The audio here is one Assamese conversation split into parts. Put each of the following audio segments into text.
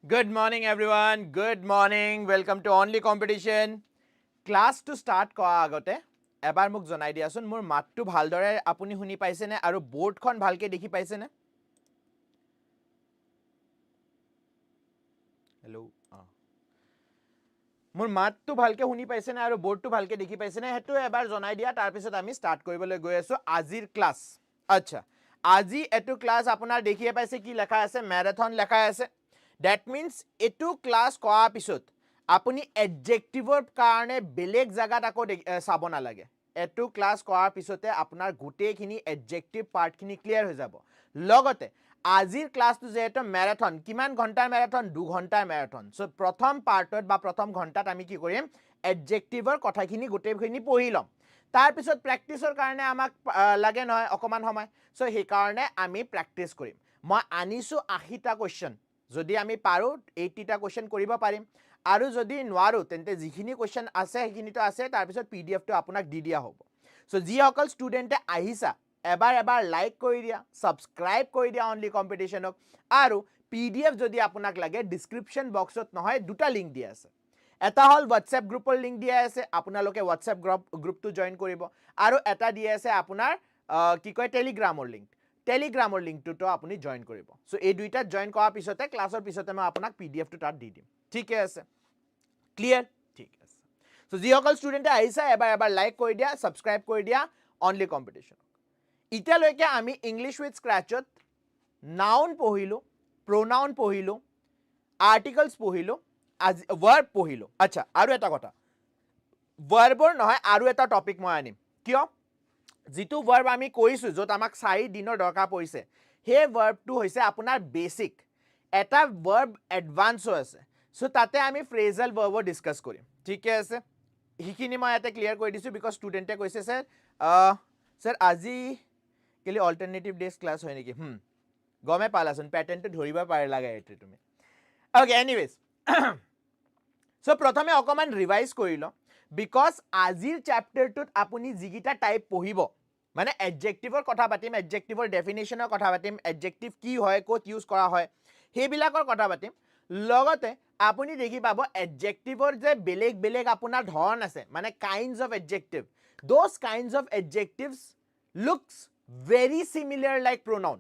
Good morning, everyone. Good morning. Welcome to Only Competition. Class to start কৰা আগতে এবাৰ মোক জনাই দিয়াচোন মোৰ মাতটো ভালদৰে আপুনি শুনি পাইছেনে আৰু বোৰ্ডখন ভালকে দেখি পাইছেনে? হেল্ল' মোৰ মাতটো ভালকে শুনি পাইছেনে আৰু বোৰ্ডটো ভালকে দেখি পাইছেনে হেতু এবাৰ জনাই দিয়া তাৰ পিছত আমি স্টাৰ্ট কৰিবলৈ গৈ আছো আজিৰ ক্লাস। আচ্ছা আজি এটো ক্লাস আপোনাৰ দেখিয়ে পাইছে কি লেখা আছে ম্যাৰাথন লেখা আছে। That means এটো ক্লাস কৰা পিছত আপুনি এডজেক্টিভৰ কাৰণে বেলেগ জায়গাত আকৌ চাব না লাগে। এটো ক্লাস কৰাৰ পিছতে আপোনাৰ গুটেখিনি এডজেক্টিভ পাৰ্টখিনি ক্লিয়াৰ হৈ যাব। লগতে আজিৰ ক্লাসটো যেটো ম্যাৰাথন কিমান ঘণ্টাৰ ম্যাৰাথন 2 ঘণ্টাৰ ম্যাৰাথন। সো প্ৰথম পাৰ্টত বা প্ৰথম ঘণ্টাত আমি কি কৰিম এডজেক্টিভৰ কথাখিনি গুটেখিনি পঢ়ি লম। তাৰ পিছত প্ৰেক্টিসৰ কাৰণে আমাক লাগে নহয় অকমান সময়। সো হে কাৰণে আমি প্ৰেক্টিস কৰিম। মই আনিছো 80টা কোৱেশ্চন। যদি আমি পাৰো 80টা কোৱেশ্চন কৰিব পাৰিম আৰু যদি নোৱাৰো তেন্তে যিখিনি কোৱেশ্চন আছে সেইখিনিটো আছে তাৰ পিছত পিডিএফ টো আপোনাক দি দিয়া হ'ব। সো যি সকল ষ্টুডেন্টে আহিছা এবাৰ লাইক কৰি দিয়া সাবস্ক্ৰাইব কৰি দিয়া অনলি কম্পিটিশনক আৰু পিডিএফ যদি আপোনাক লাগে ডেসক্ৰিপশন বক্সত নহয় দুটা লিংক দিয়া আছে। এটা হল WhatsApp গ্ৰুপৰ লিংক দিয়া আছে আপোনালোকে WhatsApp গ্ৰুপটো জয়েন কৰিব আৰু এটা দিয়া আছে আপোনাৰ কি কয় টেলিগ্ৰামৰ লিংক টেলিগ্ৰামৰ লিংকটো আপুনি জয়েন কৰিব। সো এই দুইটা জয়েন কৰাৰ পিছতে ক্লাছৰ পিছতে মই আপোনাক পিডিএফ টো তাত দি দিম। ঠিক আছে ক্লিয়াৰ ঠিক আছে। সো যি সকল ষ্টুডেন্টে আহিছে এবাৰ লাইক কৰি দিয়া সাবস্ক্ৰাইব কৰি দিয়া অনলি কম্পিটিশন। ইতিয়ালৈকে আমি ইংলিশ উইথ স্ক্ৰ্যাচত নাউন পঢ়িলো প্ৰোনাউন পঢ়িলো আৰ্টিকলস পঢ়িলো আজি ভাৰ্ব পঢ়িলো। আচ্ছা আৰু এটা কথা ভাৰ্বৰ নহয় আৰু এটা টপিক মই আনিম কিয় যিটো ভাৰ্ব আমি কৈছো যত আমাক 4 দিনৰ দৰকাৰ পৰিছে হে ভাৰ্বটো হৈছে আপোনাৰ বেসিক এটা ভাৰ্ব এডভান্সও আছে। সো তাতে আমি ফ্ৰেজাল ভাৰ্বও ডিসকাস কৰিম। ঠিক আছে হিখিনি মই ইয়াতে ক্লিয়াৰ কৰি দিছো বিকজ ষ্টুডেন্টে কৈছে স্যাৰ আজি কেলি অল্টাৰনেটিভ ডেজ ক্লাস হয় নেকি গমে পালাচোন প্যাটাৰ্নটো ধৰিব পাৰে লাগে এটো তুমি ওকে এনিৱেজ সো প্ৰথমে অকমান ৰিভাইজ কৰিলো বিকজ আজিৰ চ্যাপ্টাৰটোত আপুনি যিগিটা টাইপ পঢ়িব মানে এডজেক্টিভৰ কথা পাতিম এডজেক্টিভৰ ডেফিনেশনৰ কথা পাতিম এডজেক্টিভ কি হয় কোত ইউজ কৰা হয় হেবিলাকৰ কথা পাতিম। লগতে আপুনি দেখি পাব এডজেক্টিভৰ যে বেলেগ আপোনাৰ ধৰণ আছে মানে kinds of adjective those kinds of adjectives looks very similar like pronoun.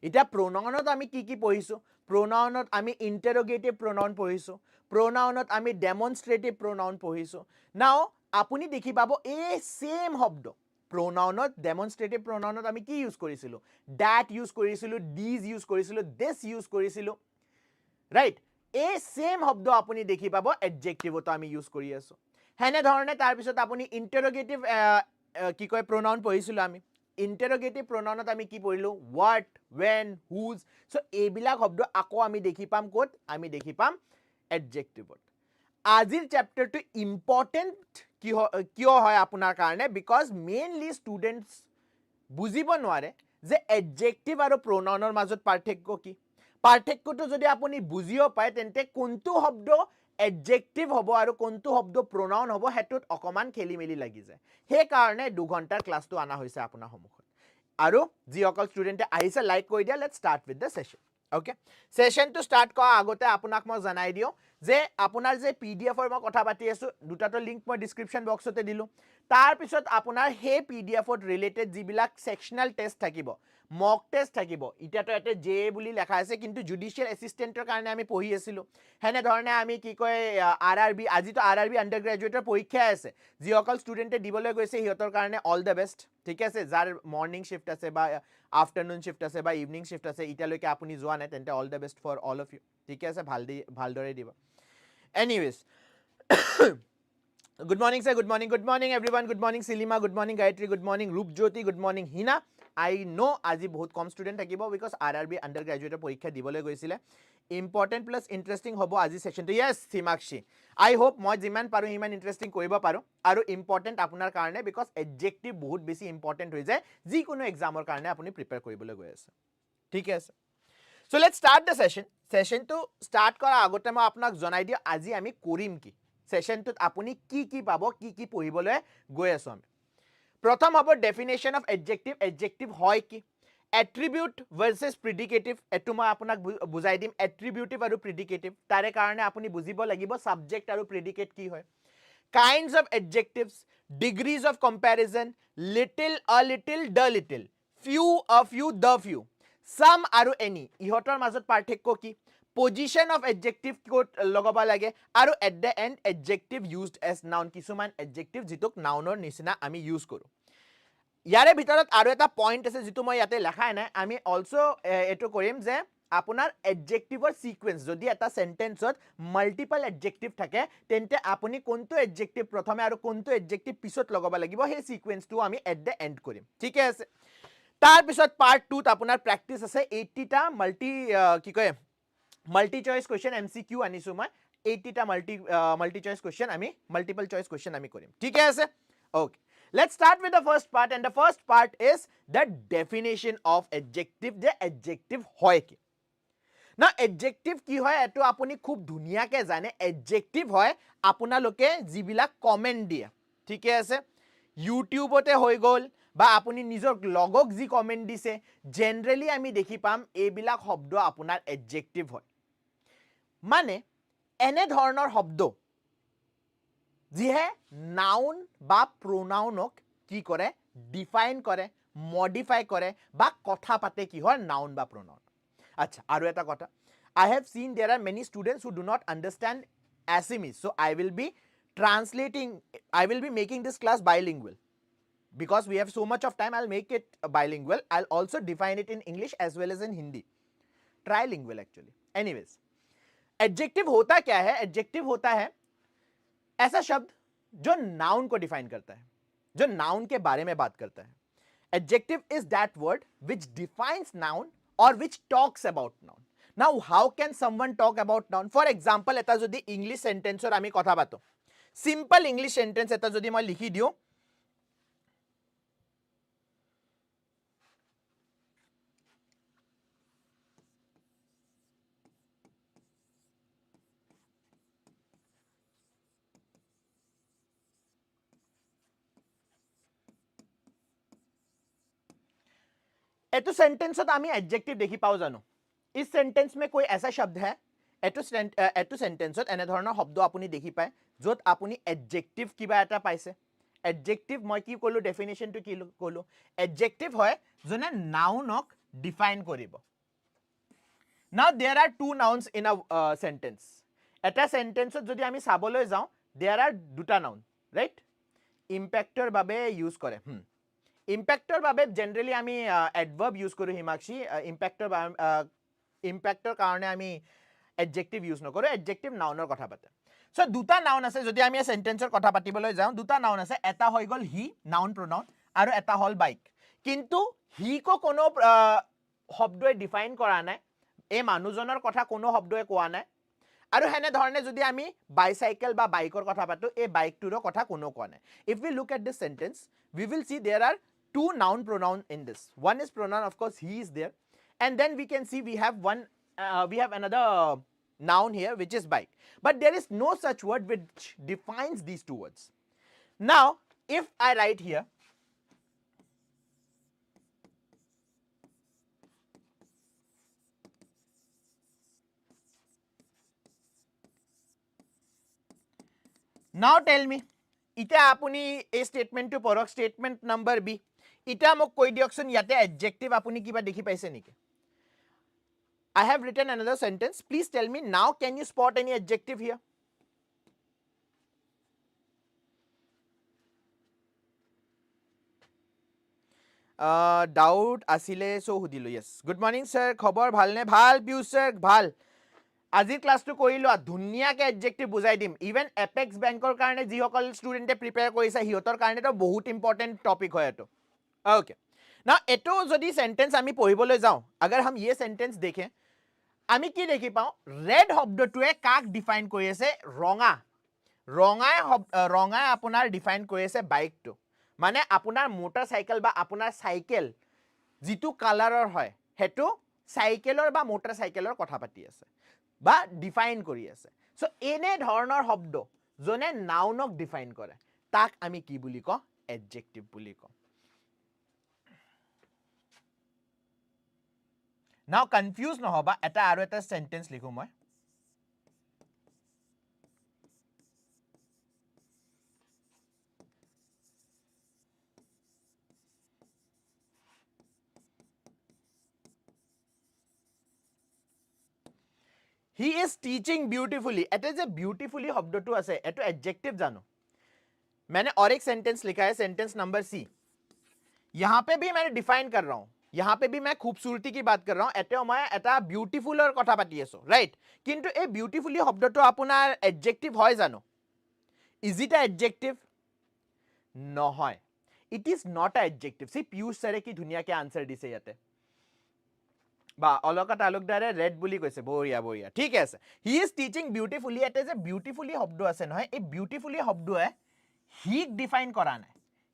Ita pronounot ami ki পঢ়িছো pronounot ami interrogative pronoun পঢ়িছো pronounot ami demonstrative pronoun পঢ়িছো। Now আপুনি দেখি পাব এই same শব্দ pronounot demonstrative pronounot ami কি ইউজ কৰিছিলো that ইউজ কৰিছিলো these ইউজ কৰিছিলো this ইউজ কৰিছিলো right এই same শব্দ আপুনি দেখি পাব adjectiveত আমি ইউজ কৰি আছো। হেনে ধৰণে তাৰ পিছত আপুনি interrogative কি কয় pronoun পঢ়িছিলো আমি interrogative pronounত আমি কি পঢ়িলো what when whose সো এইবিলাক শব্দ আকৌ আমি দেখি পাম কোত আমি দেখি পাম adjectiveত। আজিৰ চ্যাপ্টাৰটো ইম্পৰ্টেন্ট কিয় হয় আপোনাৰ কাৰণে বিকজ মেইনলি ষ্টুডেন্টস বুজিব নোৱাৰে যে adjective আৰু pronounৰ মাজত পাৰ্থক্য কি পাৰ্থক্যটো যদি আপুনি বুজিও পায় তেন্তে কোনটো শব্দ adjective হ'ব আৰু কোনটো শব্দ pronoun হ'ব হেতুত অকমান খেলিমেলি লাগি যায়। হে কাৰণে 2 ঘণ্টাৰ ক্লাসটো আনা হৈছে আপোনাৰ সন্মুখত আৰু যি অকল ষ্টুডেন্টে আহিছে লাইক কৰি দিয়া let's start with the session. Okay সেশনটো স্টাৰ্ট কৰা আগতে আপোনাক মই জনাই দিও যে আপোনাৰ যে পিডিএফৰ মই কথা পাতি আছো দুটাটো লিংক মই ডেসক্ৰিপশন বক্সতে দিলো তাৰ পিছত আপোনাৰ হে পিডিএফত ৰিলেটেড যিবিলাক সেকশনাল টেষ্ট থাকিব মক টেষ্ট থাকিব ইটাটো এতে জে বুলি লেখা আছে কিন্তু জুডিশিয়াল এসিস্টেন্টৰ কাৰণে আমি পঢ়ি আছিলো হেনে ধৰণে আমি কি কয় আৰআৰবি আজিটো আৰআৰবি আন্ডাৰ গ্ৰেজুৱেটৰ পৰীক্ষা আছে যি অকল ষ্টুডেন্টে দিবলৈ গৈছে হিয়তৰ কাৰণে অল দ্য বেষ্ট। ঠিক আছে যাৰ মৰ্নিং শিফট আছে বা আফটাৰনুন শিফট আছে বা ইভিনিং শিফট আছে ইটালৈকে আপুনি যোৱা নাই তেন্তে all the best for all of you. ঠিক আছে ভালদৰে দিব। Anyways good morning sir good morning everyone good morning Silima good morning Gayatri good morning Rupjyoti good morning Hina I know আজি বহুত কম ষ্টুডেন্ট থাকিব বিকজ আৰআৰবি আন্ডাৰ গ্ৰেজুৱেটৰ পৰীক্ষা দিবলৈ গৈছিলে ইম্পৰ্টেন্ট প্লাস ইন্টাৰেস্টিং হ'ব আজি সেশনটো ইয়েস থিমাক্ষী আই হোপ মই যিমান পাৰো ইমান ইন্টাৰেস্টিং কৰিব পাৰো আৰু ইম্পৰ্টেন্ট আপোনাৰ কাৰণে বিকজ এডজেক্টিভ বহুত বেছি ইম্পৰ্টেন্ট হৈ যায় যিকোনো এক্সামৰ কাৰণে আপুনি প্ৰিপেয়াৰ কৰিবলৈ গৈ আছে। ঠিক আছে সো লেটস স্টাৰ্ট দ্য সেশনটো স্টাৰ্ট কৰাৰ আগতে মই আপোনাক জনাই দিও আজি আমি কৰিম কি সেশনটোত আপুনি কি পাব কি পঢ়িবলৈ গৈ আছো আমি। প্ৰথম হ'ব ডেফিনেশন অফ এডজেক্টিভ এডজেক্টিভ হয় কি Attribute versus predicative etu moi apunak bujai dim attributive aru predicative tare karone apuni bujibo lagibo subject aru predicate ki hoy. Kinds of adjectives, degrees of comparison, little, a little, the little, few, a few, the few, some aru any ihotor mazot parthekko ki, position of adjective kot logaba lage aru at the end adjective used as noun kisuman adjective jitok nounor nisina ami use koru. ইয়াৰে ভিতৰত আৰু এটা পইণ্ট আছে যেটো মই ইয়াতে লেখাই নাই আমি অলসো এটো কৰিম যে আপোনাৰ এডজেক্টিভৰ সিকোয়েন্স যদি এটা সেন্টেন্সত মাল্টিপল এডজেক্টিভ থাকে তেন্তে আপুনি কোনটো এডজেক্টিভ প্ৰথমে আৰু কোনটো এডজেক্টিভ পিছত লগাব লাগিব সেই সিকোয়েন্সটো আমি এট দ্য এন্ড কৰিম ঠিক আছে তাৰ পিছত পাৰ্ট 2 ত আপোনাৰ প্ৰ্যাকটিস আছে 80 টা মাল্টি চয়েস কোৱেশ্চন এমসিকিউ আনিছো মই 80 টা মাল্টি চয়েস কোৱেশ্চন আমি মাল্টিপল চয়েস কোৱেশ্চন আমি কৰিম ঠিক আছে okay Let's start with the first part, and the first part is the definition of adjective. The adjective hoy ki. Now, adjective ki hoy eto apuni khub dhuniya ke jane. Adjective hoy apuna loke jibila comment diya. Thike ase YouTube ote hoy gol ba apuni nijor logok ji comment dise. Generally ami dekhi pam ebilak hobdo apunar adjective hoy. Mane ene dhornor hobdo যিহে নাউন বা প্রোনাউনক কি করে ডিফাইন করে মডিফাই করে বা কথা পাতে কি হয় নাউন বা প্রোনাউন আচ্ছা আৰু এটা কথা I have seen there are many students who do not understand Assamese so I will be making this class bilingual because we have so much of time I'll make it bilingual I'll also define it in English as well as in Hindi trilingual actually anyways adjective होता क्या है adjective होता है ऐसा शब्द जो नाउन को डिफाइन करता है जो नाउन के बारे में बात करता है adjective is that word which defines noun और which talks about noun now how can someone talk about noun for example এটা যদি ইংলিশ সেন্টেন্সৰ আমি কথা পাতো সিম্পল ইংলিশ সেন্টেন্স এটা যদি মই লিখি দিও एटू सेंटेंसत आमी एडजेक्टिव देखि पाओ जानो इस सेंटेंस में कोई ऐसा शब्द है एटू सेंटेंसत एने धৰণৰ শব্দ আপুনি দেখি পায় যত আপুনি এডজেক্টিভ কিবা এটা পাইছে এডজেক্টিভ মই কি কলো ডেফিনিশনটো কি কলো এডজেক্টিভ হয় জনে নাউনক ডিফাইন কৰিব নাও there are two nouns in a sentence এটা সেন্টেন্সত যদি আমি চাবলৈ যাও देयर आर দুটা নাউন ৰাইট ইম্প্যাক্টৰ বাবে ইউজ কৰে ইম্প্যাক্টৰ বাবে জেনাৰেলি আমি এডভাৰ্ব ইউজ কৰো হিমাক্ষী ইম্প্যাক্টৰ কাৰণে আমি এডজেক্টিভ ইউজ নকৰো এডজেক্টিভ নাউনৰ কথা পাতে সো দুটা নাউন আছে যদি আমি সেন্টেন্সৰ কথা পাতিবলৈ যাও দুটা নাউন আছে এটা হৈ গল হি নাউন প্রোনাউন আৰু এটা হল বাইক কিন্তু হি কো কোনো শব্দই ডিফাইন কৰা নাই এই মানুহজনৰ কথা কোনো শব্দই কোৱা নাই আৰু হেনে ধৰণে যদি আমি বাইসাইকেল বা বাইকৰ কথা পাতো এই বাইকটোৰ কথা কোনো কোৱা নাই if we look at this sentence we will see there are two noun pronoun in this one is pronoun of course he is there and then we can see we have another noun here which is bike but there is no such word which defines these two words now if I write here now tell me ইটা আপুনি এই স্টেটমেন্টটো পঢ়ক স্টেটমেন্ট নাম্বার বি ইটা মোক কৈ দিয়কচোন ইয়াতে এডজেক্টিভ আপুনি কিবা দেখি পাইছে নেকি I have written another sentence please tell me now can you spot any adjective here doubt asile so hudilu yes good morning sir খবৰ ভালনে ভাল পিউষ sir ভাল আজিৰ ক্লাসটো কৰিলো ধুনিয়াকে এডজেক্টিভ বুজাই দিম ইভেন এপেক্স বেংকৰ কাৰণে যি সকল ষ্টুডেন্টে প্ৰিপেয়াৰ কৰিছে হিয়তৰ কাৰণে তো বহুত ইম্পৰ্টেন্ট টপিক হয় এটো ओके ना एटो যদি সেন্টেন্স আমি পঢ়িবলৈ যাও अगर हम ये सेंटेंस देखें আমি কি দেখি পাও ৰেড শব্দটোৱে কাক ডিফাইন কৰি আছে ৰঙাই আপোনাৰ ডিফাইন কৰি আছে বাইকটো মানে আপোনাৰ মোটৰসাইকেল বা আপোনাৰ সাইকেল যিটো কালাৰৰ হয় হেতু সাইকেলৰ বা মোটৰসাইকেলৰ কথা পাতি আছে বা ডিফাইন কৰি আছে সো এনে ধৰণৰ শব্দ জনে নাউনক ডিফাইন কৰে তাক আমি কি বুলি ক এডজেক্টিভ বুলি ক Now confuse নহবা এটা আৰু এটা sentence লিখো মই He is teaching beautifully. It is a beautifully শব্দটো আছে এটো adjective জানো मैंने और एक सेंटेंस लिखा है सेंटेंस नंबर सी यहां पे भी मैंने डिफाइन कर रहा हूं यहां पे भी मैं खूबसूरती की बात कर रहा हूं एटे मैं এটা বিউটিফুলৰ কথা পাতি আছো ৰাইট কিন্তু এই বিউটিফুলি শব্দটো আপোনাৰ adjective হয় জানো is it a adjective নহয় it is not a adjective C Piyush sir কি ধুনিয়াকে আনসাৰ দিছে ইয়াতে বা অলকা তালুকদাৰে ৰেড বুলি কৈছে বঢ়িয়া বঢ়িয়া ঠিক আছে হি ইজ টিচিং বিউটিফুলি এতে যে বিউটিফুলি শব্দ আছে নহয় এই বিউটিফুলি শব্দয়ে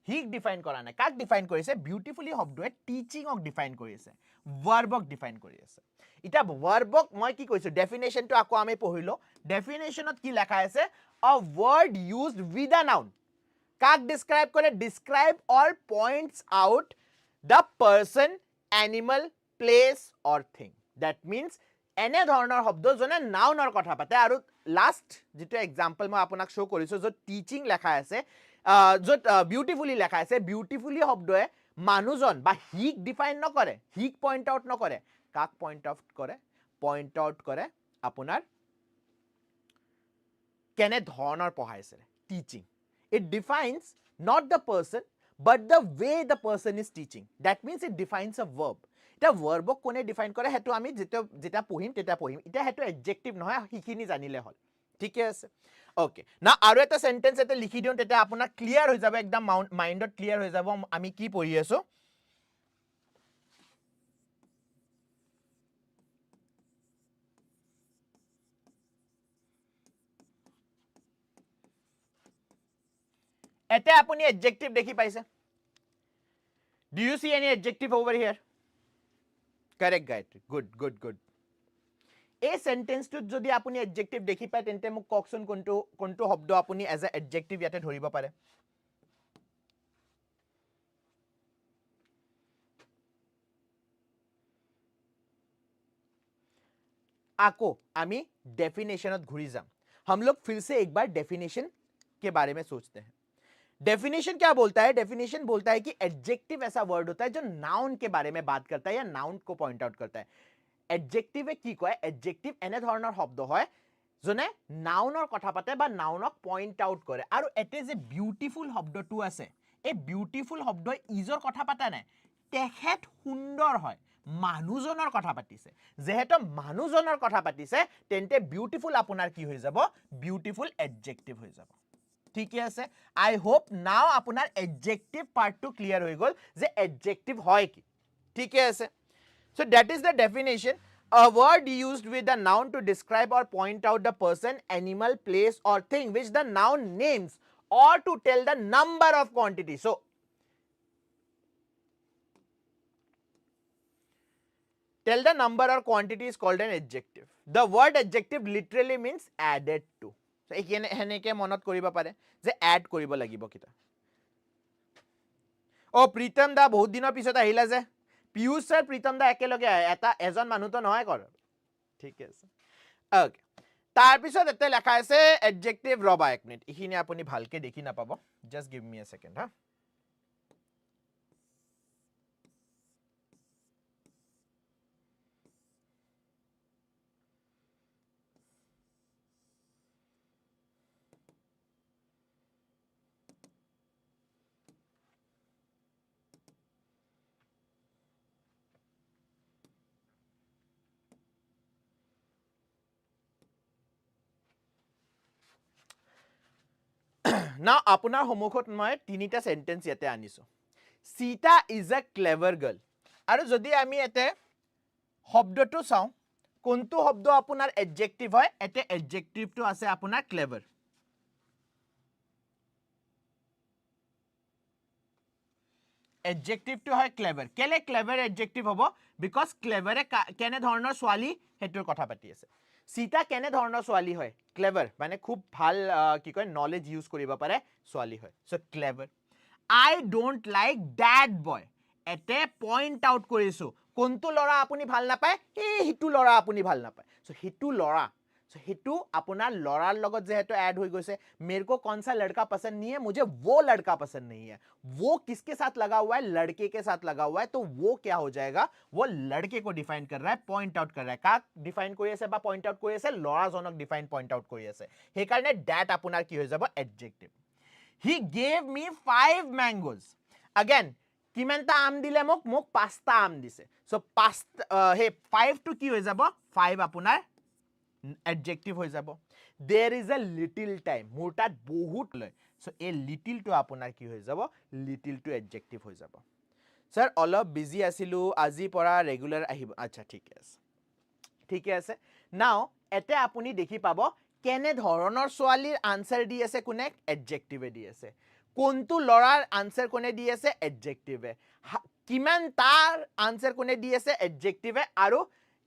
হিক ডিফাইন কৰা নাই কাক ডিফাইন কৰিছে বিউটিফুলি শব্দয়ে টিচিংক ডিফাইন কৰিছে ভাৰ্বক ডিফাইন কৰি আছে এটা ভাৰ্বক মই কি কৈছো ডেফিনেশনটো আকৌ আমি পঢ়িলো ডেফিনেশনত কি লেখা আছে a word used with a noun কাক describe কৰে describe or points out the person animal place or thing that means এনে ধৰণৰ শব্দ জনে নাউনৰ কথা পাতে আৰু লাষ্ট যেটো এক্সাম্পল মই আপোনাক শো কৰিছো যত টিচিং লেখা আছে যত বিউটিফুলি লেখা আছে বিউটিফুলি শব্দয়ে মানুহজন বা হিক ডিফাইন নকৰে হিক পইন্ট আউট নকৰে কাক পইন্ট আউট কৰে আপোনাৰ কেনে ধৰণৰ পঢ়াইছে teaching it defines not the person but the way the person is teaching that means it defines a verb এটা ভাৰ্বক কোনে ডিফাইন কৰে হেতু আমি যেটা পঢ়িম তেটা পঢ়িম এটা হেতু এডজেক্টিভ নহয় হিখিনি জানিলে হল ঠিক আছে ওকে না আৰু এটা সেন্টেন্স এটা লিখি দিও তেটা আপোনাৰ ক্লিয়াৰ হৈ যাব একদম মাইন্ডত ক্লিয়াৰ হৈ যাব আমি কি পঢ়ি আছো এতে আপুনি এডজেক্টিভ দেখি পাইছে do you see any adjective over here correct Gayatri good এই সেন্টেন্সটোত যদি আপুনি এডজেক্টিভ দেখি পায় তেন্তে মোক ককচোন কোনটো শব্দ আপুনি এজ এ এডজেক্টিভ ইয়াতে ধৰিব পাৰে आको आमी डेफिनेशनत घुरी जाम हम लोग फिर से एक बार डेफिनेशन के बारे में सोचते हैं डेफिनेशन क्या बोलता है डेफिनेशन बोलता है कि एडजेक्टिव ऐसा वर्ड होता है जो नाउन के बारे में बात करता है या नाउन को पॉइंट आउट करता है एडजेक्टिव की कय एडजेक्टिव एने धৰণৰ শব্দ হয় জনে নাউনৰ কথা পাতে বা নাউনক পইন্ট আউট কৰে আৰু এতে যে বিউটিফুল শব্দটো আছে এই বিউটিফুল শব্দ ইজৰ কথা পাতা নাই তেখেত সুন্দৰ হয় মানুহজনৰ কথা পাতিছে যেহেতু মানুহজনৰ কথা পাতিছে তেন্তে বিউটিফুল আপোনাৰ কি হৈ যাব বিউটিফুল এডজেক্টিভ হৈ যাব ঠিক আছে আই হোপ নাও আপোনাৰ এডজেক্টিভ পাৰ্টটো ক্লিয়াৰ হৈ গল যে এডজেক্টিভ হয় কি ঠিক আছে so that is the definition a word used with the noun to describe or point out the person animal place or thing which the noun names or to tell the number of quantity so tell the number or quantity is called an adjective the word adjective literally means added to so ekene heneke monot koriba pare je add koribo lagibo kita o pritam da bahut dinor pisot ahila je Piyush sir Pritam দা একেলগে এটা এজন মানুহ তো নহয় কৰ ঠিক আছে ওকে তাৰ পিছত এতে লেখা আছে এডজেক্টিভ ৰবা এক মিনিট ইখিনি আপুনি ভালকে দেখি না পাব just give me a second হা Now আপোনাৰ সমুখত মই তিনিটা সেন্টেন্স ইয়াতে আনিছো সীতা ইজ আ ক্লেভাৰ গাৰ্ল আৰু যদি আমি এতে শব্দটো চাও কোনটো শব্দ আপোনাৰ এডজেক্টিভ হয় এতে এডজেক্টিভটো আছে আপোনাৰ ক্লেভাৰ এডজেক্টিভটো হয় ক্লেভাৰ কেলে ক্লেভাৰ এডজেক্টিভ হ'ব বিকজ ক্লেভাৰে কেনে ধৰণৰ ছোৱালী হেতুৰ কথা পাতি আছে সীতা কেনে ধৰণৰ ছোৱালী হয় ক্লেভাৰ মানে খুব ভাল কি কয় নলেজ ইউজ কৰিব পাৰে ছোৱালী হয় so clever I don't like that boy এতে পইন্ট আউট কৰিছো কোনটো লৰা আপুনি ভাল নাপায় এই হিটু লৰা আপুনি ভাল নাপায় সো হিটু লৰা सो हिटू अपना लड़ार लगत जेहेतु ऐड हो गई मेरे को कौन सा लड़का पसंद नहीं है मुझे वो लड़का पसंद नहीं है वो किसके साथ लगा हुआ है लड़के के साथ लगा हुआ है तो वो क्या हो जाएगा वो लड़के को डिफाइन कर रहा है पॉइंट आउट कर रहा है का डिफाइन কৰি আছে বা পইন্ট আউট কৰি আছে লৰাজনক ডিফাইন পইন্ট আউট কৰি আছে সেই কাৰণে দ্যাট আপোনাৰ কি হৈ যাব adjective he gave me 5 mangoes again কিমানটা আম দিলে মোক মোক 5টা আম দিছে সো 5 হে 5 টু কি হৈ যাব 5 আপোনাৰ adjective হৈ যাব there is a little time মোৰ তাত বহুত লয় সো এ লিটল টু আপোনাৰ কি হৈ যাব লিটল টু adjective হৈ যাব স্যাৰ অলপ বিজি আছিলো আজি পৰা ৰেগুলাৰ আহিব আচ্ছা ঠিক আছে নাও এতে আপুনি দেখি পাব কেনে ধৰণৰ সোৱালিৰ আনসাৰ দি আছে কোনে adjective দি আছে কোনটো লৰাৰ আনসাৰ কোনে দি আছে adjective কিমান তাৰ আনসাৰ কোনে দি আছে adjective আৰু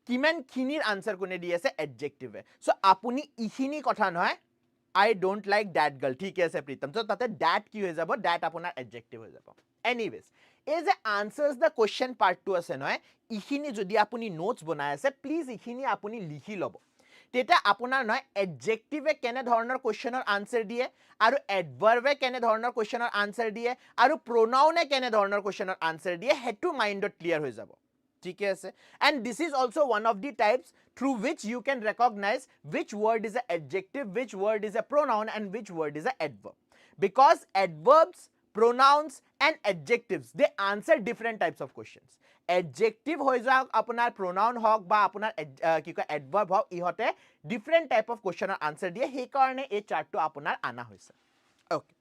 কিমান খিনিৰ আনসাৰ কোনে দি আছে adjective সো আপুনি ইখিনি কথা নহয় I don't like that girl ঠিক আছে প্ৰীতম সো তাতে that কি হৈ যাব that আপোনাৰ adjective হৈ যাব anyways is the answers the question part to আছে নহয় ইখিনি যদি আপুনি নোটস বনাই আছে প্লিজ ইখিনি আপুনি লিখি লব তেটা আপোনাৰ নহয় adjective কেনে ধৰণৰ কোৱেশ্চনৰ আনসাৰ দিয়ে আৰু adverb কেনে ধৰণৰ কোৱেশ্চনৰ আনসাৰ দিয়ে আৰু pronoun কেনে ধৰণৰ কোৱেশ্চনৰ আনসাৰ দিয়ে হেতু মাইন্ডত ক্লিয়াৰ হৈ যাব ठीक है and this is also one of the types through which you can recognize which word is a adjective which word is a pronoun and which word is a adverb because adverbs pronouns and adjectives they answer different types of questions adjective হৈ যাওক আপোনাৰ pronoun হওক বা আপোনাৰ কি কয় adverb হওক ইহতে different type of questioner answer দিয়ে সেই কাৰণে এই চাৰ্টটো আপোনাৰ আনা হৈছে okay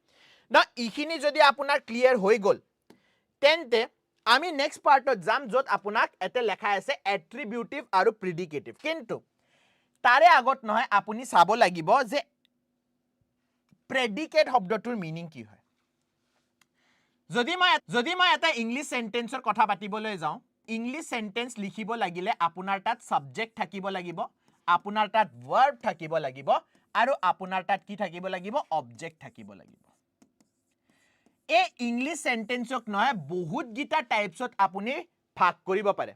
now ইখিনি যদি আপোনাৰ ক্লিয়াৰ হৈ গল তেন্তে আমি নেক্সট পাৰ্টত যাম যত আপোনাক এতে লেখা আছে attributive আৰু predicative কিন্তু তাৰে আগত নহয় আপুনি চাব লাগিব যে predicate শব্দটোৰ মিনিং কি হয় যদি মই এটা ইংলিশ সেন্টেন্সৰ কথা পাতিবলৈ যাও ইংলিশ সেন্টেন্স লিখিব লাগিলে আপোনাৰ তাত সাবজেক্ট থাকিব লাগিব আপোনাৰ তাত ভাৰ্ব থাকিব লাগিব আৰু আপোনাৰ তাত কি থাকিব লাগিব অবজেক্ট থাকিব লাগিব ए इंग्लिश सेंटेंसक নহয় बहुत गीता टाइप्सत আপুনি भाग কৰিব পাৰে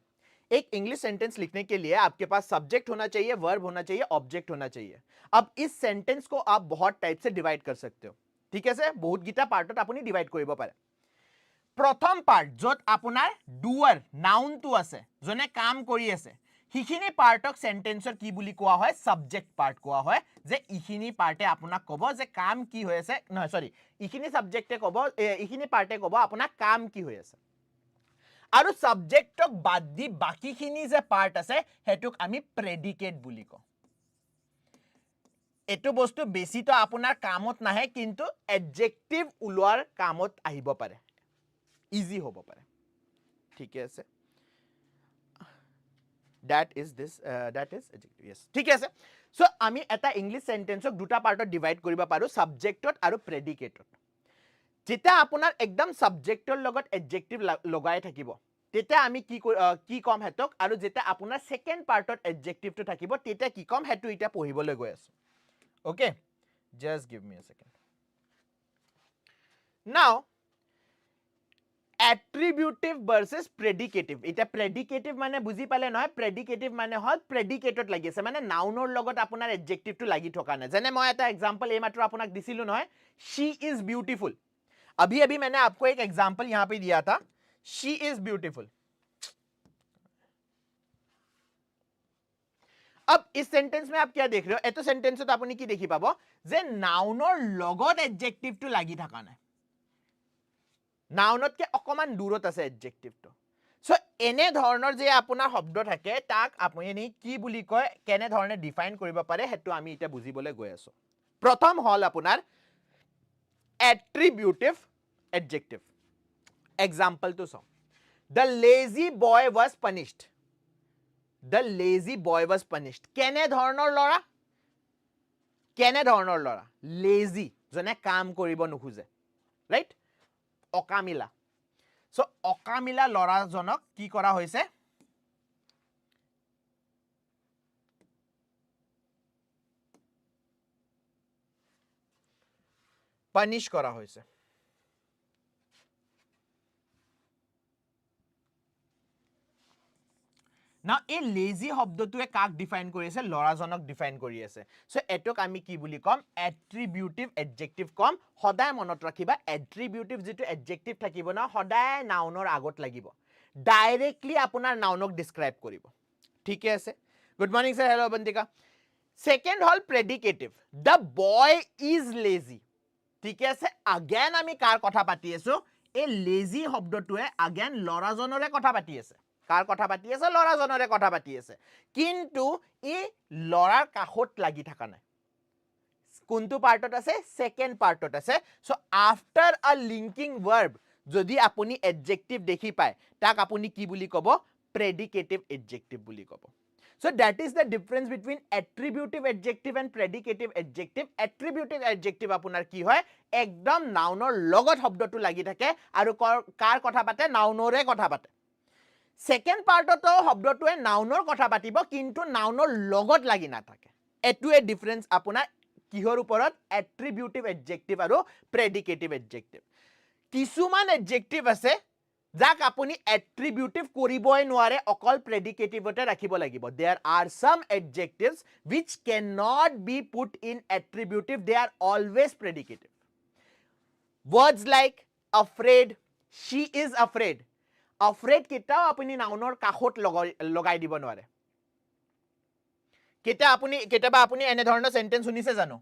एक इंग्लिश सेंटेंस लिखने के लिए आपके पास सब्जेक्ट होना चाहिए वर्ब होना चाहिए ऑब्जेक्ट होना चाहिए अब इस सेंटेंस को आप बहुत टाइप से डिवाइड कर सकते हो ठीक है बहुत गीता पार्टत আপুনি डिवाइड কৰিব পাৰে प्रथम पार्ट যত আপোনাৰ ডুয়াৰ নাউনটো আছে জনে কাম কৰি আছে হিখিনি পাৰ্টক সেন্টেন্সৰ কি বুলি কোৱা হয় সাবজেক্ট পাৰ্ট কোৱা হয় যে ইখিনি পাৰ্টে আপোনাক কব যে কাম কি হৈ আছে নহয় সৰি ইখিনি সাবজেক্টে কব ইখিনি পাৰ্টে কব আপোনাক কাম কি হৈ আছে আৰু সাবজেক্টক বাদ দি বাকিখিনি যে পাৰ্ট আছে হেতুক আমি প্ৰেডিকেট বুলি কওঁ এটো বস্তু বেছি তো আপোনাৰ কামত নাহে কিন্তু এডজেক্টিভ উলোৱাৰ কামত আহিব পাৰে ইজি হ'ব পাৰে ঠিক আছে that is adjective yes ঠিক আছে সো আমি এটা ইংলিশ সেন্টেন্সক দুটা পাৰ্টত ডিভাইড কৰিব পাৰো সাবজেক্টত আৰু প্ৰেডিকেটত যেটা আপোনাৰ একদম সাবজেক্টৰ লগত এডজেক্টিভ লগাই থাকিব তেটা আমি কি কম হেতক আৰু যেটা আপোনাৰ সেকেন্ড পাৰ্টত এডজেক্টিভটো থাকিব তেটা কি কম হেতু এটা পঢ়িবলৈ গৈ আছো okay just give me a second now attributive versus predicative এটা predicative মানে বুজি পালে নহয় predicative মানে হল predicateত লাগি আছে মানে নাউনৰ লগত আপোনাৰ adjectiveটো লাগি থকা নাই যেনে মই এটা एग्जांपल এই মাত্ৰ আপোনাক দিছিলো নহয় she is beautiful अभी मैंने आपको एक एग्जांपल यहां पे दिया था she is beautiful अब इस सेंटेंस में आप क्या देख रहे हो एतो सेंटेंस तो আপুনি কি দেখি পাবো যে নাউনৰ লগত adjectiveটো লাগি থকা নাই নাউনত কে অকমান দূৰত আছে এডজেক্টিভটো সো এনে ধৰণৰ যে আপোনাৰ শব্দ থাকে তাক আপুনি কি বুলি কয় কেনে ধৰণে ডিফাইন কৰিব পাৰে হেতু আমি এটা বুজিবলৈ গৈ আছো প্ৰথম হল আপোনাৰ attributive adjective example to so the lazy boy was punished কেনে ধৰণৰ লৰা lazy জনে কাম কৰিব নোখোজে ৰাইট অকামিলা সো অকামিলা লৰাজনক কি কৰা হৈছে পানিশ কৰা হৈছে Now, a lazy শব্দটোৱে কাক ডিফাইন কৰি আছে লৰাজনক ডিফাইন কৰি আছে সো এটোক আমি কি বুলি কম attributive adjective কম সদায় মনত ৰাখিবা attributive যেটো adjective থাকিব না সদায় নাউনৰ আগত লাগিব ডাইৰেক্টলি আপোনাৰ নাউনক ডিসক্ৰাইব কৰিব ঠিক আছে গুড মৰ্নিং স্যাৰ হেল্ল বন্দিকা সেকেন্ড হল predicative the boy is lazy ঠিক আছে again আমি কাৰ কথা পাতি আছো এই lazy শব্দটোৱে again লৰাজনৰে কথা পাতি আছে কাৰ কথা পাতি আছে লৰাজনৰে কথা পাতি আছে কিন্তু ই লৰাৰ কাখত লাগি থাকা নাই কোনটো পাৰ্টত আছে সেকেন্ড পাৰ্টত আছে সো আফটাৰ আ লিংকিং ভার্ব যদি আপুনি এডজেক্টিভ দেখি পায় তাক আপুনি কি বুলি কব প্ৰেডিকেটিভ এডজেক্টিভ বুলি কব So that is the difference between attributive adjective and predicative adjective. Attributive adjective apunar ki hoy ekdom nounor logot shobdotu lagi thake aru kar kotha pate nounore kotha pate. Second part to shobdotu e nounor kotha patibo kintu nounor logot lagi na thake. Etu e difference apunar kihor uporot attributive adjective aru predicative adjective. Kisuman adjective ase যাক আপুনি attributive কৰিবই নোৱাৰে অকল predicative তে ৰাখিব লাগিব there are some adjectives which cannot be put in attributive they are always predicative words like afraid she is afraid কেটাও আপুনি নাউনৰ কাখত লগাই দিব নোৱাৰে কেটাবা আপুনি এনে ধৰণৰ সেন্টেন্স শুনিছে জানো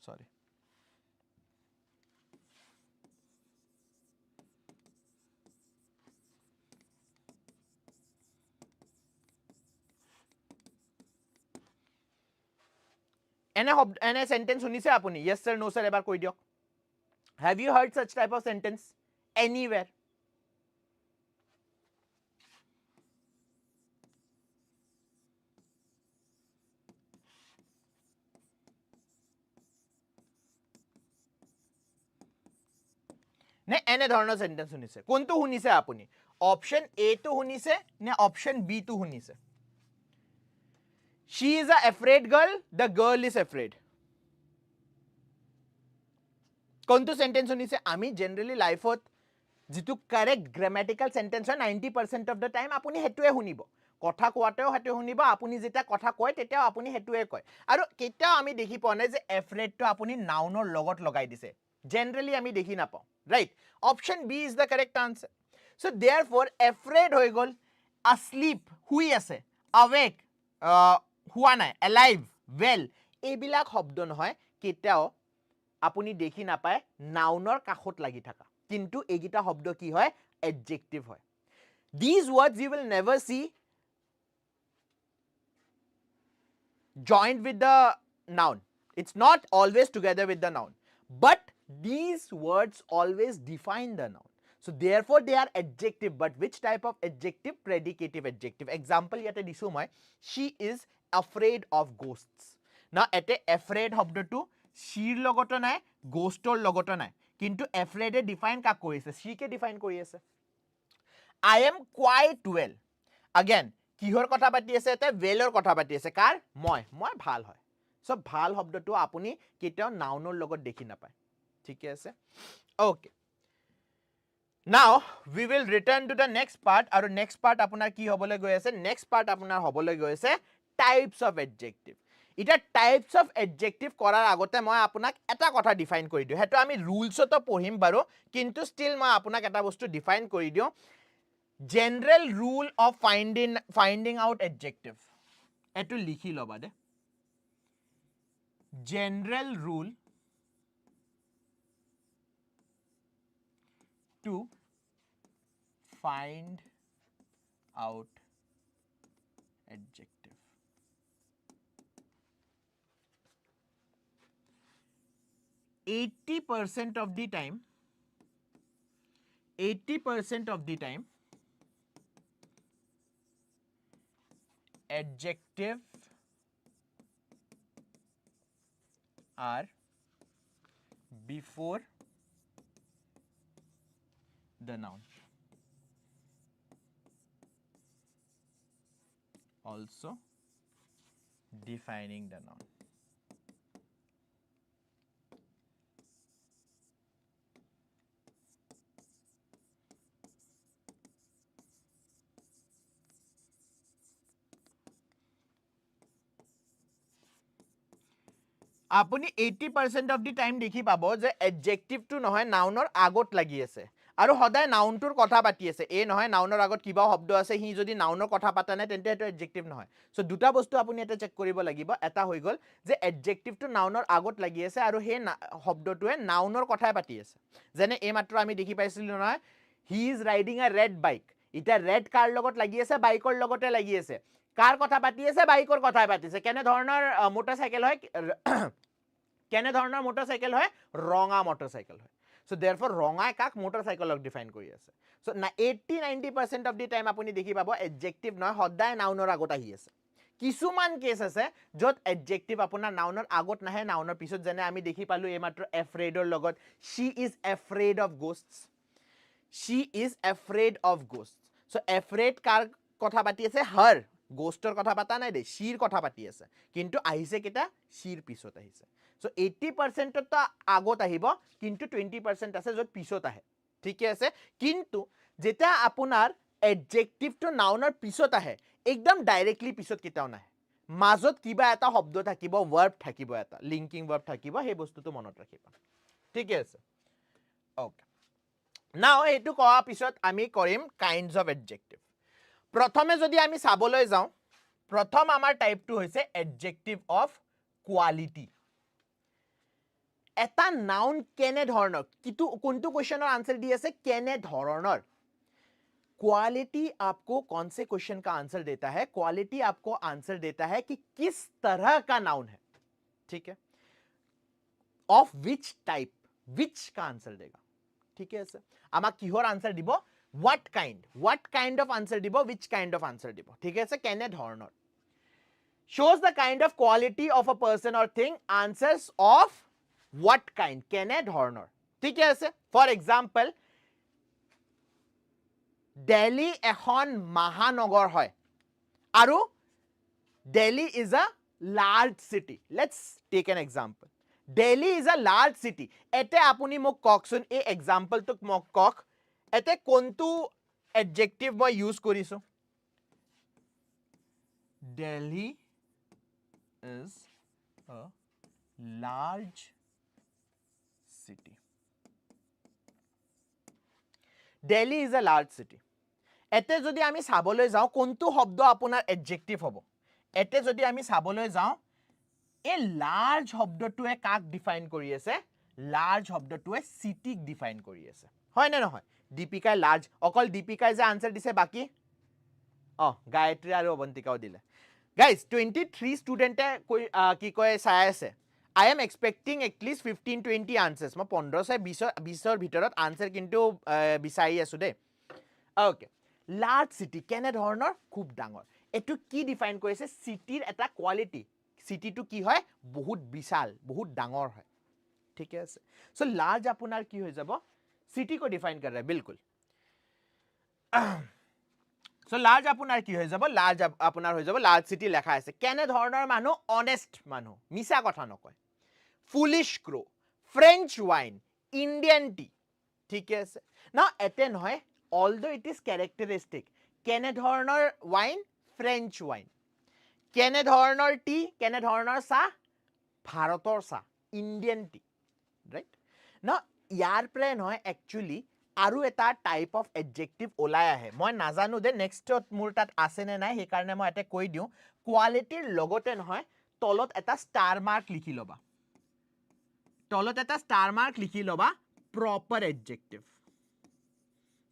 সৰি Any sentence sunise apuni yes sir no sir ebar koi diok have you heard such type of sentence anywhere ne ene dhoroner sentence sunise kontu hunise apuni option A to hunise ne option B to hunise She is a afraid girl. The girl is afraid. Kontu sentence hunise ami generally life ot jitu correct grammatical sentence 90% of the time apuni hetue hunibo. Kotha koateo hetue hunibo apuni jeta kotha koy tetao apuni hetue koy. Aru ketao ami dekhi pone je afraid to apuni nounor logot logai dise. Generally ami dekhi na pao. Right? Option B is the correct answer. So therefore afraid hoy gol asleep hui ase awake হুয়া নাই alive well এইবিলাক শব্দ নহয় কেটাও আপুনি দেখি না পায় নাউনৰ কাখত লাগি থাকা কিন্তু এগিটা শব্দ কি হয় adjective হয় these words you will never see joined with the noun it's not always together with the noun but these words always define the noun so therefore they are adjective but which type of adjective predicative adjective example yate disu moi she is afraid of ghosts now ete afraid শব্দটো sheer logoto nai ghostor logoto nai kintu afraid e define ka korise she ke define kori ase I am quite well again kihor kotha pati ase ete wellor kotha pati ase kar moi bhal hoy so bhal শব্দটো apuni ketao nounor logot dekhi na paয় ঠিক আছে okay now we will return to the next part aru next part apunar ki hobole goi ase next part apunar hobole goi ase types of adjective ita types of adjective korar agote moi apunak eta kotha define kori diu heto ami rules to pohim baro kintu still moi apunak eta bostu define kori diu general rule of finding out adjective etu likhi loba de general rule to find out adjective 80% of the time adjective are before the noun also defining the noun আপুনি 80% অফ দি টাইম দেখি পাব যে এডজেক্টিভটো নহয় নাউনৰ আগত লাগি আছে আৰু সদায় নাউনটোৰ কথা পাতি আছে এই নহয় নাউনৰ আগত কিবা শব্দ আছে হি যদি নাউনৰ কথা পাতা নাই তেন্তে এটা এডজেক্টিভ নহয় সো দুটা বস্তু আপুনি এটা চেক কৰিব লাগিব এটা হৈ গল যে এডজেক্টিভটো নাউনৰ আগত লাগি আছে আৰু সেই শব্দটোৱে নাউনৰ কথাই পাতি আছে যেনে এই মাত্ৰ আমি দেখি পাইছিলো নহয় হি ইজ ৰাইডিং আ ৰেড বাইক এটা ৰেড কাৰ লগত লাগি আছে বাইকৰ লগতে লাগি আছে কাৰ কথা পাতি আছে বাইকৰ কথাই পাতিছে কেনে ধৰণৰ মোটৰসাইকেল হয় কেনে ধৰণৰ মোটৰসাইকেল হয় ৰঙা মোটৰসাইকেল হয় সো देयरफॉर ৰঙাই কাক মোটৰসাইকেলক ডিফাইন কৰি আছে সো 80-90% অফ দি টাইম আপুনি দেখি পাব এডজেক্টিভ নহয় সদায় নাউনৰ আগত আহি আছে কিছুমান কেস আছে যত এডজেক্টিভ আপোনাৰ নাউনৰ আগত নাহে নাউনৰ পিছত যেনে আমি দেখি পালো এই মাত্ৰ এফ্ৰেডৰ লগত she is afraid of ghosts she is afraid of ghosts so afraid কাৰ কথা পাতি আছে her গোস্টৰ কথা পাতা নাই দে শিৰ কথা পাতি আছে কিন্তু আহিছে কেটা শিৰ পিছত আহিছে সো 80% তো আগত আহিব কিন্তু 20% আছে যত পিছত আহে ঠিক আছে কিন্তু যেটা আপোনাৰ এডজেক্টিভটো নাউনৰ পিছত আহে একদম ডাইৰেক্টলি পিছত কিটাও নাহে মাজত কিবা এটা শব্দ থাকিব ভাৰ্ব থাকিব এটা লিংকিং ভাৰ্ব থাকিব সেই বস্তুটো মনত ৰাখিব ঠিক আছে ওকে নাও এটো কোৱা পিছত আমি কৰিম কাইন্ডস অফ এডজেক্টিভ প্ৰথমে যদি আমি চাবলৈ যাওঁ প্ৰথম আমাৰ টাইপটো হৈছে এডজেক্টিভ অফ কোৱালিটি এটা নাউন কেনে ধৰণৰ কিটো কোনটো কোৱেশ্চনৰ आंसर দি আছে কেনে ধৰণৰ क्वालिटी आपको कौन से क्वेश्चन का आंसर देता है क्वालिटी आपको आंसर देता है कि किस तरह का नाउन है ठीक है ऑफ विच टाइप विच का आंसर देगा ठीक है सर आमा किहर आंसर দিব what kind of answer দিব which kind of answer দিব ঠিক আছে কেনে ধৰণৰ shows the kind of quality of a person or thing answers of what kind কেনে ধৰণৰ ঠিক আছে for example Delhi এখন মহানগৰ হয় আৰু Delhi is a large city let's take an example Delhi is a large city এতে আপুনি মোক কওকচোন এই এক্সাম্পল তোক মোক কক এতে কোনটো এডজেক্টিভ মই ইউজ কৰিছো Delhi is a large city Delhi is a large city এতে যদি আমি চাবলৈ যাও কোনটো শব্দ আপোনাৰ এডজেক্টিভ হ'ব এতে যদি আমি চাবলৈ যাও এই লাৰ্জ শব্দটোৱে কাক ডিফাইন কৰি আছে লাৰ্জ শব্দটোৱে সিটিক ডিফাইন কৰি আছে হয় নে নহয় দীপিকা লাৰ্জ অকল দীপিকাই যে আনসাৰ দিছে বাকি গায়ত্ৰী আৰু অবন্তিকাও দিলে গাইস 23 ষ্টুডেন্টে কি কয় চাই আছে I am expecting at least 15-20 answers মই 15-20 ভিতৰত আনসাৰ কিন্তু বিচাৰি আছো দে ওকে লাৰ্জ সিটি কেনে ধৰণৰ খুব ডাঙৰ এটো কি ডিফাইন কৰিছে সিটিৰ এটা কোৱালিটি সিটিটো কি হয় বহুত বিশাল বহুত ডাঙৰ হয় ঠিক আছে সো লাৰ্জ আপোনাৰ কি হৈ যাব সিটি को डिफाइन कर रहा है बिल्कुल সো লাৰ্জ আপোনাৰ কি হৈ যাব লাৰ্জ আপোনাৰ হৈ যাব লাৰ্জ সিটি লেখা আছে কেনে ধৰণৰ মানুহ অনেষ্ট মানুহ মিছা কথা নকয় foolish Crowe French wine Indian T ঠিক আছে না এতে নহয় although it is characteristic কেনে ধৰণৰ ওয়াইন ফ্ৰেঞ্চ ওয়াইন কেনে ধৰণৰ টি কেনে ধৰণৰ চাহ ভাৰতৰ চাহ ইন্ডিয়ান টি ৰাইট না ইয়াৰ প্লে নহয় একচুয়ালি আৰু এটা টাইপ অফ এডজেক্টিভ ওলাই আহে মই নাজানো দে নেক্সটত মোৰ তাত আছে নে নাই সেই কাৰণে মই এতে কৈ দিও কোৱালিটিৰ লগতে নহয় তলত এটা ষ্টাৰ মাৰ্ক লিখি লবা তলত এটা ষ্টাৰ মাৰ্ক লিখি লবা প্ৰপাৰ এডজেক্টিভ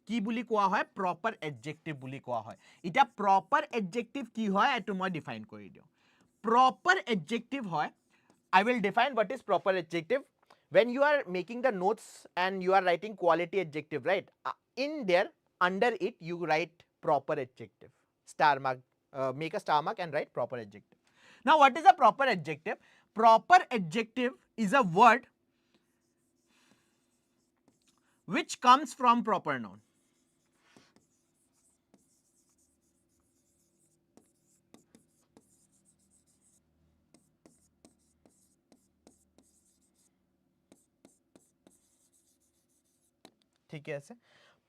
কি বুলি কোৱা হয় প্ৰপাৰ এডজেক্টিভ বুলি কোৱা হয় এটা প্ৰপাৰ এডজেক্টিভ কি হয় এটো মই ডিফাইন কৰি দিও প্ৰপাৰ এডজেক্টিভ হয় I will define what is proper adjective when you are making the notes and you are writing quality adjective right in there under it you write proper adjective star mark make a star mark and write proper adjective now what is a proper adjective is a word which comes from proper noun ठीक है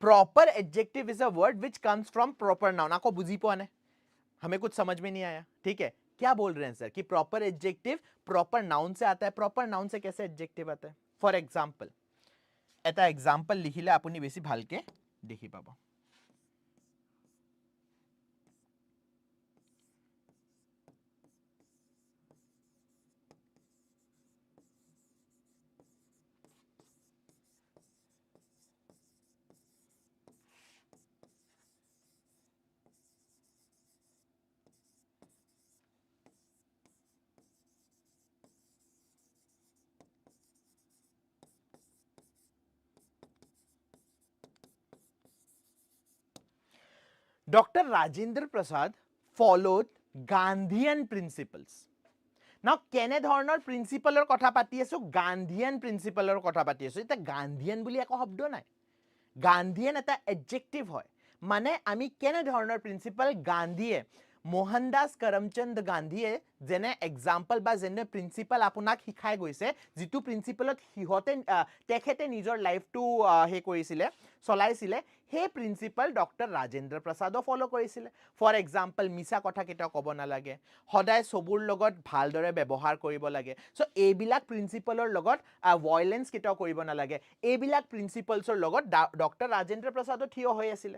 proper adjective is a word which comes from proper noun आपको बुझी पा है हमें कुछ समझ में नहीं आया ठीक है क्या बोल रहे हैं सर कि प्रॉपर एडजेक्टिव प्रॉपर नाउन से आता है प्रॉपर नाउन से कैसे एडजेक्टिव आता है फॉर एग्जांपल এটা एग्जांपल লিখিলে আপুনি বেছি ভালকে দেখি পাব Dr. Rajendra Prasad followed Gandhian principles. Now, কেনে ধৰণৰ প্ৰিন্সিপলৰ কথা পাতি আছো গান্ধীয়ান প্ৰিন্সিপলৰ কথা পাতি আছো এটা গান্ধীয়ান বুলি একো শব্দ নাই গান্ধীয়ান এটা এডজেক্টিভ হয় মানে আমি কেনে ধৰণৰ প্ৰিন্সিপল গান্ধীয়ে মোহনদাস কৰমচন্দ গান্ধীয়ে যেনে এক্সাম্পল বা যেনে প্ৰিন্সিপল আপোনাক শিকাই গৈছে যিটো প্ৰিন্সিপলত হিহতে তেখেতে নিজৰ লাইফটো হে কৰিছিলে চলাইছিলে সেই প্ৰিন্সিপল ডক্টৰ ৰাজেন্দ্ৰ প্ৰসাদো ফলো কৰিছিলে ফৰ এক্সাম্পল মিছা কথা কেটা ক'ব নালাগে সদায় সবুৰ লগত ভালদৰে ব্যৱহাৰ কৰিব লাগে সো এইবিলাক প্ৰিন্সিপলৰ লগত ভায়োলেন্স কেটা কৰিব নালাগে এইবিলাক প্ৰিন্সিপলছৰ লগত ডক্টৰ ৰাজেন্দ্ৰ প্ৰসাদো থিয় হৈ আছিল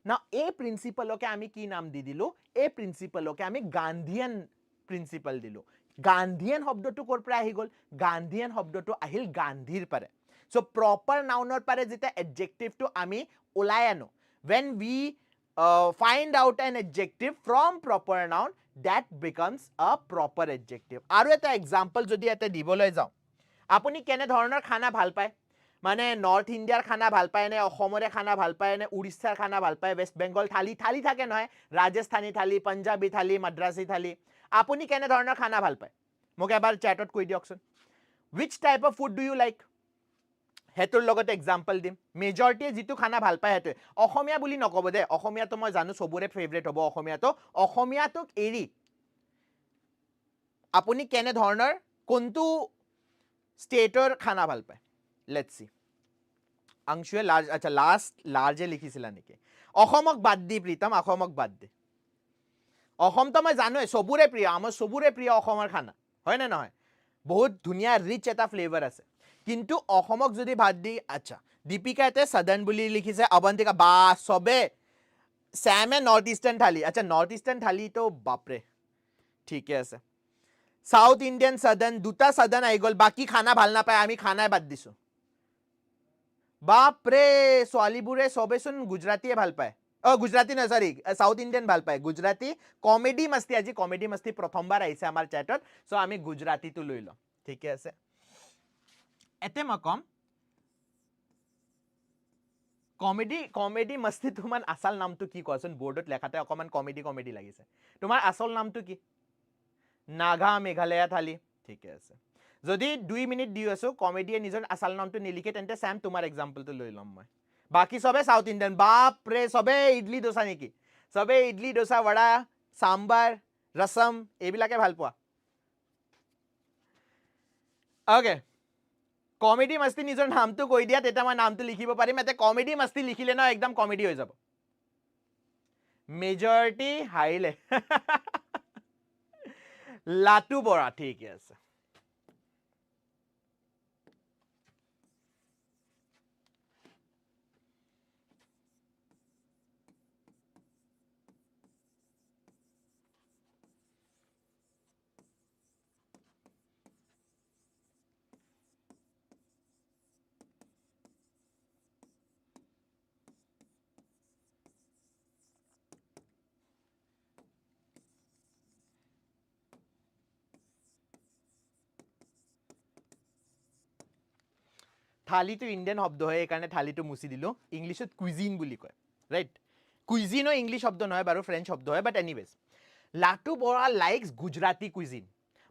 Now, a principle के आमी की नाम दी दिलो a principle के आमी गांधीयन principle दिलो गांधीयन शब्द तो कोर पर आही गल गांधीयन शब्द तो আহিল गांधीर पारे so proper noun पारे जिते adjective तो आमी उलाय आनो when we find out an adjective from proper noun that becomes a proper adjective आरो एटा example যদি এতে দিবলৈ যাও আপুনি কেনে ধৰণৰ খানা ভাল পায় মানে নর্থ ইন্ডিয়ার খানা ভাল পায় না অসমরে খানা ভাল পায় না উড়িষ্যার খানা ভাল পায় ওয়েস্ট বেঙ্গল থালি থালি থাকে নহয় রাজস্থানী থালি পাঞ্জাবী থালি মাদ্রাসী থালি আপুনি কেনে ধৰণৰ খানা ভাল পায় মোক এবাৰ চ্যাটত কৈ দিয়কচোন which type of food do you like হেতুৰ লগত এক্সাম্পল দিম মেজৰিটি যেটো খানা ভাল পায় হেতু অসমীয়া বুলি নকব দে অসমীয়া তো মই জানো সবৰে ফেভাৰিট হ'ব অসমীয়াটোক এৰি আপুনি কেনে ধৰণৰ কোনটো ষ্টেটৰ খানা ভাল পায় Let's see. Angshuye large acha last large লিখিছিলা নেকি অসমক বাদ দি প্ৰীতম অসমক বাদ দে অসম তো মই জানো সবুৰে প্ৰিয় আমাৰ সবুৰে প্ৰিয় অসমৰ খানা হয় না নহয় বহুত ধুনিয়া ৰিচ এটা ফ্লেভাৰ আছে কিন্তু অসমক যদি বাদ দি আচ্ছা দীপিকা এতে সাদার্ন বুলি লিখিছে অবন্তিকা বা সবে স্যামে নর্থ ইস্টার্ন থালি আচ্ছা নর্থ ইস্টার্ন থালি তো বাপরে ঠিকই আছে সাউথ ইন্ডিয়ান সাদার্ন দুটা সাদার্ন আই গল বাকি খানা ভাল না পায় আমি খানাই বাদ দিছো বাপরে সোয়ালিবুরে সবেসুন গুজরাটিয়ে ভাল পায় গুজরাটি না সরি সাউথ ইন্ডিয়ান ভাল পায় গুজরাটি কমেডি মস্তি আজি কমেডি মস্তি প্রথমবার আইছে আমার চ্যাটত সো আমি গুজরাটি তো লই লম ঠিক আছে এতে মকম কমেডি মস্তি তোমার আসল নামটো কি কোৱাচোন বোৰ্ডত লেখাতে অকমান কমেডি লাগিছে তোমাৰ আসল নামটো কি নাগা মেঘালয়া থালি ঠিক আছে যদি 2 মিনিট দিও আছো কমেডিয়ে নিজৰ আসল নামটো নিলিখে তেন্তে স্যাম তোমাৰ এক্সাম্পলটো লৈ লম মই বাকি সবে সাউথ ইন্ডিয়ান বাপ রে সবে ইডলি ডোসা নেকি সবে ইডলি ডোসা বড়া সাম্বার রসম এইবিলাকে ভাল পোৱা ওকে কমেডি মস্তি নিজৰ নামটো কৈ দিয়া তেতা মই নামটো লিখিব পাৰিম এতে কমেডি মস্তি লিখিলে ন একদম কমেডি হৈ যাব মেজৰিটি হাইলে লাটু বৰা ঠিক আছে থালি তো ইন্ডিয়ান শব্দ হয় একাৰণে থালি তো মুছি দিলো ইংলিশত কুইজিন বুলি কয় ৰাইট কুইজিন ও ইংলিশ শব্দ নহয় বাৰু ফ্ৰেঞ্চ শব্দ হয় বাট এনিৱেজ লাটু বৰা লাইকস গুজৰাটি কুইজিন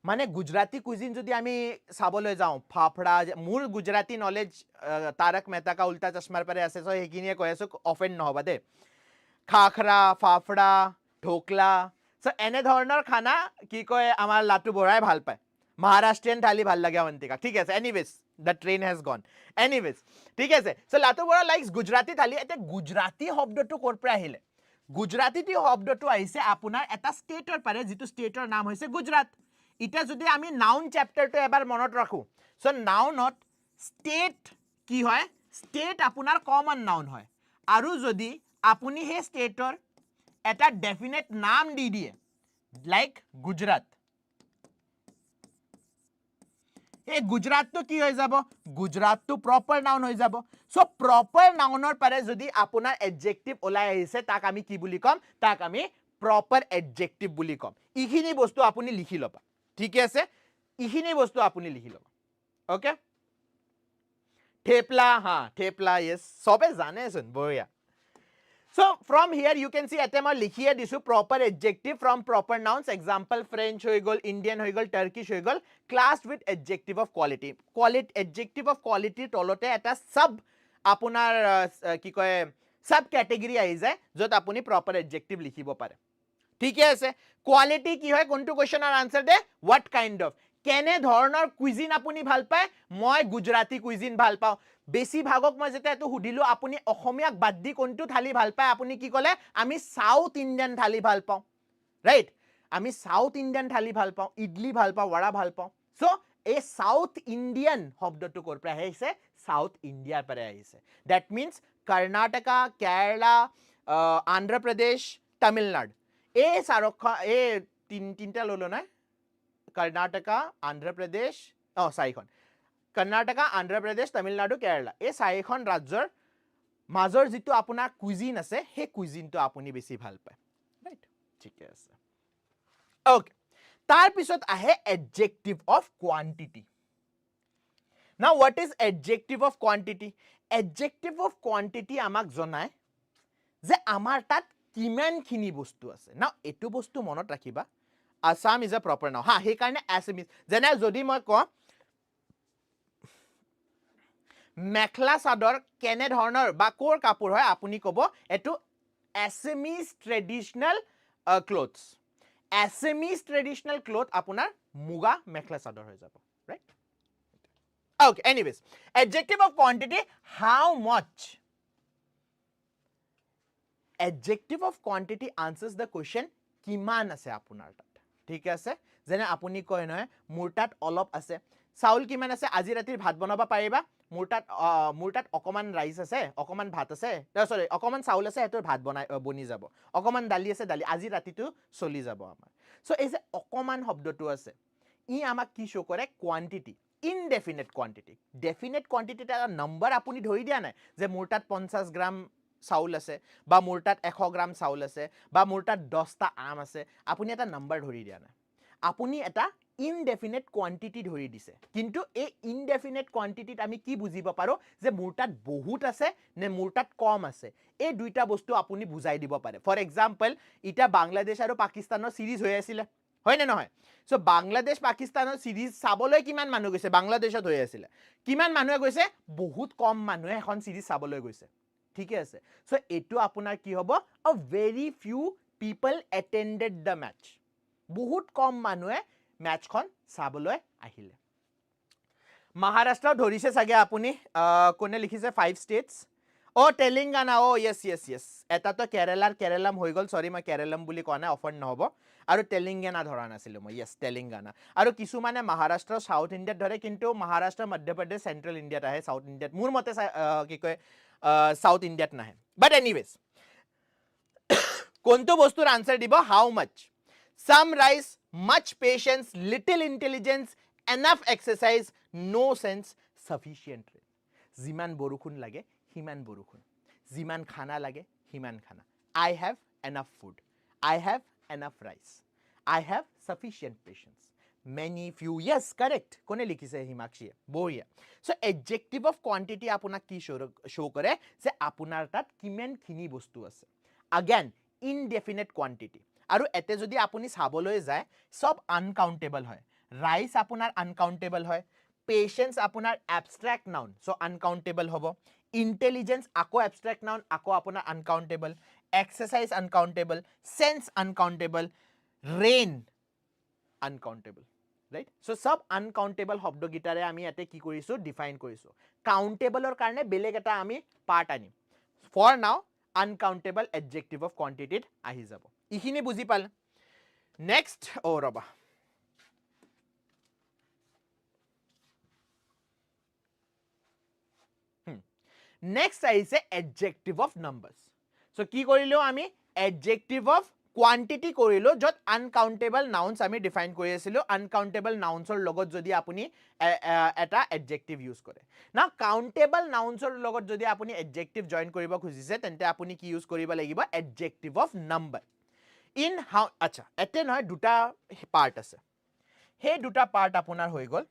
মানে গুজৰাটি কুইজিন যদি আমি চাবলৈ যাওঁ ফাফড়া মোৰ গুজৰাটি নলেজ তাৰক মেহতা কা উল্টা চশমাৰ পৰে আছে সো হেকিনিয়ে কৈ আছো অফেন্ড নহবা দে খাখৰা ফাফড়া ঢোকলা সো এনে ধৰণৰ খানা কি কয় আমাৰ লাটু বৰাই ভাল পায় মহাৰাষ্ট্ৰীয়ান থালি ভাল লাগে অৱন্তিকা ঠিক আছে anyways the train has gone anyways ঠিক আছে so লাটু বৰা likes গুজৰাটি থালি এতে গুজৰাটি শব্দটো কৰ পৰা আহিলে গুজৰাটী শব্দটো আহিছে আপোনাৰ এটা ষ্টেটৰ পাৰে যিটো ষ্টেটৰ নাম হৈছে গুজৰাট এটা যদি আমি নাউন চ্যাপ্টাৰটো এবাৰ মনত ৰাখো সো নাউনত ষ্টেট কি হয় ষ্টেট আপোনাৰ কমন নাউন হয় আৰু যদি আপুনি হে ষ্টেটৰ এটা ডেফিনেট নাম দি দিয়ে লাইক গুজৰাট এই গুজৰাটটো কি হৈ যাব গুজৰাটটো প্ৰপাৰ নাউন হৈ যাব সো প্ৰপাৰ নাউনৰ পাৰে যদি আপোনাৰ এডজেক্টিভ ওলাই আহিছে তাক আমি কি বুলি কম তাক আমি প্ৰপাৰ এডজেক্টিভ বুলি কম ইখিনি বস্তু আপুনি লিখি লবা ঠিক আছে ইখিনি বস্তু আপুনি লিখি লবা ওকে থেপলা হা থেপলা ইয়েস সবে জানেচোন বঢ়িয়া So from here you can see at মই লিখিয়ে দিছো proper adjective from proper nouns example French হৈ গল Indian হৈ গল Turkish হৈ গল classed with adjective of quality adjective of quality তলতে এটা sub আপোনাৰ কি কয় sub category আহি যায় যত আপুনি proper adjective লিখিব পাৰে ঠিক আছে quality কি হয় কোনটো কোৱেশ্চনৰ আনসাৰ দে what kind of কেনে ধৰণৰ কুইজিন আপুনি ভাল পায় মই গুজৰাটী কুইজিন ভাল পাওঁ বেছি ভাগক মই যেতে এটো হুডিলো আপুনি অসমীয়াক বাদ দি কোনটো থালি ভাল পায় আপুনি কি কলে আমি সাউথ ইন্ডিয়ান থালি ভাল পাওঁ ৰাইট আমি সাউথ ইন্ডিয়ান থালি ভাল পাওঁ ইডলি ভাল পাওঁ वडा ভাল পাওঁ সো এই সাউথ ইন্ডিয়ান শব্দটো কৰ পৰা আহিছে সাউথ ইন্ডিয়াৰ পৰা আহিছে দ্যাট মিন্স কৰ্ণাটকা কেৰালা আন্ধ্ৰ প্ৰদেশ তামিলনাডু এই চাৰখা এই তিনটা ললো না কৰ্ণাটকা আন্ধ্ৰ প্ৰদেশ চাৰিখন কৰ্ণাটকা আন্ধ্ৰ প্ৰদেশ তামিলনাডু কেৰালা এই চাৰিখন ৰাজ্যৰ মাজৰ যিটো আপোনাৰ কুইজিন আছে হে কুইজিনটো আপুনি বেছি ভাল পায় ৰাইট ঠিক আছে ওকে তাৰ পিছত আহে adjective of quantity now what is adjective of quantity adjective of quantity আমাক জনায় যে আমাৰ তাত কিমানখিনি বস্তু আছে now এটো বস্তু মনত ৰাখিবা Assam is a proper noun ha হে কাৰণে Assamese যেনে যদি মই ক মেখলা চাদৰ কেনে ধৰণৰ বা কোৰ কাপোৰ হয় আপুনি কব এটো Assamese traditional clothes Assamese traditional cloth আপোনাৰ মুগা মেখলা চাদৰ হৈ যাব right okay anyways adjective of quantity how much adjective of quantity answers the question কিমান আছে আপোনাৰ তাত ঠিক আছে যেনে আপুনি কয় নহয় মোৰ তাত অলপ আছে চাউল কিমান আছে আজি ৰাতিৰ ভাত বনাবা পাৰিবা মোৰ তাত অকমান ৰাইস আছে অকমান ভাত আছে সৰি অকমান চাউল আছে এটো ভাত বনি যাব অকমান দালি আছে দালি আজি ৰাতিটো চলি যাব আমাৰ সো এই যে অকমান শব্দটো আছে ই আমাক কি শো কৰে quantity indefinite quantity definite quantity এটা নম্বৰ আপুনি ধৰি দিয়া নাই যে মোৰ তাত 50 গ্ৰাম চাউল আছে বা মোৰ তাত 100 গ্ৰাম চাউল আছে বা মোৰ তাত 10টা আম আছে আপুনি এটা নম্বৰ ধৰি দিয়া নাই আপুনি এটা ইনডেফিনিট কোয়ান্টিটি ধৰি দিছে কিন্তু এই ইনডেফিনিট কোয়ান্টিটিত আমি কি বুজিব পাৰো যে মোৰ তাত বহুত আছে নে মোৰ তাত কম আছে এই দুইটা বস্তু আপুনি বুজাই দিব পাৰে ফৰ এক্সাম্পল ইটা বাংলাদেশ আৰু পাকিস্তানৰ সিৰিজ হৈ আছিল হয় নে নহয় সো বাংলাদেশ পাকিস্তানৰ সিৰিজ চাবলৈ কিমান মানুহ গৈছে বাংলাদেশত হৈ আছিল কিমান মানুহে গৈছে বহুত কম মানুহে এখন সিৰিজ চাবলৈ গৈছে ঠিক আছে সো এটো আপোনাৰ কি হ'ব a very few people attended the match বহুত কম মানুহে ম্যাচখন চাবলৈ আহিলে মহাৰাষ্ট্ৰ ধৰিছে সাগে আপুনি কোনে লিখিছে 5 states ও তেলেঙ্গানা ও yes এটা তো কেৰালাম হৈ গল সৰি মই কেৰালাম বুলি কোৱা নাই অফাৰ নহব আৰু তেলেঙ্গানা ধৰা নাছিল মই yes তেলেঙ্গানা আৰু কিছু মানে মহাৰাষ্ট্ৰ সাউথ ইণ্ডিয়াত ধৰে কিন্তু মহাৰাষ্ট্ৰ মধ্যপ্ৰদেশ সেন্ট্ৰেল ইণ্ডিয়াত আহে সাউথ ইণ্ডিয়াত মোৰ মতে কি কয় সাউথ ইণ্ডিয়াত নাহে বাট এনিৱেজ কোনটো বস্তুৰ আনসাৰ দিব হাউ মাচ some rice much patience little intelligence enough exercise no sense sufficient rain জিমান বৰষুণ লাগে হিমান বৰষুণ জিমান খানা লাগে হিমান খানা I have enough food I have enough rice I have sufficient patience many few yes correct কোনে লিখিছে হিমাক্ষীয়ে বঢ়িয়া সো adjective of quantity আপোনাক কি শো কৰে যে আপোনাৰ তাত কিমানখিনি বস্তু আছে again indefinite quantity আৰু এতে যদি আপুনি চাবলৈ যায় সব আনকাউন্টেবল হয় ৰাইস আপোনাৰ আনকাউন্টেবল হয় পেশেন্স আপোনাৰ abstract noun সো আনকাউন্টেবল হ'ব ইন্টেলিজেন্স আকো abstract noun আকো আপোনাৰ uncountable exercise uncountable sense uncountable rain uncountable right so সব আনকাউন্টেবল শব্দ গিটাৰে আমি এতে কি কৰিছো ডিফাইন কৰিছো কাউন্টেবলৰ কাৰণে বেলেগ এটা আমি পাৰ্ট আনিম ফৰ নাও uncountable adjective of quantity আহি যাব ইখিনি বুজি পালে next ৰবা next আহিছে adjective of numbers so কি কৰিলো আমি adjective of quantity কৰিলো যত uncountable nouns আমি define কৰি আছিলো uncountable nouns ৰ লগত যদি আপুনি এটা adjective use কৰে now countable nouns ৰ লগত যদি আপুনি adjective join কৰিব খুজিছে তেন্তে আপুনি কি use কৰিব লাগিব adjective of number in how আচ্ছা এতে নহয় দুটা পার্ট আছে হে দুটা পার্ট আপোনাৰ হৈ গল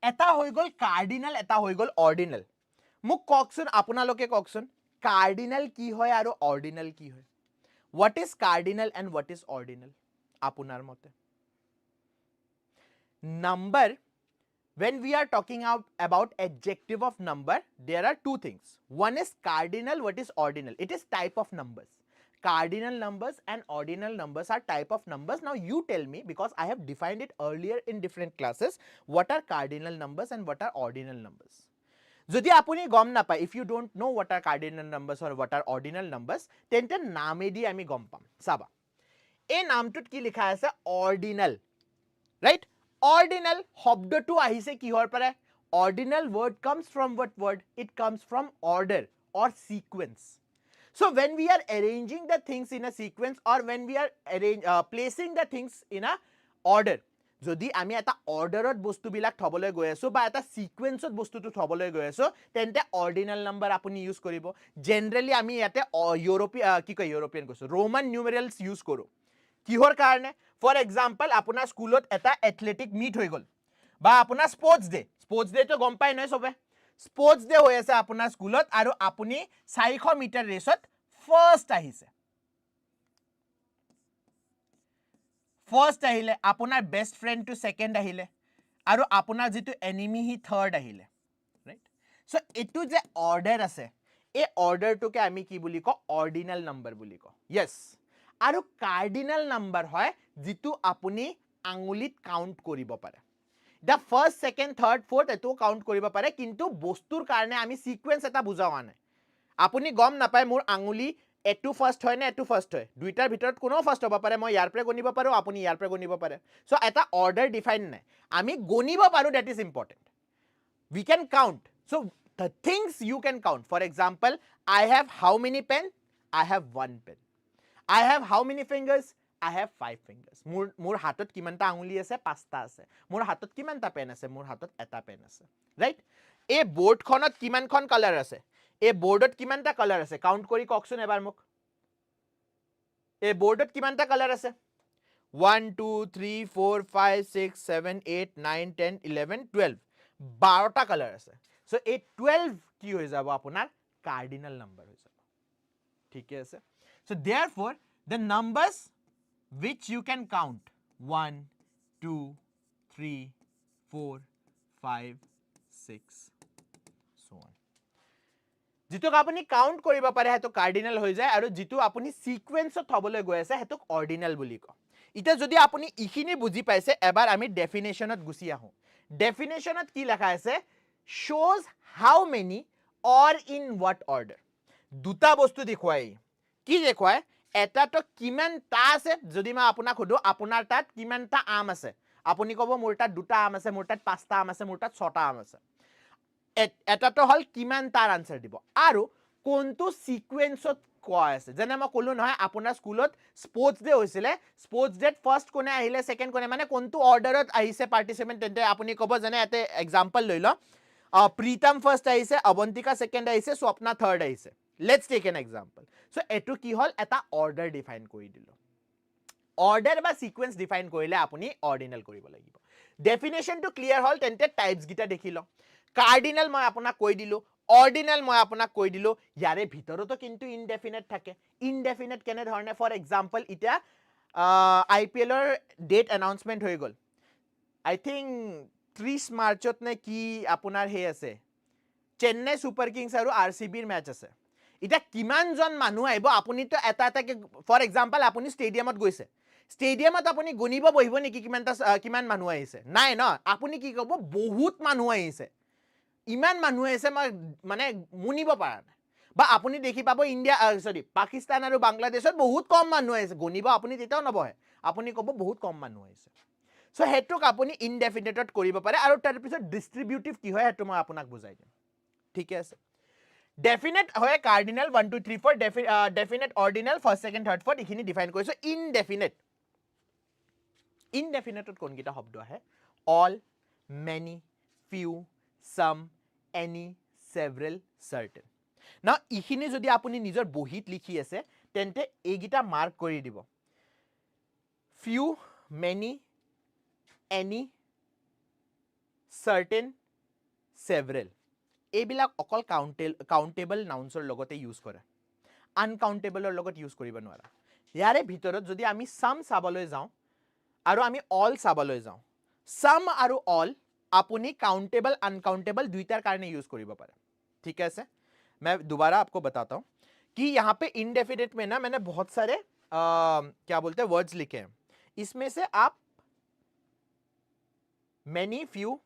এটা হৈ গল কাৰ্ডিনাল এটা হৈ গল অৰ্ডিনাল মুক ককছুন আপোনালোকে ককছুন কাৰ্ডিনাল কি হয় আৰু অৰ্ডিনাল কি হয় what is cardinal and what is ordinal আপোনাৰ মতে number when we are talking about adjective of number there are two things one is cardinal what is ordinal it is type of numbers cardinal numbers and ordinal numbers are type of numbers now you tell me because I have defined it earlier in different classes what are cardinal numbers and what are ordinal numbers যদি আপুনি গম না পায় if you don't know what are cardinal numbers or what are ordinal numbers তেন্তে নামেদি আমি গম পাম চাবা এই নামটোত কি লিখা আছে ordinal right ordinal শব্দটো আহিছে কিহৰ পৰা ordinal word comes from what word it comes from order or sequence so when we are arranging the things in a sequence or when we are placing the things in a order যদি আমি এটা অর্ডারত বস্তু বিলাক থবলৈ গৈ আছো বা এটা সিকোয়েন্সত বস্তুটো থবলৈ গৈ আছো তেন্তে অর্ডিনাল নাম্বার আপুনি ইউজ কৰিব জেনাৰেলি আমি ইয়াতে ইউৰোপিয়ান কৈছো ৰোমান নিউমেৰালস ইউজ কৰো কিহৰ কাৰণে ফৰ এক্সাম্পল আপোনাৰ স্কুলত এটা এথলেটিক মিট হৈ গল বা আপোনাৰ স্পোৰ্টস ডে তো গম পাই নহয় সবে স্পোৰ্টস ডে হৈ আছে আপোনাৰ স্কুলত আৰু আপুনি 400 মিটাৰ ৰেসত ফাৰ্স্ট আহিছে First আহিলে আপোনাৰ বেস্ট ফ্ৰেন্ড টু সেকেন্ড আহিলে আৰু আপোনাৰ যেটো এনিমি হি থাৰ্ড আহিলে ৰাইট সো এটো যে অৰ্ডাৰ আছে এই অৰ্ডাৰটোকে আমি কি বুলি কও অৰ্ডিনাল নাম্বাৰ বুলি কও yes আৰু কাৰ্ডিনাল নাম্বাৰ হয় যেটো আপুনি আঙুলিত কাউন্ট কৰিব পাৰে দা ফাৰ্স্ট সেকেন্ড থাৰ্ড ফোৰ্থ এটো কাউন্ট কৰিব পাৰে কিন্তু বস্তুৰ কাৰণে আমি সিকোয়েন্স এটা বুজাৱা নাই আপুনি গম নাপায় মোৰ আঙুলি এটো ফাৰ্স্ট হয় না এটো ফাৰ্স্ট হয় দুইটাৰ ভিতৰত কোনো ফাৰ্স্ট হ'ব পাৰে মই ইয়াৰ পৰা গনিব পাৰো আপুনি ইয়াৰ পৰা গনিব পাৰে সো এটা অৰ্ডাৰ ডিফাইন নাই আমি গনিব পাৰো that is important we can count so the things you can count for example I have how many pen I have one pen I have how many fingers I have 5 fingers মোৰ হাতত কিমানটা আঙুলি আছে পাঁচটা আছে মোৰ হাতত কিমানটা পেন আছে মোৰ হাতত এটা পেন আছে ৰাইট এই বোৰ্ডখনত কিমানখন কালাৰ আছে এই বোৰ্ডত কিমানটা কালাৰ আছে কাউন্ট কৰি ককছুন এবাৰ মোক এই বোৰ্ডত কিমানটা কালাৰ আছে 1 2 3 4 5 6 7 8 9 10 11 12 12টা কালাৰ আছে সো এই 12 কি হৈ যাব আপোনাৰ কাৰ্ডিনাল নাম্বাৰ হৈ যাব ঠিক আছে so therefore the numbers which you can count 1 2 3 4 5 6 so on जितुक আপুনি কাউন্ট কৰিব পাৰে হেতু কাৰ্ডিনাল হৈ যায় আৰু জিতু আপুনি সিকোয়েন্সত থবলৈ গৈ আছে হেতু অৰ্ডিনাল বুলি ক ইটা যদি আপুনি ইখিনি বুজি পাইছে এবাৰ আমি ডেফিনেশনত গুছি আহো ডেফিনেশনত কি লেখা আছে shows how many or in what order দুটা বস্তু দেখুৱাই কি দেখুৱাই এটা তো কিমানটা আছে যদি মই আপোনাক খুদো আপোনাৰ তাত কিমানটা আম আছে আপুনি কব মোৰ তাত দুটা আম আছে মোৰ তাত পাঁচটা আম আছে মোৰ তাত ছটা আম আছে এটা তো হল কিমান তাৰ আনসাৰ দিব আৰু কোনটো সিকোয়েন্সত কোৱা আছে যেনে মই কলো নহয় আপোনাৰ স্কুলত স্পোৰ্টস ডে হৈছিলে স্পোৰ্টস ডে ফাৰ্স্ট কোনে আহিলে সেকেন্ড কোনে মানে কোনটো অৰ্ডাৰত আহিছে পাৰ্টিসিপেন্ট তেন্তে আপুনি কব যেনে এতে এক্সাম্পল লৈ ল প্ৰীতম ফার্স্ট আহিছে অবন্তিকা সেকেন্ড আহিছে স্বপ্না থার্ড আহিছে let's tech an example so এটো কি হল এটা অৰ্ডাৰ ডিফাইন কৰি দিলো অৰ্ডাৰ বা সিকোয়েন্স ডিফাইন কৰিলে আপুনি অৰ্ডিনাল কৰিব লাগিব ডেফিনেশন টু ক্লিয়াৰ হল তেন্তে টাইপস গিটা দেখি ল কাৰ্ডিনাল মই আপোনাক কৈ দিলো অৰ্ডিনাল মই আপোনাক কৈ দিলো ইয়াৰে ভিতৰতো কিন্তু ইনডেফিনিট থাকে ইনডেফিনিট কেনে ধৰণে ফৰ এক্সাম্পল ইটা আইপিএল ৰ ডেট এনাউন্সমেন্ট হৈ গল আই থিংক 30 মাৰ্চত নে কি আপোনাৰ হে আছে চেন্নাই সুপাৰ কিংছ আৰু আৰচিবিৰ মেচ আছে এটা কিমানজন মানুহ আহিব আপুনি তো এটা এটাকে ফৰ এক্সাম্পল আপুনি ষ্টেডিয়ামত গৈছে ষ্টেডিয়ামত আপুনি গণিব বহিব নেকি কিমান মানুহ আহিছে নাই ন আপুনি কি ক'ব বহুত মানুহ আহিছে ইমান মানুহ আহিছে মানে মুনিব পাৰা নাই বা আপুনি দেখি পাব ইণ্ডিয়া সৰি পাকিস্তান আৰু বাংলাদেশত বহুত কম মানুহ আহিছে গণিব আপুনি তেতিয়াও নবহে আপুনি ক'ব বহুত কম মানুহ আহিছে সো হেতুক আপুনি ইনডেফিনিটত কৰিব পাৰে আৰু তাৰ পিছত ডিস্ট্ৰিবিউটিভ কি হয় হেতু মই আপোনাক বুজাই দিম ঠিক আছে ডেফিনেট হয় cardinal 1 2 3 4 definite ordinal first second third fourth ইখিনি ডিফাইন কৰিছো ইনডেফিনেটত কোন কিটা শব্দ আহে all many few some any several certain না ইখিনি যদি আপুনি নিজৰ বহিত লিখি আছে তেন্তে এইগিটা মাৰ্ক কৰি দিব ফিউ মেনি এনি সাৰ্টেন সেভাৰেল এইবিলাক অকল কাউন্টেবল নাউন্সৰ লগতে ইউজ কৰে আনকাউন্টেবলৰ লগত ইউজ কৰিব নোৱাৰা ইয়াৰে ভিতৰত যদি আমি সাম চাবলৈ যাওঁ আৰু আমি অল চাবলৈ যাওঁ সাম আৰু অল আপুনি काउंटेबल अनकाउंटेबल दुईटार कारण यूज करिब पारे ठीक है से मैं दोबारा आपको बताता हूं कि यहाँ पे इनडेफिनेट में ना मैंने बहुत सारे क्या बोलते हैं वर्ड्स लिखे हैं इसमें से आप many few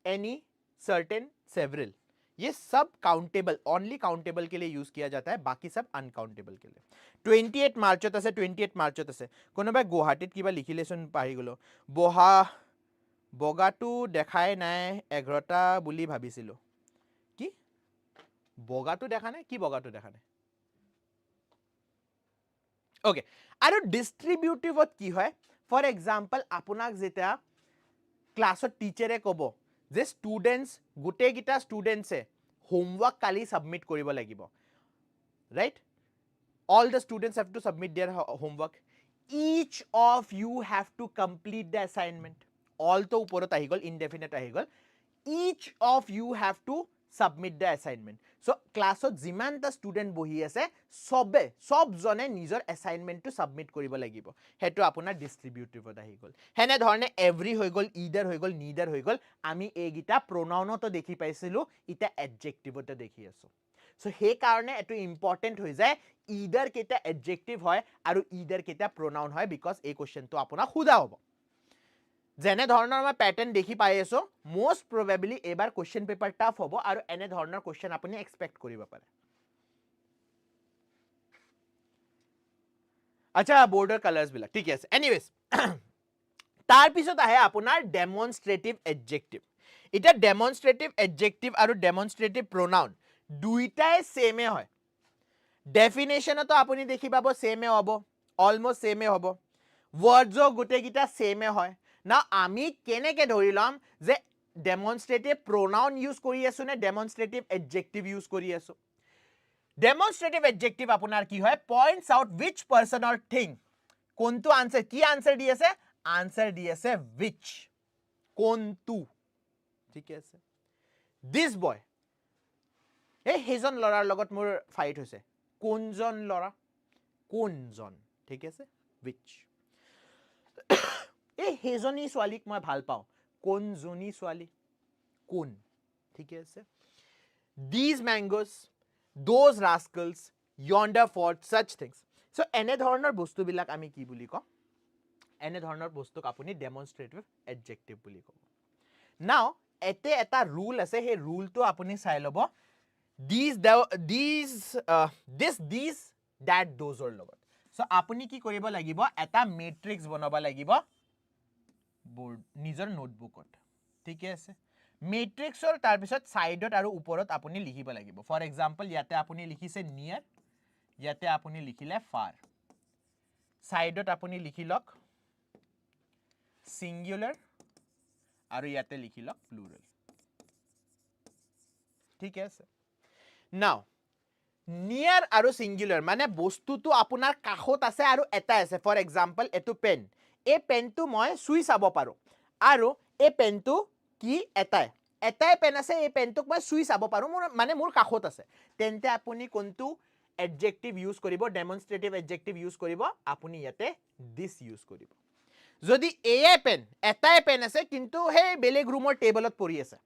any certain several ये सब काउंटेबल ओनली काउंटेबल के लिए यूज किया जाता है बाकी सब अनकाउंटेबल के लिए 28 मार्चत আছে 28 मार्चत আছে কোনোবাই গুৱাহাটীত কিবা লিখিলেছন পাহি গলো বহা বগাটো দেখাই নাই 11টা বুলি ভাবিছিলো কি বগাটো দেখা নাই কি বগাটো দেখা নাই ওকে আৰু ডিস্ট্ৰিবিউটিভত কি হয় ফৰ এক্সাম্পল আপোনাক যেটা ক্লাছত টিচাৰে ক'ব যে স্টুডেন্টস গুটে গিটা স্টুডেন্টসে হোমৱৰ্ক কালি সাবমিট কৰিব লাগিব right all the students have to submit their homework each of you have to complete the assignment all to uporot ahi gol indefinite ahi gol each of you have to submit the assignment so class ot jiman ta student bohi ase sob jone nijor assignment to submit koribo lagibo hetu apunar distributive ot ahi gol hene dhorne every hoi gol either hoi gol neither hoi gol ami egita pronoun to dekhi paisilu ita adjective ot dekhi aso so he karone etu important hoi jay either keta adjective hoy aru either keta pronoun hoy because a question to apuna khuda hobo jene dhornor ma pattern dekhi pai aso most probably ebar question paper tough hobo aru ene dhornor question apuni expect koriba pare acha border colors bila thik ase anyways tar pisot ahe apunar demonstrative adjective eta demonstrative adjective aru demonstrative pronoun দুইটাই সেমে হয় ডেফিনেশনতো আপুনি দেখি পাব সেমে হ'ব অলমোস্ট সেমে হ'ব ওয়ার্ডসও গুটে গিটা সেমে হয় না আমি কেনেকে ধৰিলাম যে ডেমনস্ট্ৰেটিভ প্ৰোনাউন ইউজ কৰি আছো নে ডেমনস্ট্ৰেটিভ এডজেক্টিভ ইউজ কৰি আছো ডেমনস্ট্ৰেটিভ এডজেক্টিভ আপোনাৰ কি হয় points out which person or thing কোনটো আনসার কি আনসার দি আছে আনসার দি আছে which কোনটো ঠিক আছে this boy হেজন লৰাৰ লগত মোৰ ফাইট হৈছে কোনজন লৰা কোনজন ঠিক আছে which হেজনী ছোৱালীক মই ভাল পাওঁ কোনজনী ছোৱালী কোন ঠিক আছে these mangoes those rascals yonder fort such things so এনে ধৰণৰ বস্তু বিলাক আমি কি বুলি কওঁ এনে ধৰণৰ বস্তুক আপুনি ডেমনস্ট্ৰেটিভ এডজেক্টিভ বুলি কওঁ নাও এতে এটা ৰুল আছে হে ৰুলটো আপুনি চাই লব these that those or লগত so apuni ki koribo lagibo eta matrix banaba lagibo board nijor notebook ot thik ase matrix or tar pisot side ot aru uporot apuni likhibo lagibo for example yate apuni likhise near yate apuni likhile far side ot apuni likhilok singular aru yate likhilok plural thik ase now near aru singular mane bostu tu apunar kakhot ase aru eta ase for example etu pen e pen tu moi sui sabo paru aru e pen tu ki etai pen ase e pen tuk moi sui sabo paru mane mur kakhot ase tente apuni kontu adjective use koribo demonstrative adjective use koribo apuni yate this use koribo jodi e pen etai pen ase kintu he beleg room or table ot pori ase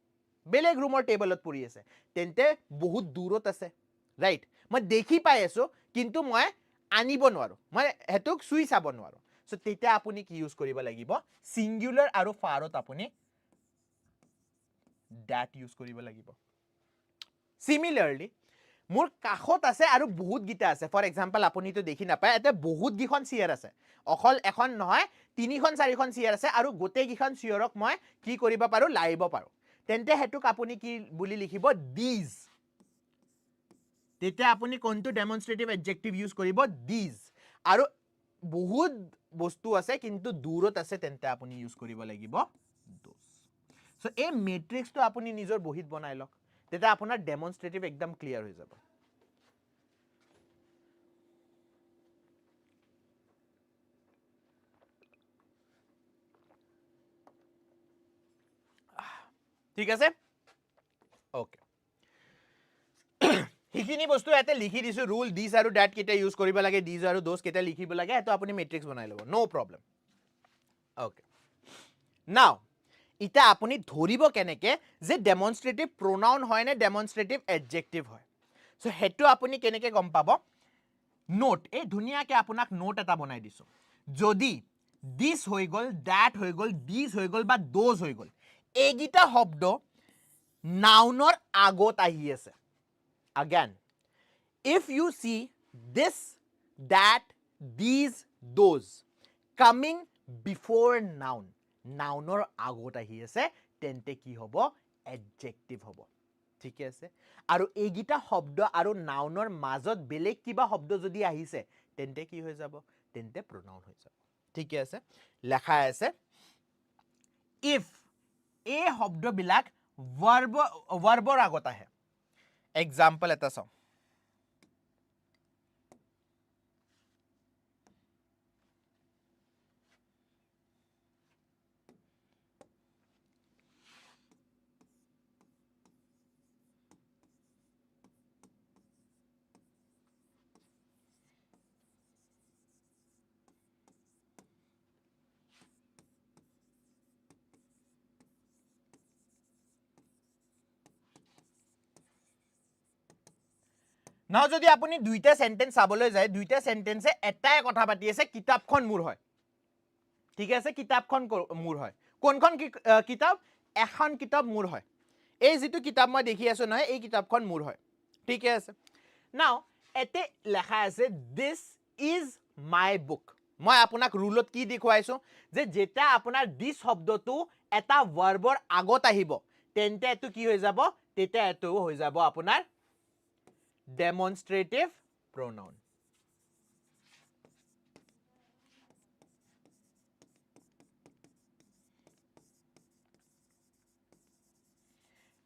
বেলেগ ৰুমৰ টেবলত পৰি আছে তেন্তে বহুত দূৰত আছে ৰাইট মই দেখি পাই আছো কিন্তু মই আনিব নোৱাৰো মই হেতুক চুই চাব নোৱাৰো সো তেতিয়া আপুনি কি ইউজ কৰিব লাগিব সিঙ্গুলাৰ আৰু ফাৰত আপুনি that ইউজ কৰিব লাগিব সিমিলাৰলি মোৰ কাখত আছে আৰু বহুত গিটা আছে ফৰ এক্সাম্পল আপুনি তো দেখি না পায় এতে বহুত গিখন চিয়াৰ আছে অকল এখন নহয় তিনিখন চাৰিখন চিয়াৰ আছে আৰু গোটে গিখন চিয়াৰক মই কি কৰিব পাৰো লাইব পাৰো তেন্তে হেতুক আপুনি কি বুলি লিখিব these তেতিয়া আপুনি কোনটো ডেমনস্ট্ৰেটিভ এডজেক্টিভ ইউজ কৰিব these আৰু বহুত বস্তু আছে কিন্তু দূৰত আছে তেন্তে আপুনি ইউজ কৰিব লাগিব those সো এই মেট্ৰিক্সটো আপুনি নিজৰ বহিত বনাই লওক তেতিয়া আপোনাৰ ডেমনস্ট্ৰেটিভ একদম ক্লিয়াৰ হৈ যাব ঠিক আছে ওকে হিখিনি বস্তু এতে লিখি দিছো রুল দিস আৰু দ্যাট কেটা ইউজ কৰিব লাগে দিস আৰু দোস কেটা লিখিব লাগে এটো আপুনি মেট্ৰিক্স বনাই লব নো প্ৰবলেম ওকে নাও ইটা আপুনি ধৰিব কেনেকে যে ডেমনস্ট্ৰেটিভ প্ৰোনাউন হয় নে ডেমনস্ট্ৰেটিভ এডজেক্টিভ হয় সো হেতু আপুনি কেনেকে গম পাব নোট এই ধুনিয়াকে আপোনাক নোট এটা বনাই দিছো যদি দিস হৈ গল দ্যাট হৈ গল দিস হৈ গল বা দোস হৈ গল এইগিটা শব্দ নাউনৰ আগত আহি আছে again if you see this that these those coming before noun নাউনৰ আগত আহি আছে তেন্তে কি হ'ব adjective হ'ব ঠিক আছে আৰু এইগিটা শব্দ আৰু নাউনৰ মাজত বেলেগ কিবা শব্দ যদি আহিছে তেন্তে কি হৈ যাব তেন্তে pronoun হৈ যাব ঠিক আছে লেখা আছে if এই শব্দ বিলাক ভাৰ্বৰ আগত আহে এক্সাম্পল এটা চাও নাও যদি আপুনি দুইটা সেন্টেন্স চাবলৈ যায় দুইটা সেন্টেন্সে এটাই কথা পাতি আছে কিতাপখন মোৰ হয় ঠিক আছে কিতাপখন মোৰ হয় কোনখন কিতাপ এখন কিতাপ মোৰ হয় এই যেটো কিতাপ মই দেখি আছো নহয় এই কিতাপখন মোৰ হয় ঠিক আছে নাও এতে লেখা আছে this is my book মই আপোনাক ৰুলত কি দেখুৱাইছো যে যেটা আপোনাৰ this শব্দটো এটা ভাৰ্বৰ আগত আহিব তেন্তে এটো কি হৈ যাব তেতিয়া এটো হৈ যাব আপোনাৰ demonstrative pronoun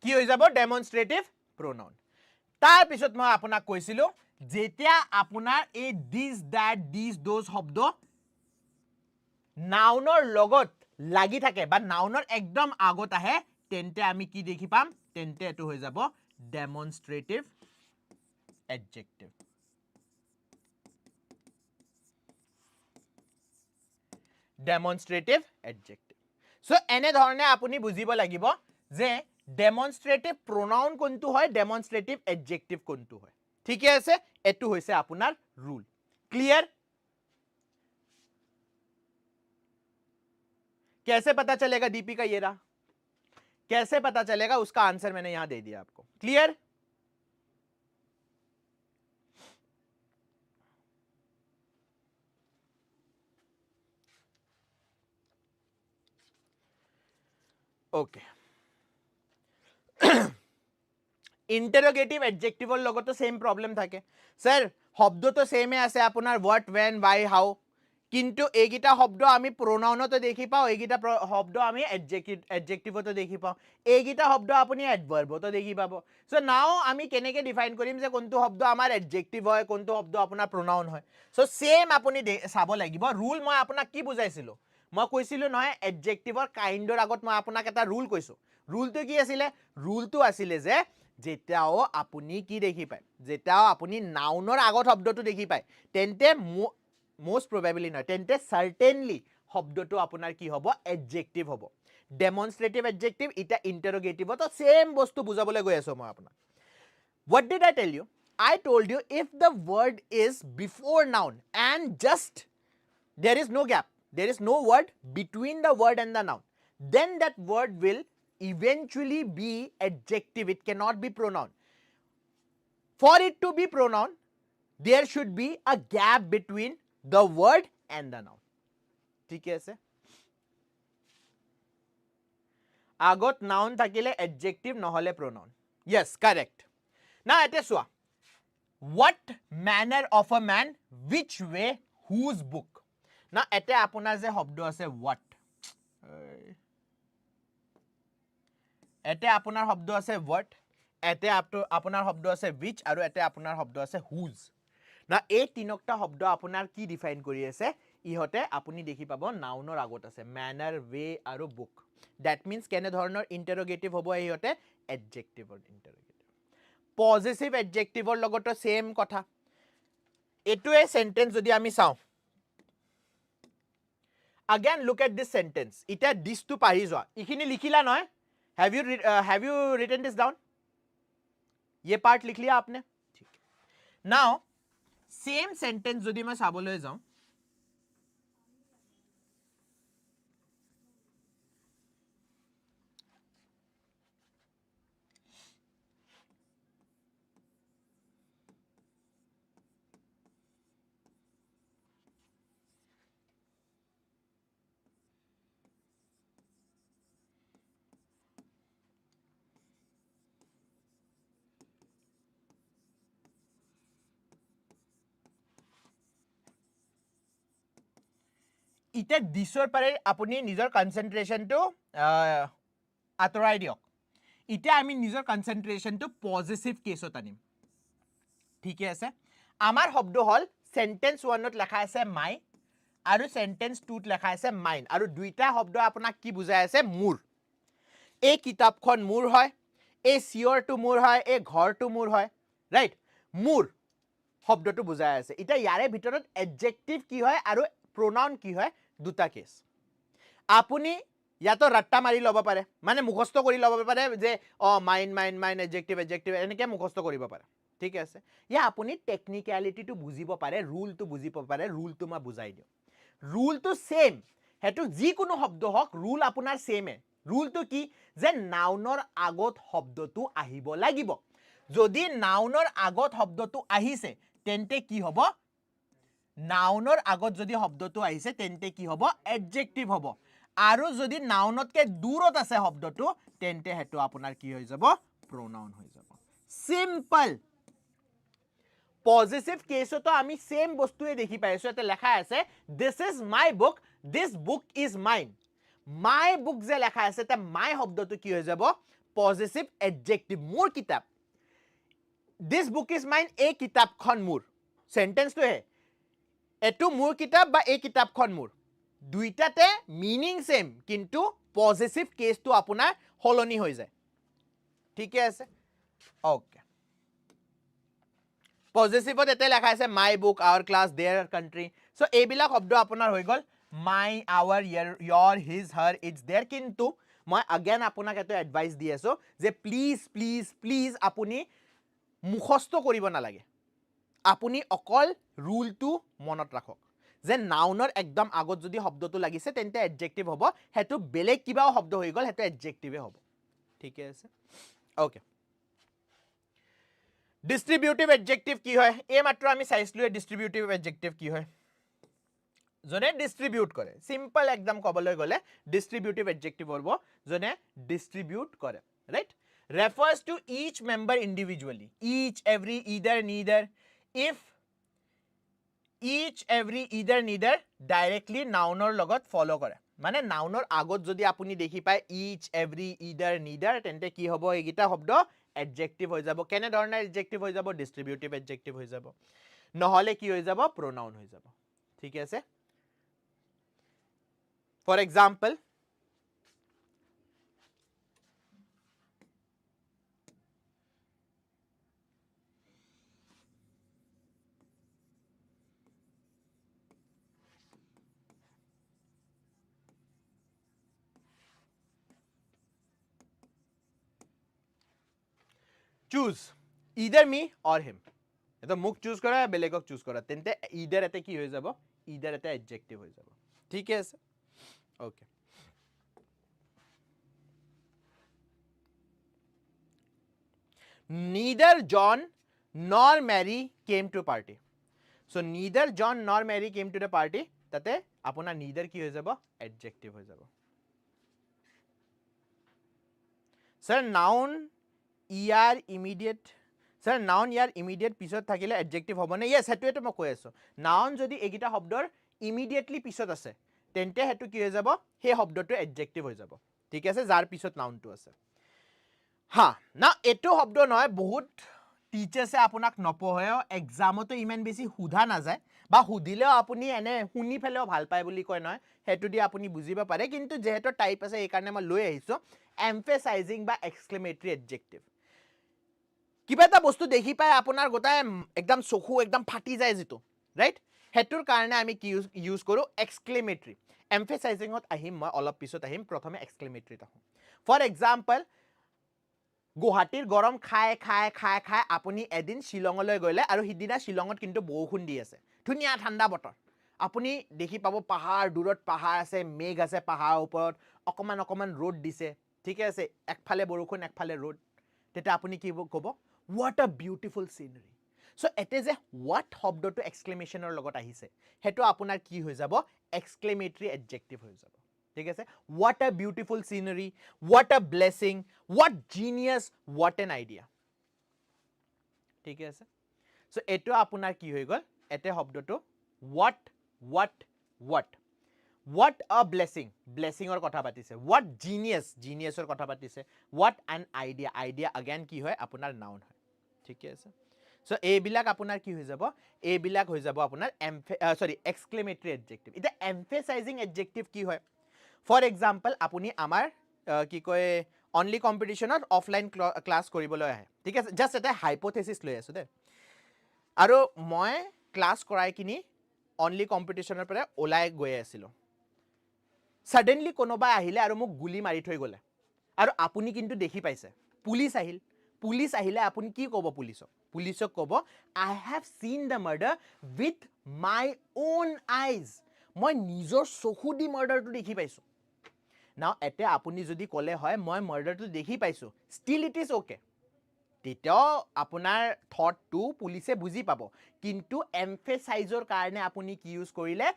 কি হৈ যাব demonstrative pronoun তাৰ পিছত মই আপোনাক কৈছিলো যেতিয়া আপোনাৰ এই this that these those শব্দ নাউনৰ লগত লাগি থাকে বা নাউনৰ একদম আগত আহে তেন্তে আমি কি দেখি পাম তেন্তে এটো হৈ যাব demonstrative adjective demonstrative adjective so ene dhorone apuni bujibo lagibo je demonstrative pronoun kontu hoy demonstrative adjective kontu hoy thike ase etu hoise apunar rule clear कैसे पता चलेगा दीपिका ये रहा कैसे पता चलेगा उसका आंसर मैंने यहां दे दिया आपको क्लियर ओके इंटरोगेटिव एडजेक्टिवर लगतो सेम प्रॉब्लम থাকে স্যার শব্দ তো সেমে আছে আপোনাৰ what when why how কিন্তু এইগিটা শব্দ আমি প্রোনাউনতো দেখি পাও এইগিটা শব্দ আমি এডজেক্টিভতো দেখি পাও এইগিটা শব্দ আপুনি অ্যাডভার্বতো দেখি পাব সো নাও আমি কেনেকে ডিফাইন কৰিম যে কোনটো শব্দ আমাৰ এডজেক্টিভ হয় কোনটো শব্দ আপোনাৰ প্ৰোনাউন হয় সো সেম আপুনি চাব লাগিব ৰুল মই আপোনাক কি বুজাইছিলো মই কৈছিলো নহয় এডজেক্টিভৰ কাইন্ডৰ আগত মই আপোনাক এটা ৰুল কৈছো ৰুলটো কি আছিল ৰুলটো আছিল যে যেটাও আপুনি কি দেখি পায় যেটাও আপুনি নাউনৰ আগত শব্দটো দেখি পায় তেন্তে most probably not tente certainly শব্দটো আপোনাৰ কি হ'ব এডজেক্টিভ হ'ব ডেমনস্ট্ৰেটিভ এডজেক্টিভ এটা ইন্টাৰোগেটিভ তো সেম বস্তু বুজাবলৈ গৈ আছো মই আপোনাক what did I tell you I told you if the word is before noun and just there is no gap there is no word between the word and the noun then that word will eventually be adjective it cannot be pronoun for it to be pronoun there should be a gap between the word and the noun ঠিক আছে আগত noun থাকিলে adjective নহলে pronoun yes correct now এটা চোৱা what manner of a man which way whose book না এতে আপোনাৰ যে শব্দ আছে what এতে আপোনাৰ শব্দ আছে what এতে আপোনাৰ শব্দ আছে which আৰু এতে আপোনাৰ শব্দ আছে whose না এই তিনটা শব্দ আপোনাৰ কি ডিফাইন কৰি আছে ইহতে আপুনি দেখি পাব নাউনৰ আগত আছে manner way আৰু book that means কেনে ধৰণৰ ইন্টাৰোগেটিভ হ'ব ইহতে adjectiveৰ ইন্টাৰোগেটিভ পজিটিভ এডজেক্টিভৰ লগতো সেম কথা এটোৱে সেন্টেন্স যদি আমি চাও again look at this sentence এটা this to পাৰি যোৱা ইখিনি লিখিলা নহয় have you written this down ये पार्ट लिख लिया आपने ठीक now same sentence যদি মই চাবলৈ যাও ইতে দিছৰ পাৰে আপুনি নিজৰ কনসেন্ট্ৰেশনটো আতৰাই দিয়ক ইতে আমি নিজৰ কনসেন্ট্ৰেশনটো পজিটিভ কেছত আনিম ঠিক আছে আমাৰ শব্দ হল সেন্টেন্স 1 ত লেখা আছে মাই আৰু সেন্টেন্স 2 ত লেখা আছে মাইন আৰু দুইটা শব্দ আপোনাক কি বুজাই আছে মোৰ এই কিতাপখন মোৰ হয় এই সিয়ৰটো মোৰ হয় এই ঘৰটো মোৰ হয় ৰাইট মোৰ শব্দটো বুজাই আছে এটা ইয়াৰে ভিতৰত এডজেক্টিভ কি হয় আৰু pronoun কি হয় দুটা কেস আপুনি ইয়াতো ৰাট্টা মাৰি লব পাৰে মানে মুখস্থ কৰি লব পাৰে যে মাইন এডজেক্টিভ এনেকে মুখস্থ কৰিব পাৰে ঠিক আছে ইয়া আপুনি টেকনিক্যালিটিটো বুজিব পাৰে ৰুলটো বুজিব পাৰে ৰুলটো মই বুজাই দিও ৰুলটো সেম হেতু যি কোনো শব্দ হক ৰুল আপোনাৰ সেমে ৰুলটো কি যে নাউনৰ আগত শব্দটো আহিব লাগিব যদি নাউনৰ আগত শব্দটো আহিছে তেন্তে কি হ'ব নাউনৰ আগত যদি শব্দটো আহিছে তেন্তে কি হ'ব এডজেক্টিভ হ'ব আৰু যদি নাউনতকে দূৰত আছে শব্দটো তেন্তে হেতু আপোনাৰ কি হৈ যাব pronoun হৈ যাব সিম্পল পজিটিভ কেছতো আমি সেম বস্তুৱে দেখি পাইছো এতে লেখা আছে this is my book this book is mine my book যে লেখা আছে তে my শব্দটো কি হৈ যাব পজিটিভ এডজেক্টিভ মোৰ কিতাপ this book is mine এই কিতাপখন মোৰ সেন্টেন্সটো হে এটো মোৰ কিতাপ বা এই কিতাপখন মোৰ দুইটাতে মিনিং সেম কিন্তু পজিটিভ কেছটো আপোনাৰ হলনি হৈ যায় ঠিক আছে ওকে পজিটিভত এতে লেখা আছে my book our class their country so এইবিলা শব্দ আপোনাৰ হৈ গল my our your his her it's there কিন্তু মই again আপোনাক এটো এডভাইস দি আছো যে প্লিজ আপুনি মুখস্থ কৰিব নালাগে আপুনি অকল ৰুলটো মনত ৰাখক যে নাউনৰ একদম আগত যদি শব্দটো লাগিছে তেন্তে এডজেক্টিভ হ'ব হেতু বেলেগ কিবাও শব্দ হৈ গল হেতু এডজেক্টিভে হ'ব ঠিক আছে ওকে ডিস্ট্রিবিউটিভ এডজেক্টিভ কি হয় এই মাত্ৰ আমি চাইছিলো ডিস্ট্ৰিবিউটিভ এডজেক্টিভ কি হয় জনে ডিস্ট্ৰিবিউট কৰে সিম্পল একদম কবলৈ গলে ডিস্ট্ৰিবিউটিভ এডজেক্টিভ হ'ব জনে ডিস্ট্ৰিবিউট কৰে right refers to each member individually each every either neither if each every either neither directly nounor logot follow কৰে মানে নাউনৰ আগত যদি আপুনি দেখি পায় each every either neither তেন্তে কি হ'ব এইগিটা শব্দ adjective হৈ যাব কেনে ধৰণৰ adjective হৈ যাব distributive adjective হৈ যাব নহলে কি হৈ যাব pronoun হৈ যাব ঠিক আছে for example choose either me or him এটা মোক চুজ কৰা বেলেগক চুজ কৰা তেন্তে either এতে কি হৈ যাব either এতে adjective হৈ যাব ঠিক আছে okay neither John nor Mary came to party so neither John nor Mary came to the party তাতে আপোনাৰ neither কি হৈ যাব adjective হৈ যাব sir noun er immediate sir noun er immediate পিছত থাকিলে adjective হ'ব নে yes হেতুৱেটো মই কৈ আছো noun যদি এগিটা শব্দৰ immediately পিছত আছে তেন্তে হেতু কি হৈ যাব হে শব্দটো adjective হৈ যাব ঠিক আছে যাৰ পিছত nounটো আছে হা না এটো শব্দ নহয় বহুত টিচাৰ্সে আপোনাক নপঢ়ায় এক্সামতো ইমান বেছি হুধা না যায় বা হুদিলেও আপুনি এনে শুনি ফেলেও ভাল পায় বুলি কয় নহয় হেতু দি আপুনি বুজিব পাৰে কিন্তু যেহেতু টাইপ আছে এই কাৰণে মই লৈ আহিছো emphasizing বা exclamatory adjective কিবা এটা বস্তু দেখি পায় আপোনাৰ গোটাই একদম চকু একদম ফাটি যায় যেটো ৰাইট হেতুৰ কাৰণে আমি কি ইউজ কৰো exclamatory emphasizing হত আহিম মই অলপ পিছত আহিম প্ৰথমে exclamatory ত আহো ফৰ এক্সাম্পল গুৱাহাটীৰ গৰম খায় খায় খায় খায় আপুনি এদিন শিলঙলৈ গলে আৰু হিদিনা শিলঙত কিন্তু বৰষুণ দি আছে ধুনিয়া ঠাণ্ডা বতৰ আপুনি দেখি পাব পাহাৰ দূৰত পাহাৰ আছে মেঘ আছে পাহাৰৰ ওপৰত অকমান অকমান ৰ'দ দিছে ঠিক আছে একফালে বৰষুণ একফালে ৰ'দ তেটা আপুনি কি ক'ব what a beautiful scenery so এতে যে what শব্দটো এক্সক্লেমেশনৰ লগত আহিছে হেতু আপোনাৰ কি হৈ যাব exclamatory adjective হৈ যাব ঠিক আছে what a beautiful scenery what a blessing what genius what an idea ঠিক আছে সো এটো আপোনাৰ কি হৈ গল এতে শব্দটো what a blessing blessing or কথা পাতিছে what genius genius or কথা পাতিছে what an idea idea again কি হয় আপোনাৰ noun হয় ঠিক আছে সো এই বিলাক আপোনাৰ কি হৈ যাব এই বিলাক হৈ যাব আপোনাৰ exclamatory adjective এটা emphasizing adjective কি হয় For example, আপুনি আমাৰ কি কয় only competitionৰ offline class কৰিবলৈ আহে ঠিক আছে just এটা hypothesis লৈ আছো দে আৰু মই ক্লাস কৰাই কিনি only competitionৰ পৰা ওলাই গৈ আছিল suddenly কোনোবা আহিলে আৰু মোক গুলি মাৰি থৈ গলে আৰু আপুনি কিন্তু দেখি পাইছে পুলিচ আহিলে আপুনি কি ক'ব পুলিচক ক'ব I have seen the murder with my own eyes মই নিজৰ চকু দি মাৰ্ডাৰটো দেখি পাইছো Now, এতে আপুনি যদি কলে হয় মই মাৰ্ডাৰটো দেখি পাইছো still it is okay তেতিয়াও আপোনাৰ থটটো পুলিচে বুজি পাব কিন্তু এমফেসাইজৰ কাৰণে আপুনি কি ইউজ কৰিলে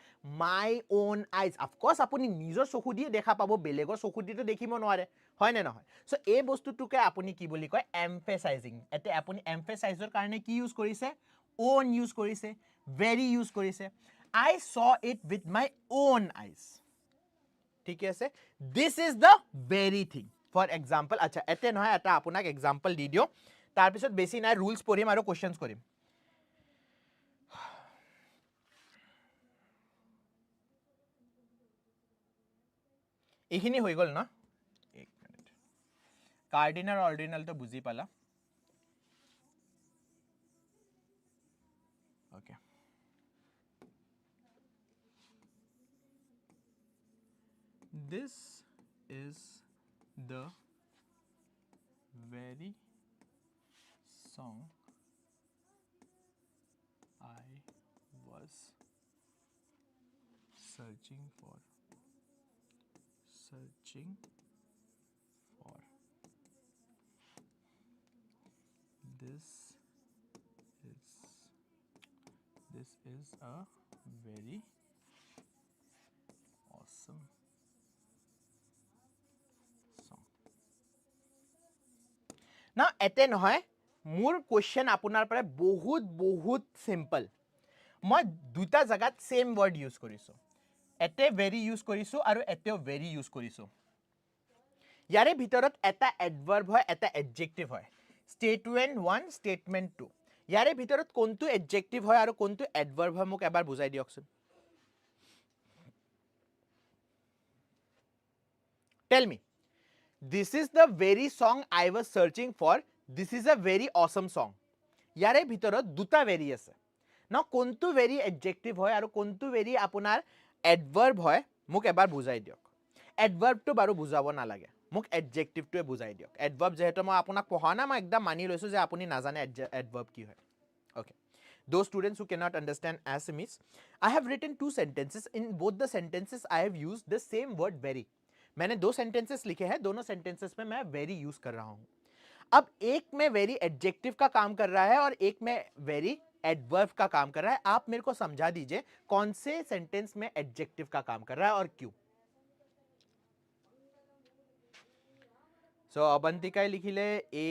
my own eyes of course আপুনি নিজৰ চকু দি দেখা পাব বেলেগৰ চকু দি তো দেখিব নোৱাৰে হয় নে নহয় সো এই বস্তুটোকে আপুনি কি বুলি কয় এমফেসাইজিং এতে আপুনি এমফেসাইজৰ কাৰণে কি ইউজ কৰিছে own ইউজ কৰিছে very ইউজ কৰিছে I saw it with my own eyes ঠিক আছে this is the very thing for example আচ্ছা এতে নহয় এটা আপোনাক এক্সাম্পল দি দিও তাৰ পিছত বেছি নাই ৰুলস পঢ়িম আৰু কোশ্চেনস কৰিম এইখিনি হৈ গল না এক মিনিট কাৰ্ডিনাল অৰ্ডিনাল তো বুজি পালা okay This is the very song I was searching for. This is a very awesome Now, এতে নহয় মোৰ কোশ্চেন আপোনাৰ পৰা বহুত সিম্পল মই দুটা জাগাত সেম ওয়াৰ্ড ইউজ কৰিছো এতে ভেৰি ইউজ কৰিছো আৰু এতেও ভেৰি ইউজ কৰিছো ইয়াৰে ভিতৰত এটা এডভাৰ্ব হয় এটা এডজেক্টিভ হয় স্টেটমেন্ট 1 স্টেটমেন্ট 2 ইয়াৰে ভিতৰত কোনটো এডজেক্টিভ হয় আৰু কোনটো এডভাৰ্ব হয় মোক এবাৰ বুজাই দিয়কচোন tell me This is the very song I was searching for. This is a very awesome song. ইয়াৰে ভিতৰত দুটা ভেৰি আছে না কোনটো ভেৰি এডজেক্টিভ হয় আৰু কোনটো ভেৰি আপোনাৰ এডভাৰ্ব হয় মোক এবাৰ বুজাই দিয়ক এডভাৰ্বটো বাৰু বুজাব নালাগে মোক এডজেক্টিভটোৱে বুজাই দিয়ক এডভাৰ্ব যেহেতু মই আপোনাক পঢ়া না মই একদম মানি লৈছো যে আপুনি নাজানে এডভাৰ্ব কি হয় okay those students who cannot understand Assamese I have written two sentences in both the sentences I have used the same word very मैंने दो sentences लिखे हैं दोनों sentences में मैं very use कर रहा हूं अब एक में very adjective का काम कर रहा है और एक में very adverb का काम कर रहा है आप मेरे को समझा दीजिए कौन से sentence में adjective का काम कर रहा है और क्यों so अवंतिकाय लिखिले A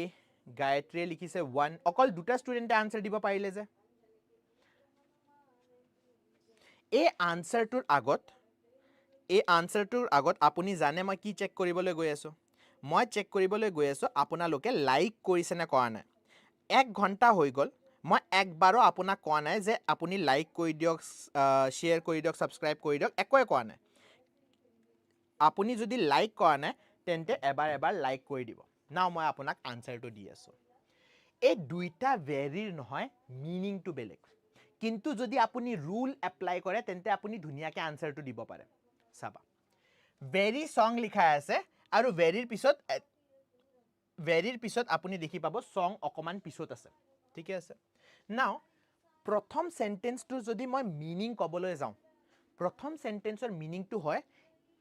गायत्रीয়ে লিখিছে 1 অকল দুটা স্টুডেন্টে আনসার দিব পাৰিলে যে এই আনসাৰটোৰ আগত আপুনি জানে মই কি চেক কৰিবলৈ গৈ আছো মই চেক কৰিবলৈ গৈ আছো আপোনালোকে লাইক কৰিছে নে কৰা নাই 1 ঘন্টা হৈ গল মই একবাৰো আপোনাক কোৱা নাই যে আপুনি লাইক কৰি দিয়ক শেয়াৰ কৰি দিয়ক সাবস্ক্ৰাইব কৰি দিয়ক একোৱে কোৱা নাই আপুনি যদি লাইক কৰা নাই তেন্তে এবাৰ লাইক কৰি দিব নাও মই আপোনাক আনসাৰটো দি আছো এই দুইটা ভেৰিৰ নহয় মিনিংটো বেলেগ কিন্তু যদি আপুনি ৰুল এপ্লাই কৰে তেন্তে আপুনি ধুনিয়াকে আনসাৰটো দিব পাৰে চাবা ভেৰি সং লিখা আছে আৰু ভেৰিৰ পিছত আপুনি দেখি পাব সং অকমান পিছত আছে ঠিক আছে নাও প্ৰথম সেন্টেন্সটো যদি মই মিনিং কবলৈ যাওঁ প্ৰথম সেন্টেন্সৰ মিনিংটো হয়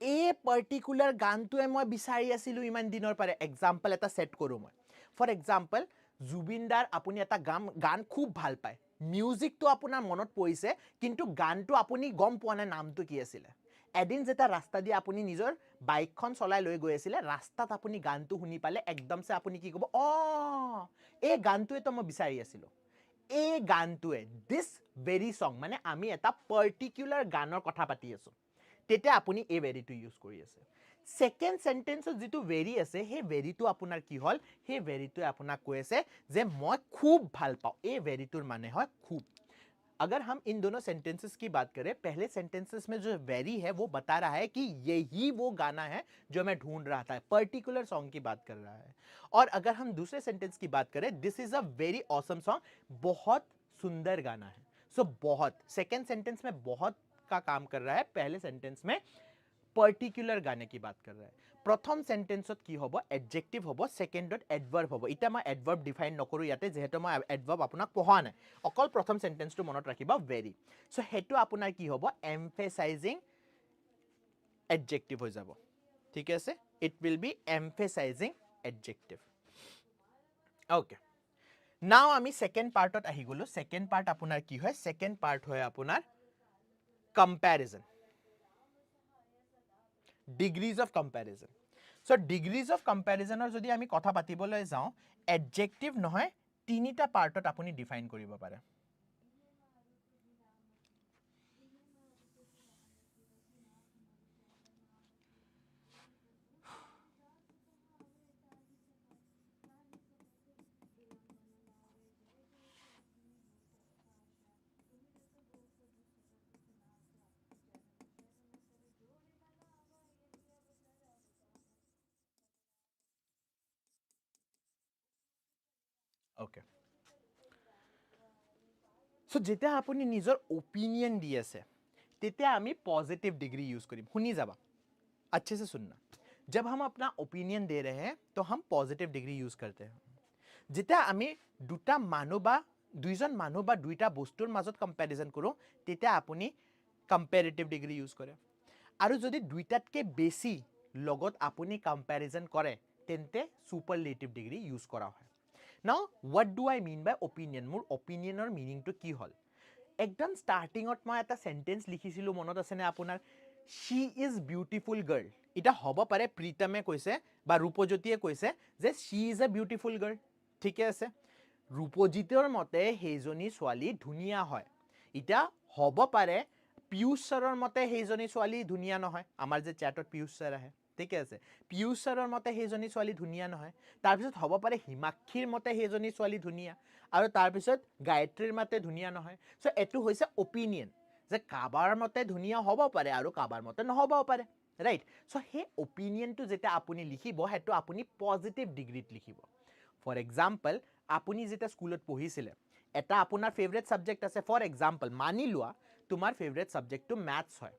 এই পাৰ্টিকুলাৰ গানটোৱে মই বিচাৰি আছিলো ইমান দিনৰ পাৰে এক্সাম্পল এটা সেট কৰো মই ফৰ এক্সাম্পল জুবিনদাৰ আপুনি এটা গান খুব ভাল পায় মিউজিকটো আপোনাৰ মনত পৰিছে কিন্তু গানটো আপুনি গম পোৱা নাই নামটো কি আছিল এদিন যেটা ৰাস্তা দি আপুনি নিজৰ বাইকখন চলাই লৈ গৈ আছিল ৰাস্তাত আপুনি গানটো শুনি পালে একদমছে আপুনি কি ক'ব এই গানটোৱে তো মই বিচাৰি আছিলো এই গানটোৱে দিস ভেৰি সং মানে আমি এটা পাৰ্টিকুলাৰ গানৰ কথা পাতি আছো তেতে আপুনি এই ভেৰিটো ইউজ কৰি আছে সেকেন্ড সেন্টেন্সত যেটো ভেৰি আছে হে ভেৰিটো আপোনাৰ কি হল হে ভেৰিটো আপোনাক কৈ আছে যে মই খুব ভাল পাওঁ এই ভেৰিটোৰ মানে হয় খুব अगर हम इन दोनों सेंटेंसेस की बात करें पहले सेंटेंसेस में जो वेरी है वो बता रहा है कि यही वो गाना है जो मैं ढूंढ रहा था पर्टिकुलर सॉन्ग की बात कर रहा है और अगर हम दूसरे सेंटेंस की बात करें this is a very awesome song बहुत सुंदर गाना है सो बहुत सेकेंड सेंटेंस में बहुत का काम कर रहा है पहले सेंटेंस में पर्टिकुलर गाने की बात कर रहा है प्रथम सेंटेंसत की होबो एडजेक्टिव होबो सेकेंडत एडवर्ब होबो इटा मैं एडवर्ब डिफाइन नकरो याते जेहेतु मैं एडवर्ब आपनाक पঢ়া নাই অকল प्रथम सेंटेंस तो মনত ৰাখিবা very सो হেতু আপোনাৰ কি হ'ব emphasizing adjective হৈ যাব ঠিক আছে it will be emphasizing adjective okay now আমি সেকেন্ড পার্টত আহি গলো সেকেন্ড পার্ট আপোনাৰ কি হয় সেকেন্ড পাৰ্ট হয় আপোনাৰ comparison degrees of comparison so degrees of comparison or jodi ami kotha patiboloi jao adjective nohoy tinita partot apuni define koribo pare okay so jeta apuni nijor opinion di ase tete ami positive degree use korim huni jaba अच्छे से सुनना जब हम अपना ओपिनियन दे रहे हैं तो हम पॉजिटिव डिग्री यूज करते हैं जिता आमी दुटा मानु बा दुइजन मानु बा दुइटा बस्तुर মাজত কম্পেৰিজন কৰো তেতিয়া আপুনি কম্পেৰেটিভ ডিগ্ৰী ইউজ কৰে আৰু যদি দুইটাতকে বেছি লগত আপুনি কম্পেৰিজন কৰে তেন্তে সুপাৰলেটিভ ডিগ্ৰী ইউজ কৰা হয় নাও what do I mean by opinion মোৰ opinionৰ মিনিংটো কি হল একদম স্টাৰ্টিংত মই এটা সেন্টেন্স লিখিছিলো মনত আছে নে আপোনাৰ she is beautiful girl এটা হ'ব পাৰে প্ৰীতমে কৈছে বা ৰূপজ্যোতিয়ে কৈছে যে she is a beautiful girl ঠিক আছে ৰূপজ্যোতিৰ মতে হেজনী ছোৱালী ধুনিয়া হয় এটা হ'ব পাৰে পিয়ুষ সৰৰ মতে হেজনী ছোৱালী ধুনিয়া নহয় আমাৰ যে চ্যাটত পিয়ুষ সৰ আহে ঠিক আছে পিয়ুষ সৰৰ মতে হেজনী ছোৱালী ধুনিয়া নহয় তাৰ পিছত হ'ব পাৰে হিমাক্ষীৰ মতে হেজনী ছোৱালী ধুনিয়া আৰু তাৰ পিছত গায়ত্ৰীৰ মতে ধুনিয়া নহয় সো এটো হৈছে অপিনিয়ন যে কাবাৰ মতে ধুনিয়া হ'ব পাৰে আৰু কাবাৰ মতে নহবও পাৰে ৰাইট সো হে অপিনিয়নটো যেটা আপুনি লিখিব হেতু আপুনি পজিটিভ ডিগ্ৰীত লিখিব ফৰ এক্সাম্পল আপুনি যেটা স্কুলত পঢ়িছিলে এটা আপোনাৰ ফেভাৰিট সাবজেক্ট আছে ফৰ এক্সাম্পল মানি লোৱা তোমাৰ ফেভাৰিট সাবজেক্টটো ম্যাথছ হয়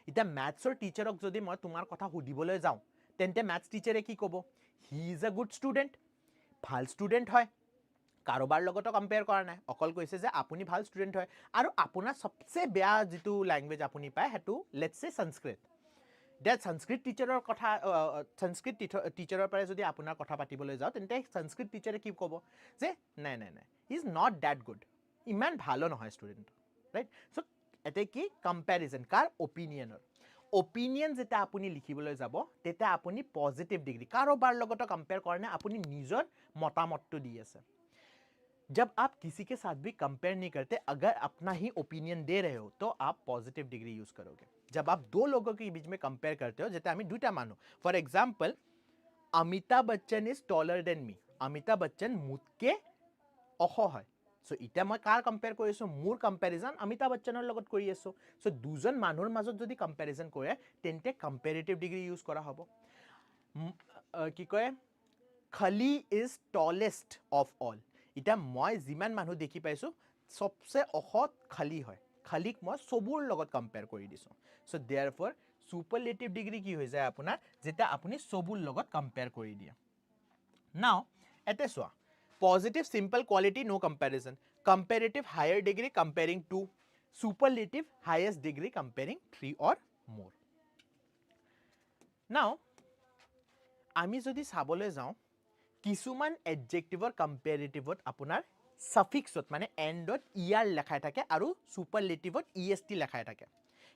ইটা ম্যাথছৰ টিচাৰক যদি মই তোমাৰ কথা সুধিবলৈ যাওঁ তেন্তে ম্যাথছ টিচাৰে কি ক'ব he is a good student ভাল ষ্টুডেণ্ট হয় কাৰোবাৰ লগতো কম্পেয়াৰ কৰা নাই অকল কৈছে যে আপুনি ভাল ষ্টুডেণ্ট হয় আৰু আপোনাৰ সবচে বেয়া যিটো ল্যাঙ্গুৱেজ আপুনি পায় হেতু লেটস সে সংস্কৃত দ্যাট সংস্কৃত টিচাৰৰ কথা সংস্কৃত টিচাৰৰ পৰা যদি আপোনাৰ কথা পাতিবলৈ যাওঁ তেন্তে সংস্কৃত টিচাৰে কি ক'ব যে নাই নাই নাই he is not that good ইমান ভালো নহয় ষ্টুডেণ্ট ৰাইট সো এতে কি কম্পেৰিজন কাৰ অপিনিয়নৰ opinion যেটা আপুনি লিখিবলৈ যাব তেতে আপুনি পজিটিভ ডিগ্ৰী কাৰোবাৰ লগতো কম্পেয়াৰ কৰা নাই আপুনি নিজৰ মতামতটো দি আছে जब आप किसी के साथ भी कंपेयर नहीं करते अगर अपना ही ओपिनियन दे रहे हो तो आप पॉजिटिव डिग्री यूज करोगे जब आप दो लोगों के बीच में कंपेयर करते हो जैसे हमें दुटा मानो for example Amitabh Bachchan is taller than me Amitabh Bachchan मुझके ओख है सो इटा मैं कार कंपेयर কৰি আছো মোৰ কম্পেৰিজন অমিতাভ বচ্চনৰ লগত কৰি আছো সো দুজন মানুহৰ মাজত যদি কম্পেৰিজন কৰে তেন্তে কম্পেৰেটিভ ডিগ্ৰী ইউজ কৰা হ'ব কি কয় খলি ইজ টলেষ্ট অফ অল ইটা মই জিমান মানুহ দেখি পাইছো সবসে অখত খালি হয় খালিক মই সবুৰ লগত কম্পেয়াৰ কৰি দিছো সো देयरफॉर সুপাৰলেটিভ ডিগ্ৰী কি হৈ যায় আপোনাৰ যেটা আপুনি সবুৰ লগত কম্পেয়াৰ কৰি দিয়া নাও এতে সোয়া Positive, simple quality, no comparison. Comparative, higher degree comparing 2. Superlative, highest degree comparing 3 or more. Now, আমি যদি চাবলৈ যাওঁ কিছুমান adjective comparative আপোনাৰ suffixত মানে endত er লেখাই থাকে আৰু superlative est লেখাই থাকে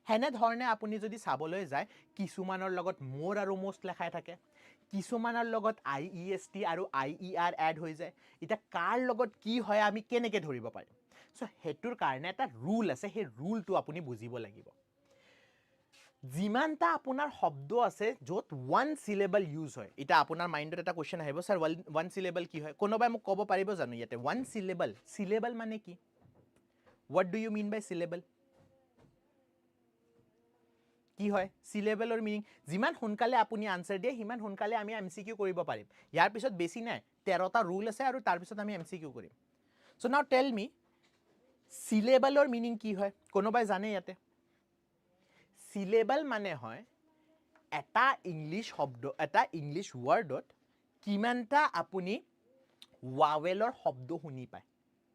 হেনে ধৰণে আপুনি যদি চাবলৈ যায় কিছুমানৰ লগত more আৰু most লেখাই থাকে কিছুমানৰ লগত iest আৰু ier এড হৈ যায় এটা কাৰ লগত কি হয় আমি কেনেকে ধৰিব পাৰিম সো হেতুৰ কাৰণে এটা ৰুল আছে হে ৰুলটো আপুনি বুজিব লাগিব জিমানটা আপোনাৰ শব্দ আছে যত ওয়ান সিলেবল ইউজ হয় এটা আপোনাৰ মাইন্ডত এটা কোশ্চেন আহিব স্যাৰ ওয়ান সিলেবল কি হয় কোনোবাই মোক ক'ব পাৰিব জানো ইয়াতে ওয়ান সিলেবল মানে কি what do you mean by syllable কি হয় সিলেবলৰ মিনিং জিমান হুনকালে আপুনি আনসাৰ দিয়ে হিমান হুনকালে আমি এমসিকিউ কৰিব পাৰিম ইয়াৰ পিছত বেছি নাই 13টা ৰুল আছে আৰু তাৰ পিছত আমি এমসিকিউ কৰিম so now tell me সিলেবলৰ meaning কি হয় কোনোবাই জানে ইয়াতে সিলেবল মানে হয় এটা ইংলিশ শব্দ এটা ইংলিশ ওয়ার্ডত কিমানটা আপুনি वावेलर शब्द सुनी पाए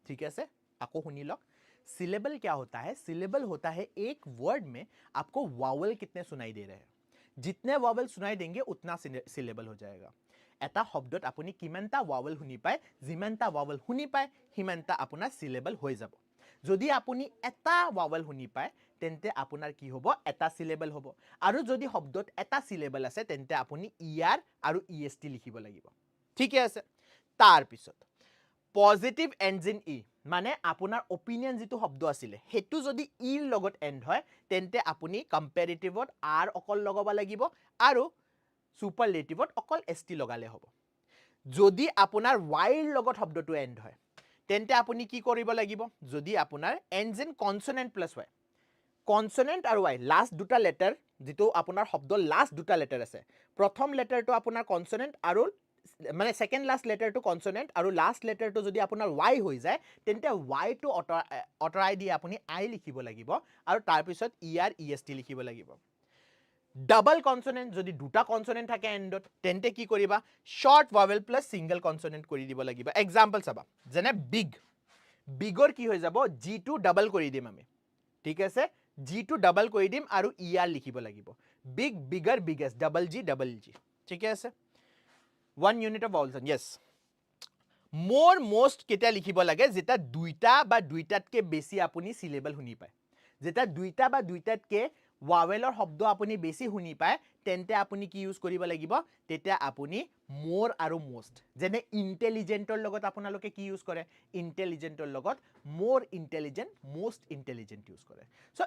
ठीक है से आपको सुनी लो सिलेबल क्या होता है सिलेबल होता है एक वर्ड में आपको वावल कितने सुनाई दे रहे हैं जितने वावल सुनाई देंगे उतना सिलेबल हो जाएगा এটা শব্দত আপুনি কিমানটা वावल শুনি পায় যিমানটা वावल শুনি পায় হিমানটা আপোনাৰ সিলেবল হৈ যাব যদি আপুনি এটা वावल শুনি পায় তেন্তে আপোনাৰ কি হ'ব এটা সিলেবল হ'ব আৰু যদি শব্দত এটা সিলেবল আছে তেন্তে আপুনি ইআৰ আৰু ইএসটি লিখিব লাগিব ঠিক আছে তাৰ পিছত পজিটিভ এন্ডস ইন ই মানে আপোনাৰ অপিনিয়ন যেটো শব্দ আছিল হেতু যদি ইৰ লগত এন্ড হয় তেন্তে আপুনি কম্পাৰেটিভত আৰ অকল লগাব লাগিব আৰু সুপাৰলেটিভত অকল এসটি লগালে হ'ব যদি আপোনাৰ ওয়াইৰ লগত শব্দটো এন্ড হয় তেন্তে আপুনি কি কৰিব লাগিব যদি আপোনাৰ ends in consonant plus y consonant আৰু ওয়াই লাস্ট দুটা লেটাৰ যেটো আপোনাৰ শব্দ লাস্ট দুটা লেটাৰ আছে প্ৰথম লেটাৰটো আপোনাৰ কনসোনেন্ট আৰু মানে second last letter to consonant আৰু লাস্ট লেটাৰ টু যদি আপোনাৰ ওয়াই হৈ যায় তেন্তে ওয়াই টু অটৰাই দি আপুনি আই লিখিব লাগিব আৰু তাৰ পিছত ইআৰ ইএসটি লিখিব লাগিব ডাবল কনসোনেন্ট যদি দুটা কনসোনেন্ট থাকে এন্ডত তেন্তে কি কৰিবা short vowel plus single consonant কৰি দিব লাগিব एग्जांपल চাবা যেনে বিগ বিগৰ কি হৈ যাব জি টু ডাবল কৰি দিম আমি ঠিক আছে জি টু ডাবল কৰি দিম আৰু ইআৰ লিখিব লাগিব big bigger biggest double G ঠিক আছে one unit of vowels yes more most কেটা লিখিব লাগে যেটা দুইটা বা দুইটাতকে বেছি আপুনি সিলেবল শুনি পায় যেটা দুইটা বা দুইটাতকে वावेलर শব্দ আপুনি বেছি শুনি পায় তেন্তে আপুনি কি ইউজ কৰিব লাগিব তেতিয়া আপুনি more আৰু most যেনে ইন্টেলিজেন্টৰ লগত আপোনালোকে কি ইউজ কৰে ইন্টেলিজেন্টৰ লগত more intelligent most intelligent use কৰে সো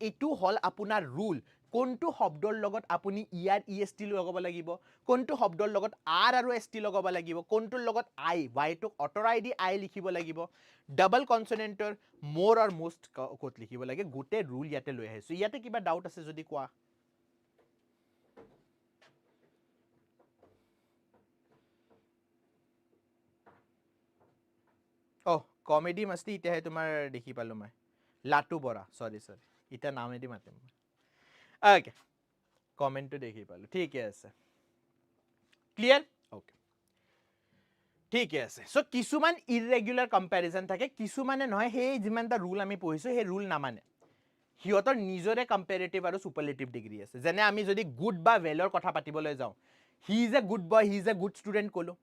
এটো হল আপোনাৰ ৰুল কোনটো শব্দৰ লগত আপুনি ইআৰ ইএসটি লগাব লাগিব কোনটো শব্দৰ লগত আৰ আৰু এসটি লগাব লাগিব কোনটোৰ লগত আই ওয়াই টু অটৰাই দি আই লিখিব লাগিব ডাবল কনসোনেন্টৰ মোৰ আৰু মোস্ট কোট লিখিব লাগে গুটে ৰুল ইয়াতে লৈ আহিছো ইয়াতে কিবা ডাউট আছে যদি কোৱা ও কমেডি মস্তি ইতে তোমাৰ দেখি পালো মই লাটু বৰা সৰি ইটা নামেদি মাতিম ওকে কমেন্টটো দেখি পালো ঠিকে আছে ক্লিয়াৰ ওকে ঠিকে আছে সো কিছুমান ইৰেগুলাৰ কম্পেৰিজন থাকে কিছুমানে নহয় সেই যিমানটা ৰুল আমি পঢ়িছো সেই ৰুল নামানে সিহঁতৰ নিজৰে কম্পেৰেটিভ আৰু সুপাৰলেটিভ ডিগ্ৰী আছে যেনে আমি যদি গুড বা ভেলৰ কথা পাতিবলৈ যাওঁ he is a good boy he is a good student ক'লো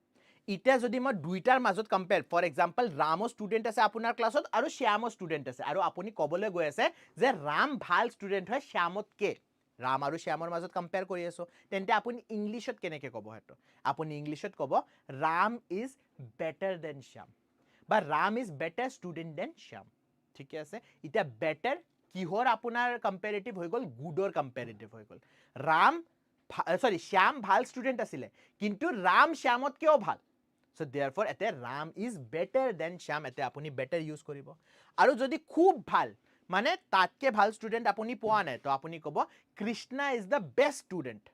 এতিয়া যদি মই দুইটাৰ মাজত কম্পেয়াৰ ফৰ এক্সাম্পল ৰামৰ ষ্টুডেণ্ট আছে আপোনাৰ ক্লাছত আৰু শ্যামৰ ষ্টুডেণ্ট আছে আৰু আপুনি ক'বলৈ গৈ আছে যে ৰাম ভাল ষ্টুডেণ্ট হয় শ্যামতকে ৰাম আৰু শ্যামৰ মাজত কম্পেয়াৰ কৰি আছো তেন্তে আপুনি ইংলিছত কেনেকৈ ক'ব সেইটো আপুনি ইংলিছত ক'ব Ram is better than Shyam বা Ram is better student than Shyam ঠিকে আছে এতিয়া বেটাৰ কিহৰ আপোনাৰ কম্পেৰেটিভ হৈ গ'ল গুডৰ কম্পেৰেটিভ হৈ গ'ল ৰাম সৰি শ্যাম ভাল ষ্টুডেণ্ট আছিলে কিন্তু ৰাম শ্যামতকেও ভাল সো দেয়াৰফৰ এতে Ram is better than Shyam এতে আপুনি বেটাৰ ইউজ কৰিব আৰু যদি খুব ভাল মানে তাতকে ভাল ষ্টুডেণ্ট আপুনি পোৱা নাই তো আপুনি ক'ব Krishna is the best student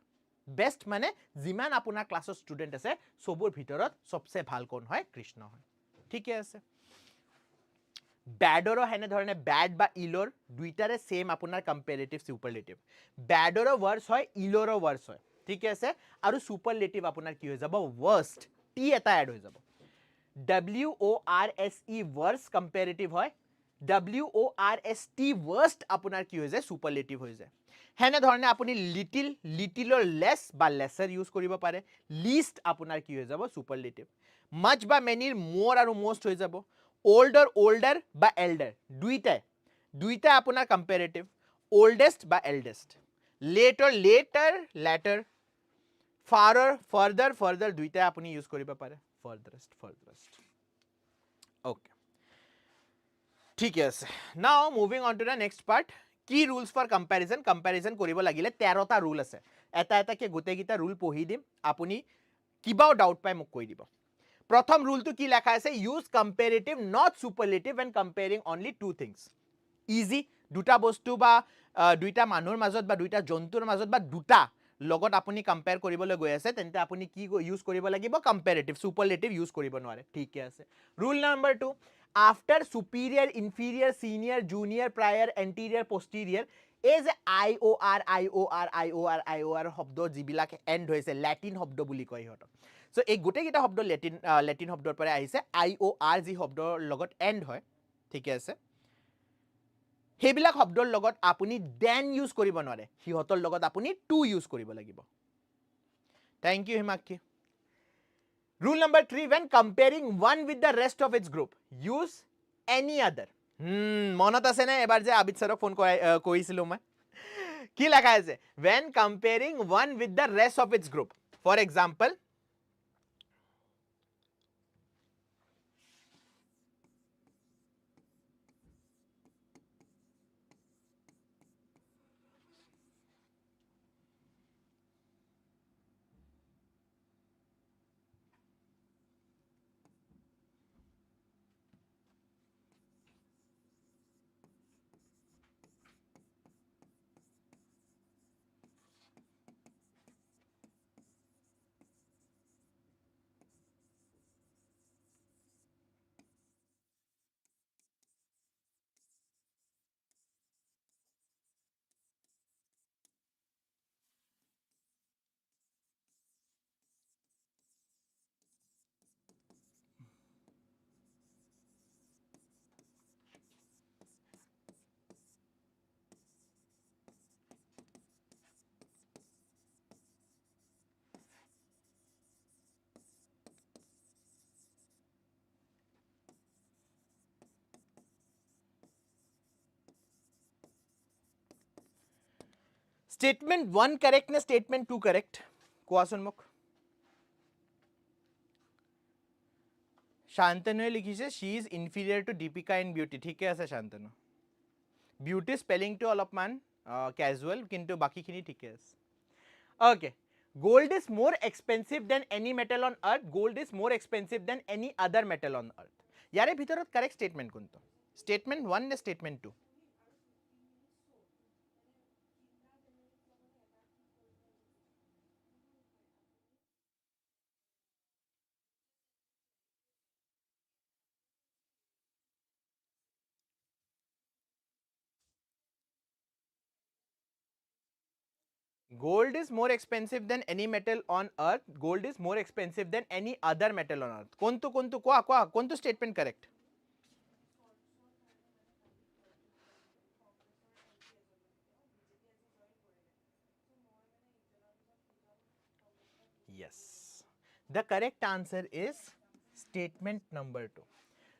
best মানে যিমান আপোনাৰ ক্লাছৰ ষ্টুডেণ্ট আছে চবৰ ভিতৰত সবচে ভাল কোন হয় কৃষ্ণ হয় ঠিকে আছে ব্যাডৰো হেনেধৰণে ব্যাড বা ইলৰ দুইটাৰে সেম আপোনাৰ কম্পেৰেটিভ সুপাৰলেটিভ ব্যাডৰো ৱৰ্ডছ হয় ইলৰো ৱৰ্ডছ হয় ঠিক আছে আৰু সুপাৰলেটিভ আপোনাৰ কি হৈ যাব ৱৰ্ষ্ট টি এটা এড হৈ যাব WORSE ৱৰ্ষ্ট কম্পেৰেটিভ হয় WORST ৱৰ্ষ্ট আপোনাৰ কি হৈ যায় সুপাৰলেটিভ হৈ যায় হেনেধৰণে আপুনি লিটিল লিটিলৰ লেছ বা লেছাৰ ইউজ কৰিব পাৰে লিষ্ট আপোনাৰ কি হৈ যাব সুপাৰলেটিভ মাচ বা মেনিৰ মোৰ আৰু most হৈ যাব older older বা elder দুইটা আপোনাৰ কম্পেৰেটিভ oldest বা eldest later later later farther further further দুইটা আপুনি ইউজ কৰিব পাৰে furthest furthest okay ঠিক আছে নাও moving on to the next part কি ৰুলছ ফৰ কম্পেৰিজন কৰিব লাগিলে 13টা ৰুল আছে এটা এটাকে গোটেইকেইটা ৰুল পঢ়ি দিম আপুনি কিবাও ডাউট পাই মোক কৈ দিব প্ৰথম ৰুলটো কি লেখা আছে use comparative not superlative when comparing only two things ইজি দুটা বস্তু বা দুইটা মানুহৰ মাজত বা দুইটা জন্তুৰ মাজত বা দুটা লগত আপুনি কম্পেয়াৰ কৰিবলৈ গৈ আছে তেন্তে আপুনি কি ইউজ কৰিব লাগিব কম্পেৰেটিভ সুপাৰলেটিভ ইউজ কৰিব নোৱাৰে ঠিকে আছে rule number 2 after superior inferior senior junior prior anterior posterior এই যে আই শব্দ যিবিলাক এণ্ড হৈছে লেটিন শব্দ বুলি কয় সিহঁতক সো এই গোটেইকেইটা শব্দ লেটিন শব্দৰ পৰা আহিছে IOR যি শব্দৰ লগত এণ্ড হয় ঠিকে আছে সেইবিলাক শব্দৰ লগত আপুনি দেন ইউজ কৰিব নোৱাৰে সিহঁতৰ লগত আপুনি টু ইউজ কৰিব লাগিব thank you Himakshi rule number 3 when comparing one with the rest of its group use any other মনত আছে নে এবাৰ যে আবিদ ছাৰক ফোন কৰিছিলো মই কি লেখা আছে when comparing one with the rest of its group for example statement 1 correct নে statement 2 correct কোৱাচোন মোক শান্তনুৱে লিখিছে she is inferior to Deepika in beauty ঠিকে আছে শান্তনু বিউটি স্পেলিংটো অলপমান ক্যাজুয়াল কিন্তু বাকিখিনি ঠিকে আছে okay gold is more expensive than any metal on earth gold is more expensive than any other metal on earth ইয়াৰে ভিতৰত কারেক্ট স্টেটমেন্ট কোনটো স্টেটমেন্ট 1 নে statement 2 Gold is more expensive than any metal on earth. Gold is more expensive than any other metal on earth. Kontu kwa kontu statement correct? Yes. The correct answer is statement number 2.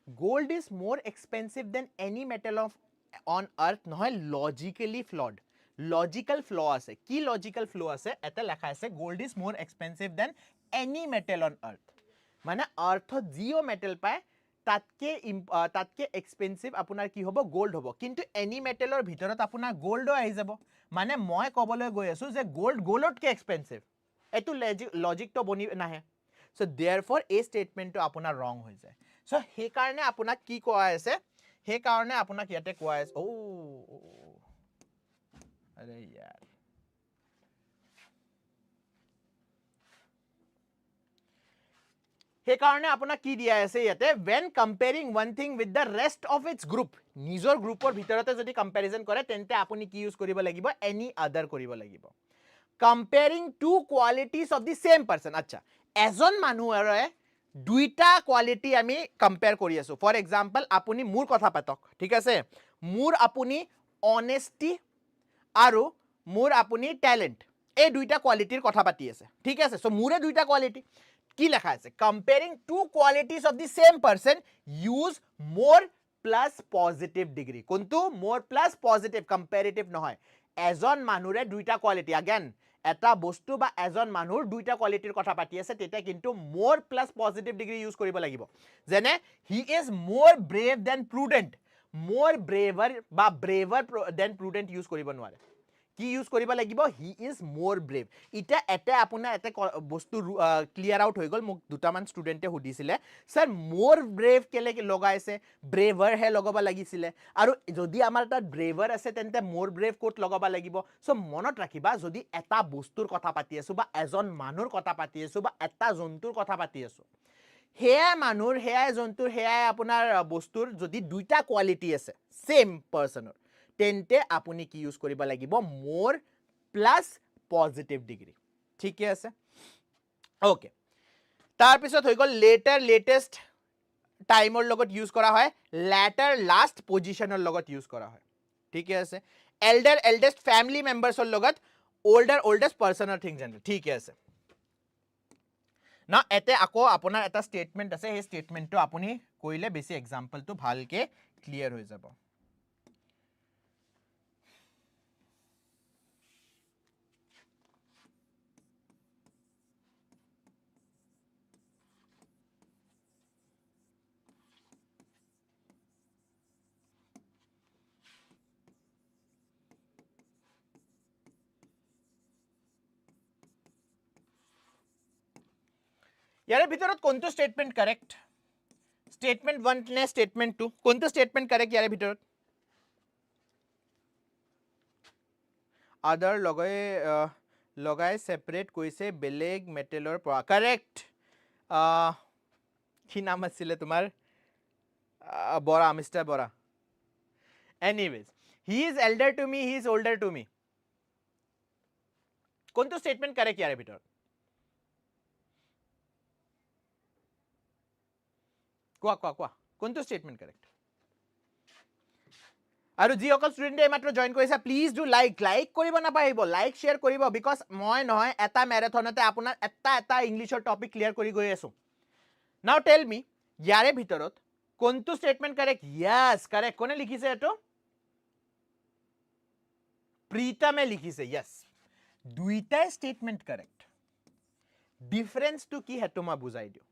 Gold is more expensive than any metal on earth. নহয়, logically flawed. Logical flaw আছে. কি logical flaw আছে? এটা লেখা আছে gold is more expensive than any metal on earth. মানে earthত জিও metal পায় তাতকে এক্সপেন্সিভ আপোনাৰ কি হ'ব? গোল্ড হ'ব। কিন্তু এনি মেটেলৰ ভিতৰত আপোনাৰ গোল্ডো আহি যাব। মানে মই ক'বলৈ গৈ আছো যে গোল্ডতকে এক্সপেন্সিভ। এটো লজিকটো বনি নাহে। সো দেয়াৰফৰ এই ষ্টেটমেন্টটো আপোনাৰ ৰং হৈ যায়। সো সেই কাৰণে আপোনাক কি কোৱা আছে? সেই কাৰণে আপোনাক ইয়াতে কোৱা আছে আৰে यार সেই কাৰণে আপোনাক কি দিয়া আছে ইয়াতে when comparing one thing with the rest of its group নিজৰ গ্ৰুপৰ ভিতৰতে যদি কম্পাৰিজন কৰে তেন্তে আপুনি কি ইউজ কৰিব লাগিব? any other কৰিব লাগিব। comparing two qualities of the same person আচ্ছা এজন মানুহৰে দুইটা কোৱালিটি আমি কম্পেয়াৰ কৰি আছো। ফৰ এক্সাম্পল আপুনি মোৰ কথা পাতক, ঠিক আছে? মোৰ আপুনি অনেষ্টি আৰু মোৰ আপুনি ট্যালেন্ট এই দুইটা কোৱালিটিৰ কথা পাতি আছে, ঠিক আছে? সো মোৰে দুইটা কোৱালিটি কি লেখা আছে? comparing two qualities of the same person use more plus positive degree। কোনটো? more plus positive, comparative নহয়। এজন মানুহৰে দুইটা কোৱালিটি, again এটা বস্তু বা এজন মানুহৰ দুইটা কোৱালিটিৰ কথা পাতি আছে তেতিয়া কিন্তু more plus positive degree use কৰিব লাগিব। যেনে he is more brave than prudent, more braver বা braver than prudent ইউজ কৰিব নোৱাৰে। কি ইউজ কৰিব লাগিব? he is more brave। এটা আপোনাৰ এটা বস্তু ক্লিয়াৰ আউট হৈ গল। মোক দুটামান ষ্টুডেন্টে সুধিছিলে স্যাৰ more brave কেলে লগাইছে? braver হে লগাব লাগিছিলে। আৰু যদি আমাৰ তাত braver আছে তেন্তে more brave কোট লগাব লাগিব। সো মনত ৰাখিবা যদি এটা বস্তুৰ কথা পাতি আছো বা এজন মানুহৰ কথা পাতি আছো বা এটা জন্তুৰ কথা পাতি আছো হেয়া মানুহৰ হেয়া জন্তুৰ হেয়া আপোনাৰ বস্তুৰ যদি দুইটা কোৱালিটি আছে সেম পাৰ্সনৰ তেন্তে আপুনি কি ইউজ কৰিব লাগিব? more plus positive degree। ঠিকে আছে? ওকে। তাৰ পিছত হৈ গল later latest টাইমৰ লগত ইউজ কৰা হয়, latter last পজিশনৰ লগত ইউজ কৰা হয়। ঠিকে আছে? elder eldest family membersৰ লগত older oldest personৰ থিং জেনেৰেল। ঠিকে আছে? না এতে আকৌ আপোনাৰ এটা ষ্টেটমেন্ট আছে, সেই ষ্টেটমেন্টটো আপুনি কইলে বেছি এক্সাম্পলটো ভালকে ক্লিয়াৰ হৈ যাব। ইয়াৰে ভিতৰত কোনটো ষ্টেটমেন্ট কাৰেক্ট? ষ্টেটমেন্ট 1 নে ষ্টেটমেন্ট 2? কোনটো ষ্টেটমেন্ট কাৰেক্ট ইয়াৰে ভিতৰত? আদাৰ লগাই সেপাৰেট কৈছে বেলেগ মেটেলৰ পৰা। কাৰেক্ট। কি নাম আছিলে তোমাৰ? Bora, mister Bora. Anyways he is elder to me, he is older to me. কোনটো ষ্টেটমেন্ট কাৰেক্ট ইয়াৰে ভিতৰত? কোৱা কোনটো ষ্টেটমেন্ট কাৰেক্ট? আৰু যি অকল ষ্টুডেন্টে মাত্ৰ জয়েন কৰিছে প্লিজ ডু লাইক কৰিব নাপাহিব, লাইক শেয়াৰ কৰিব। বিকজ মই নহয় এটা মেৰাথনতে আপোনাৰ এটা ইংলিছৰ টপিক ক্লিয়াৰ কৰি গৈ আছো। নাও টেল মি ইয়াৰে ভিতৰত কোনটো ষ্টেটমেন্ট কাৰেক্ট? Yes correct. কোনে লিখিছে এটো? প্ৰীতমে লিখিছে। ইয়েস, দুইটা ষ্টেটমেন্ট কাৰেক্ট। ডিফাৰেন্সটো কি হেতু মই বুজাই দিও।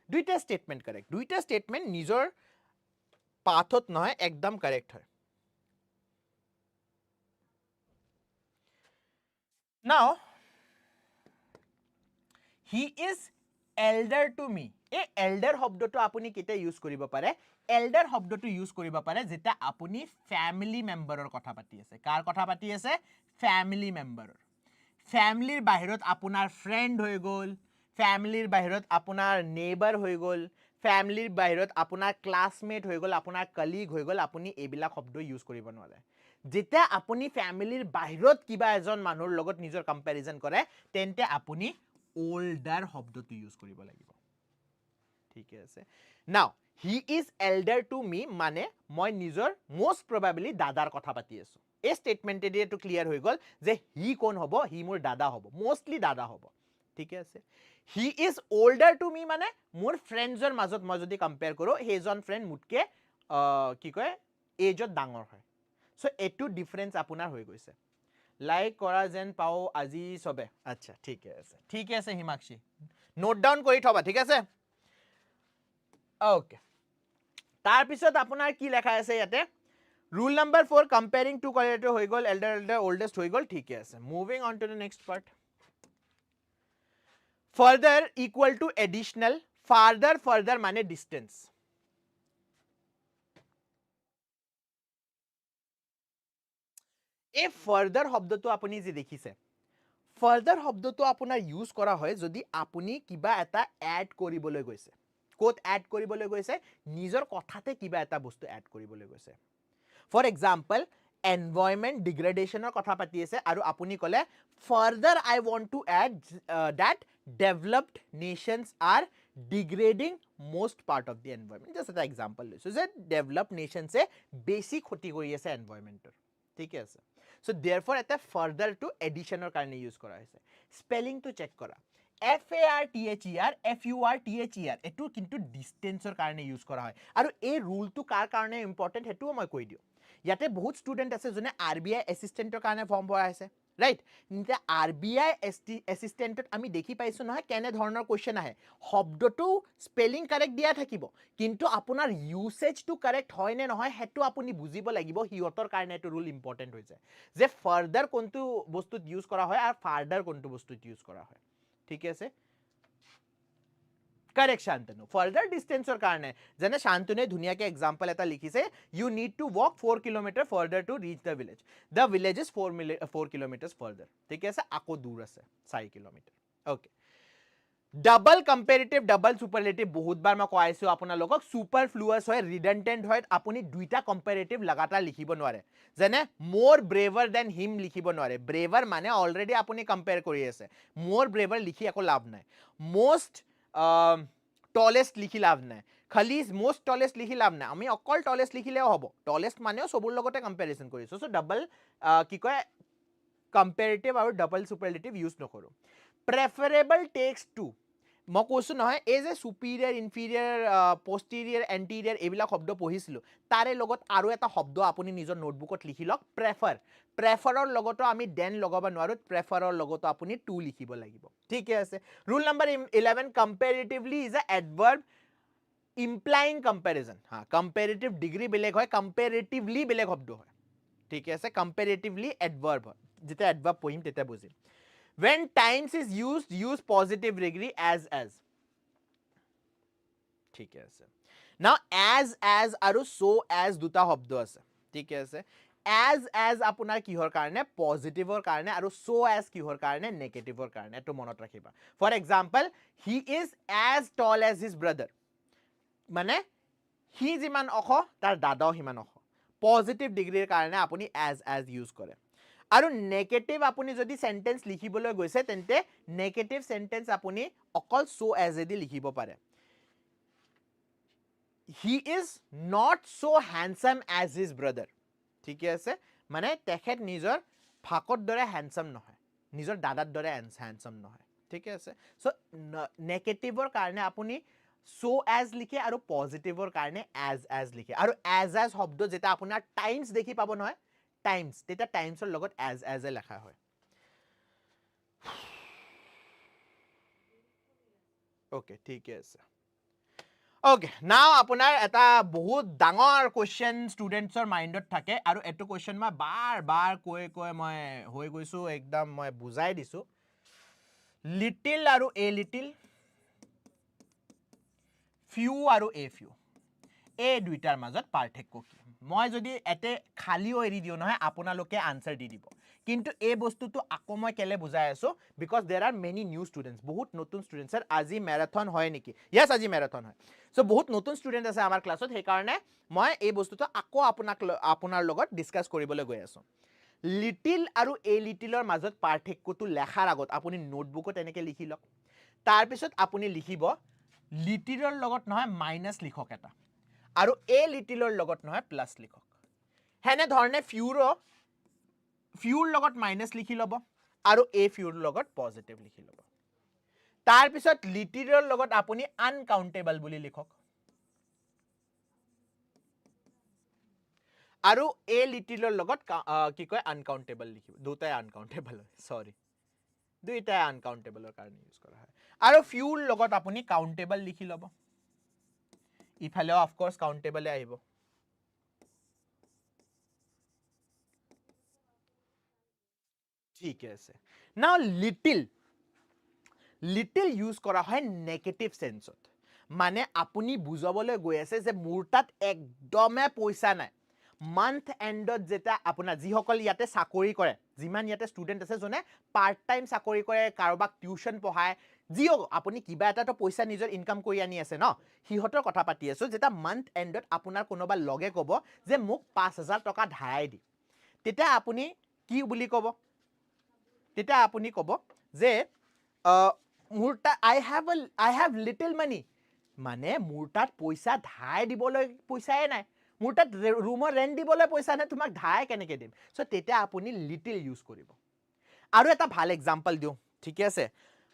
দুইটা ষ্টেটমেন্ট কাৰেক্ট, দুইটা ষ্টেটমেন্ট নিজৰ পাথত নহয় একদম কাৰেক্ট হয়। Now, he is elder to me। এই elder শব্দটো আপুনি কেতিয়া ইউজ কৰিব পাৰে? elder শব্দটো ইউজ কৰিব পাৰে যেতিয়া আপুনি ফ্যামিলি মেম্বাৰৰ কথা পাতি আছে। কাৰ কথা পাতি আছে? ফ্যামিলি মেম্বাৰৰ। ফ্যামিলিৰ বাহিৰত আপোনাৰ ফ্ৰেন্ড হৈ গ'ল, ফ্যামিলিৰ বাহিৰত আপোনাৰ নেইবাৰ হৈ গ'ল, ফ্যামিলিৰ বাহিৰত আপোনাৰ ক্লাসমেট হৈ গ'ল, আপোনাৰ কলিগ হৈ গ'ল, আপুনি এইবিলাক শব্দ ইউজ কৰিব নোৱাৰে। যেতিয়া আপুনি ফ্যামিলিৰ বাহিৰত কিবা এজন মানুহৰ লগত নিজৰ কম্পেৰিজন কৰে তেন্তে আপুনি older শব্দটো ইউজ কৰিব লাগিব ঠিক আছে নাও he is elder to me মানে মই নিজৰ মোস্ট প্ৰবাবলি দাদাৰ কথা পাতি আছো এই স্টেটমেন্টে দিয়ে তো ক্লিয়াৰ হৈ গল যে হি কোন হ'ব হি মোৰ দাদা হ'ব মোস্টলি দাদা হ'ব ঠিক আছে he is older to me মানে মোৰ ফ্ৰেণ্ডছৰ মাজত মই যদি কম্পেয়াৰ কৰো হেজন ফ্ৰেণ্ড মুটকে কি কয় এজত ডাঙৰ হয় সো এটু ডিফাৰেন্স আপোনাৰ হৈ গৈছে লাইক কৰা যেন পাও আজি সবে আচ্ছা ঠিক আছে হিমাক্ষী নোট ডাউন কৰি থবা ঠিক আছে ওকে তাৰ পিছত আপোনাৰ কি লেখা আছে ইয়াতে rule number 4 comparing two qualitative হৈ গল elder oldest হৈ গল ঠিক আছে moving on to the next part further equal to additional further মানে distance এই further শব্দটো আপুনি যে দেখিছে further শব্দটো আপোনাৰ ইউজ কৰা হয় যদি আপুনি কিবা এটা এড কৰিবলৈ গৈছে কোড এড কৰিবলৈ গৈছে নিজৰ কথাতে কিবা এটা বস্তু এড কৰিবলৈ গৈছে ফৰ এক্সাম্পল environment degradation কথা পাতি আছে আৰু আপুনি কলে further I want to add that developed nations are degrading most part of the environment just an example লৈছো যে developed nations এ বেছি ক্ষতি কৰি আছে environmentor ঠিক আছে so therefore এটা further to additional কাৰণে ইউজ কৰা হৈছে স্পেলিং to check কৰা FARTHER এটো কিন্তু ডিসটেন্সৰ কাৰণে ইউজ কৰা হয় আৰু এই ৰুলটো কাৰ কাৰণে ইম্পৰ্টেন্ট হেতু মই কৈ দিও ইয়াতে বহুত স্টুডেন্ট আছে জনে আৰবিআই অ্যাসিস্ট্যান্টৰ কাৰণে ফৰ্ম ভৰাই আছে ৰাইট নিতে আৰবিআই অ্যাসিস্ট্যান্টত আমি দেখি পাইছো নহয় কেনে ধৰণৰ কোৱেশ্চন আহে শব্দটো স্পেলিং কাৰেক্ট দিয়া থাকিব কিন্তু আপোনাৰ ইউসেজটো কাৰেক্ট হয় নে নহয় হেতু আপুনি বুজিব লাগিব হিয়তৰ কাৰণে এটো ৰুল ইম্পৰ্টেন্ট হৈ যায় যে ফাৰ্দাৰ কোনটো বস্তুত ইউজ কৰা হয় আৰু ফাৰ্দাৰ কোনটো বস্তুত ইউজ কৰা হয় ঠিক আছে Correct Shantanu. Further distance or karne. Jane Shantanu dunia ke example eta likhi se. You need to walk 4 kilometers further to reach the village. The village is 4 kilometers further. ठीक है ऐसा ako दूर है 6 kilometer. Okay. Double comparative, double superlative बहुत बार मैं कोई से अपना लोगों superfluous है, redundant है, अपनी दुईटा comparative लगातार लिखी बनवारे. जने more braver than him लिखी बनवारे. Braver माने already अपनी compare करिए से. More braver लिखी ako लाभ नहीं. Most tallest লিখি লাভ নাই খালি most tallest লিখি লাভ নাই আমি অকল tallest লিখিলেও হ'ব tallest মানেও সবৰ লগতে কম্পাৰিজন কৰিছো সো ডাবল কি কয় কম্পাৰেটিভ আৰু ডাবল সুপাৰলেটিভ ইউজ নকৰো প্ৰেফাৰেবল টেক্স টু মই কৈছো নহয় এই যে সুপিৰিয়ৰ ইনফিৰিয়ৰ পষ্টেৰিয়ৰ এন্টিৰিয়ৰ এইবিলাক শব্দ পঢ়িছিলো তাৰে লগত আৰু এটা শব্দ আপুনি নিজৰ নোটবুকত লিখি লওক প্ৰেফাৰৰ লগতো আমি দেন লগাব নোৱাৰো প্ৰেফাৰৰ লগতো আপুনি টু লিখিব লাগিব ঠিক আছে ৰুল নম্বৰ 11 কম্পাৰেটিভলি ইজ আ এডভাৰ্ব ইমপ্লাইং কম্পাৰিজন হা কম্পাৰেটিভ ডিগ্ৰী বেলেগ হয় কম্পাৰেটিভলি বেলেগ শব্দ হয় ঠিক আছে কম্পাৰেটিভলি এডভাৰ্ব হয় যেতিয়া এডভাৰ্ব পঢ়িম তেতিয়া বুজিম when times is used use positive degree as ঠিক আছে now as আৰু so as দুটা শব্দ আছে ঠিক আছে as আপোনাৰ কিহৰ কাৰণে পজিটিভৰ কাৰণে আৰু so as কিহৰ কাৰণে নেগেটিভৰ কাৰণে এটো মনত ৰাখিবা for example he is as tall as his brother মানে হি যিমান অখ তাৰ দাদাও সিমান অখ পজিটিভ ডিগ্ৰীৰ কাৰণে আপুনি as ইউজ কৰে আৰু নেগেটিভ আপুনি যদি সেন্টেন্স লিখিবলৈ গৈছে তেন্তে নেগেটিভ সেন্টেন্স আপুনি অকল so as এদি লিখিব পাৰে he is not so handsome as his brother ঠিক আছে মানে তেখেত নিজৰ ফাকৰ দৰে হ্যান্ডসাম নহয় নিজৰ দাদাৰ দৰে হ্যান্ডসাম নহয় ঠিক আছে সো নেগেটিভৰ কাৰণে আপুনি so as লিখে আৰু পজিটিভৰ কাৰণে as লিখে আৰু as শব্দ যেটা আপোনাৰ টাইমস দেখি পাব নহয় টাইমস তেটা টাইমসৰ লগত as এ লেখা হয় ওকে ঠিক আছে Okay, now আপোনাৰ এটা বহুত ডাঙৰ কোৱেশ্চন ষ্টুডেন্টছৰ মাইন্ডত থাকে আৰু এটো কোৱেশ্চন মই বাৰ কৈ মই হৈ গৈছো একদম মই বুজাই দিছো লিটল আৰু এ লিটল ফিউ আৰু এ ফিউ এই দুইটাৰ মাজত পাৰ্থক্য কি মই যদি এতে খালিও এৰি দিও নহয় আপোনালোকে আনসাৰ দি দিব কিন্তু এই বস্তুটো আকৌ মই কেলে বুজাই আছো because there are many new students বহুত নতুন ষ্টুডেণ্ট স্যাৰ আজি মেৰাথন হয় নেকি ইয়েছ আজি মেৰাথন হয় সো বহুত নতুন ষ্টুডেণ্ট আছে আমাৰ ক্লাছত সেইকাৰণে মই এই বস্তুটো আকৌ আপোনাৰ লগত ডিছকাছ কৰিবলৈ গৈ আছো লিটিল আৰু এ লিটিলৰ মাজত পাৰ্থক্যটো লেখাৰ আগত আপুনি নোটবুকত এনেকৈ লিখি লওক তাৰপিছত আপুনি লিখিব লিটিলৰ লগত নহয় মাইনাছ লিখক এটা আৰু এ লিটিলৰ লগত নহয় প্লাছ লিখক হেনে ধৰণে ফিউৰ লগত মাইনাছ লিখি ল'ব আৰু এ ফিউৰ লগত পজিটিভ লিখি ল'ব তাৰপিছত লিটিলৰ লগত আপুনি আনকাউণ্টেবল বুলি লিখক আৰু এ লিটিলৰ লগত কি কয় আনকাউণ্টেবল লিখিব দুটাই আনকাউণ্টেবল হয় সৰি দুইটাই আনকাউণ্টেবলৰ কাৰণে ইউজ কৰা হয় আৰু ফিউৰ লগত আপুনি কাউণ্টেবল লিখি ল'ব ইফালেও অফক'ৰ্ছ কাউণ্টেবলে আহিব ঠিক আছে নাও লিটিল ইউজ কৰা হয় নেগেটিভ সেন্সত মানে আপুনি বুজাবলৈ গৈ আছে যে মোৰ তাত একদমে পইচা নাই মান্থ এণ্ডত যেটা আপোনাৰ যিসকল ইয়াতে চাকৰি কৰে যিমান ইয়াতে ষ্টুডেণ্ট আছে যোনে পাৰ্ট টাইম চাকৰি কৰে কাৰোবাক টিউশ্যন পঢ়ায় যিও আপুনি কিবা এটাতো পইচা নিজৰ ইনকাম কৰি আনি আছে ন সিহঁতৰ কথা পাতি আছো যেটা মান্থ এণ্ডত আপোনাৰ কোনোবা লগে ক'ব যে মোক 5,000 টকা ধাৰাই দি তেতিয়া আপুনি কি বুলি ক'ব তেতিয়া আপুনি ক'ব যে মোৰ তাত আই হেভ লিটিল মানি মানে মোৰ তাত পইচা ধাৰ দিবলৈ পইচাই নাই মোৰ তাত ৰুমৰ ৰেণ্ট দিবলৈ পইচা নাই তোমাক ধাৰ কেনেকৈ দিম সো তেতিয়া আপুনি লিটিল ইউজ কৰিব আৰু এটা ভাল এক্সাম্পল দিওঁ ঠিক আছে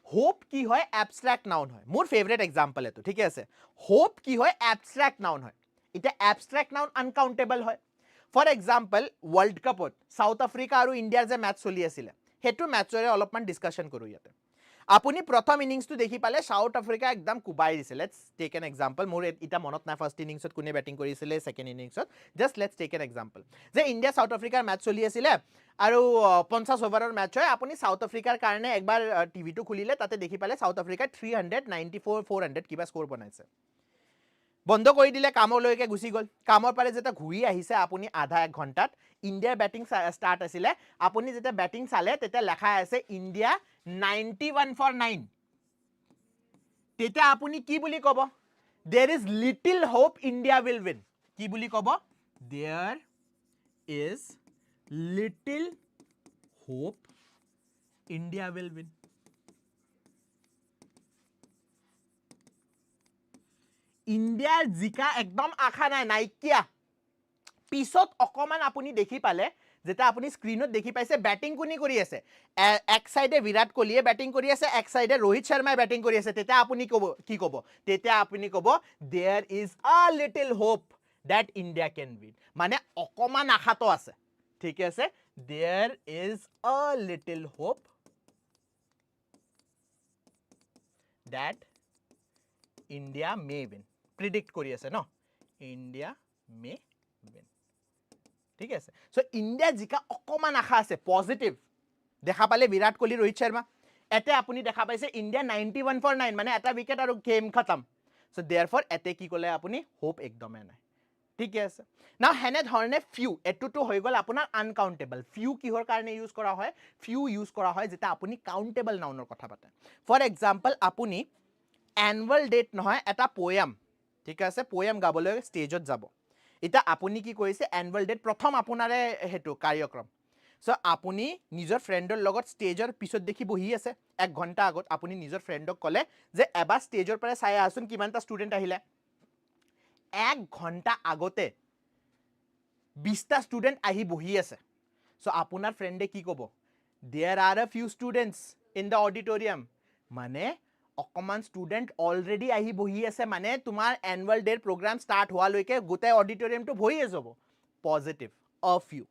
হোপ কি হয় এবষ্ট্ৰেক্ট নাউন হয় মোৰ ফেভৰেট এক্সাম্পল এইটো ঠিক আছে হোপ কি হয় এবষ্ট্ৰেক্ট নাউন হয় এতিয়া এবষ্ট্ৰেক্ট নাউন আনকাউণ্টেবল হয় ফৰ এক্সাম্পল ৱৰ্ল্ড কাপত সাউথ আফ্ৰিকা আৰু ইণ্ডিয়াৰ যে মেচ চলি আছিলে সেইটো মেচৰে অলপমান ডিছকাশ্যন কৰোঁ ইয়াতে আপুনি প্ৰথম ইনিংছটো দেখি পালে সাউথ আফ্ৰিকা একদম কুবাই দিছে লেটছ টেক এন এক্সাম্পল মোৰ এটা মনত নাই ফাৰ্ষ্ট ইনিংছত কোনে বেটিং কৰিছিলে ছেকেণ্ড ইনিংছত just let's tech an example যে ইণ্ডিয়া সাউথ আফ্ৰিকাৰ মেচ চলি আছিলে আৰু 50 অভাৰৰ মেচ হয় আপুনি সাউথ আফ্ৰিকাৰ কাৰণে একবাৰ টিভিটো খুলিলে তাতে দেখি পালে সাউথ আফ্ৰিকাৰ 394 400 কিবা স্ক'ৰ বনাইছে বন্ধ কৰি দিলে কামলৈকে গুচি গ'ল কামৰ পাৰে যেতিয়া ঘূৰি আহিছে আপুনি আধা এক ঘণ্টাত ইণ্ডিয়াৰ বেটিং ষ্টাৰ্ট আছিলে আপুনি যেতিয়া বেটিং চালে তেতিয়া লেখা আছে ইণ্ডিয়া 91 for 9 তেতিয়া আপুনি কি বুলি ক'ব there is little hope India will win কি বুলি ক'ব there is little hope India will win ইণ্ডিয়াৰ জিকা একদম আশা নাই নাইকিয়া পিছত অকমান আপুনি দেখি পালে যেটা আপুনি স্ক্ৰিনত দেখি পাইছে বেটিং কোনি কৰি আছে এক সাইডে বিৰাট কোহলিয়ে বেটিং কৰি আছে এক সাইডে ৰোহিত শৰ্মাই বেটিং কৰি আছে তেতিয়া আপুনি ক'ব কি ক'ব তেতিয়া আপুনি ক'ব there is a little hope that India can win মানে অকমান আশাটো আছে ঠিক আছে there is a little hope that India may win predict কৰি আছে ন India may win ঠিক আছে সো ইণ্ডিয়া জিকা অকমান আশা আছে পজিটিভ দেখা পালে বিৰাট কোহলি ৰোহিত শৰ্মা এতে আপুনি দেখা পাইছে ইণ্ডিয়া 91 for 9 মানে এটা উইকেট আৰু গেম খতম সো देयरफॉर এতে কি ক'লে আপুনি হোপ একদমে নাই ঠিক আছে না হেনে ধৰণে ফিউ এটুটো হৈ গ'ল আপোনাৰ আনকাউণ্টেবল ফিউ কিহৰ কাৰণে ইউজ কৰা হয় ফিউ ইউজ কৰা হয় যেটা আপুনি কাউণ্টেবল নাউনৰ কথা পাতে ফৰ এক্সাম্পল আপুনি এনুৱেল ডেট নহয় এটা পোয়েম ঠিক আছে পোয়েম গাবলৈ ষ্টেজত যাব এটা আপুনি কি কৰিছে এনুৱেল ডেট প্ৰথম আপোনাৰে হেতু কাৰ্যক্ৰম সো আপুনি নিজৰ ফ্ৰেণ্ডৰ লগত ষ্টেজৰ পিছত দেখি বহি আছে এক ঘণ্টা আগত আপুনি নিজৰ ফ্ৰেণ্ডক ক'লে যে এবাৰ ষ্টেজৰ পৰা চাই আহচোন কিমানটা ষ্টুডেণ্ট আহিলে এক ঘণ্টা আগতে 20টা ষ্টুডেণ্ট আহি বহি আছে সো আপোনাৰ ফ্ৰেণ্ডে কি ক'ব there are a few students in the auditorium মানে অকমান ষ্টুডেণ্ট অলৰেডি আহি বহি আছে মানে তোমাৰ এনুৱেল ডে প্ৰগ্ৰাম ষ্টাৰ্ট হোৱালৈকে গোটেই অডিটৰিয়ামটো ভৰিয়ে যাব পজিটিভ অ ফিউ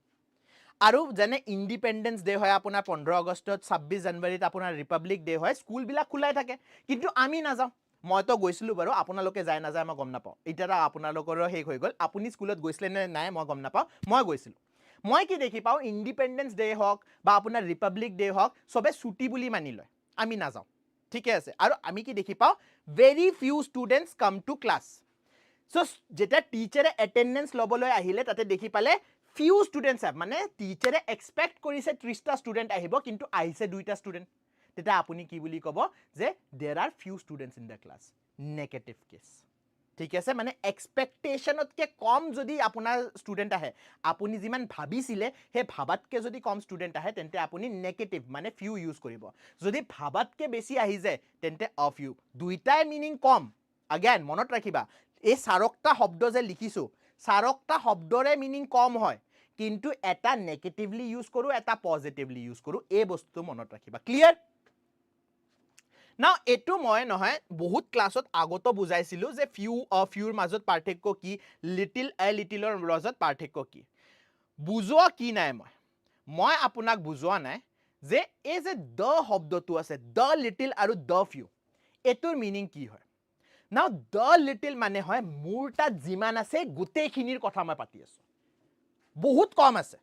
আৰু যেনে ইণ্ডিপেণ্ডেন্স ডে হয় আপোনাৰ 15 আগষ্টত 26 জানুৱাৰীত আপোনাৰ ৰিপাব্লিক ডে হয় স্কুলবিলাক খোলাই থাকে কিন্তু আমি নাযাওঁ মইতো গৈছিলোঁ বাৰু আপোনালোকে যায় নাযায় মই গম নাপাওঁ এতিয়া আপোনালোকৰো শেষ হৈ গ'ল আপুনি স্কুলত গৈছিলে নে নাই মই গম নাপাওঁ মই গৈছিলোঁ মই কি দেখি পাওঁ ইণ্ডিপেণ্ডেন্স ডে হওক বা আপোনাৰ ৰিপাব্লিক ডে হওক চবে ছুটি বুলি মানি লয় আমি নাযাওঁ ঠিক আছে আৰু আমি কি দেখি পাওঁ very few students come to class so যেটা টিচাৰে এটেণ্ডেন্স ল'বলৈ আহিলে তাতে দেখি পালে few students have মানে টিচাৰে এক্সপেক্ট কৰিছে 30টা ষ্টুডেন্ট আহিব কিন্তু আহিছে 2টা ষ্টুডেন্ট তেতিয়া আপুনি কি বুলি ক'ব যে there are few students in the class negative case ঠিক আছে মানে এক্সপেক্টেশনতকে কম যদি আপোনাৰ ষ্টুডেন্ট আহে আপুনি যিমান ভাবিছিলে হে ভাবাতকে যদি কম ষ্টুডেন্ট আহে তেন্তে আপুনি নেগেটিভ মানে ফিউ ইউজ কৰিব যদি ভাবাতকে বেছি আহি যায় তেন্তে অ ফিউ দুইটাই মিনিং কম again মনত ৰাখিবা এই চাৰকটা শব্দ যে লিখিছো চাৰকটা শব্দৰে মিনিং কম হয় কিন্তু এটা নেগেটিভলি ইউজ কৰো এটা পজিটিভলি ইউজ কৰো এই বস্তু মনত ৰাখিবা ক্লিয়াৰ Now, এটো মই নহয় বহুত ক্লাছত আগতো বুজাইছিলো যে ফিউ ফিউৰ মাজত পাৰ্থক্য কি লিটল লিটলৰ মাজত পাৰ্থক্য কি বুজোৱা কি নাই মই আপোনাক বুজোৱা নাই যে এই যে দ শব্দটো আছে দ লিটল আৰু দ ফিউ এটোৰ মিনিং কি হয় Now, দ লিটল মানে হয় মোৰ তাত যিমান আছে গোটেইখিনিৰ কথা মই পাতি আছো বহুত কম আছে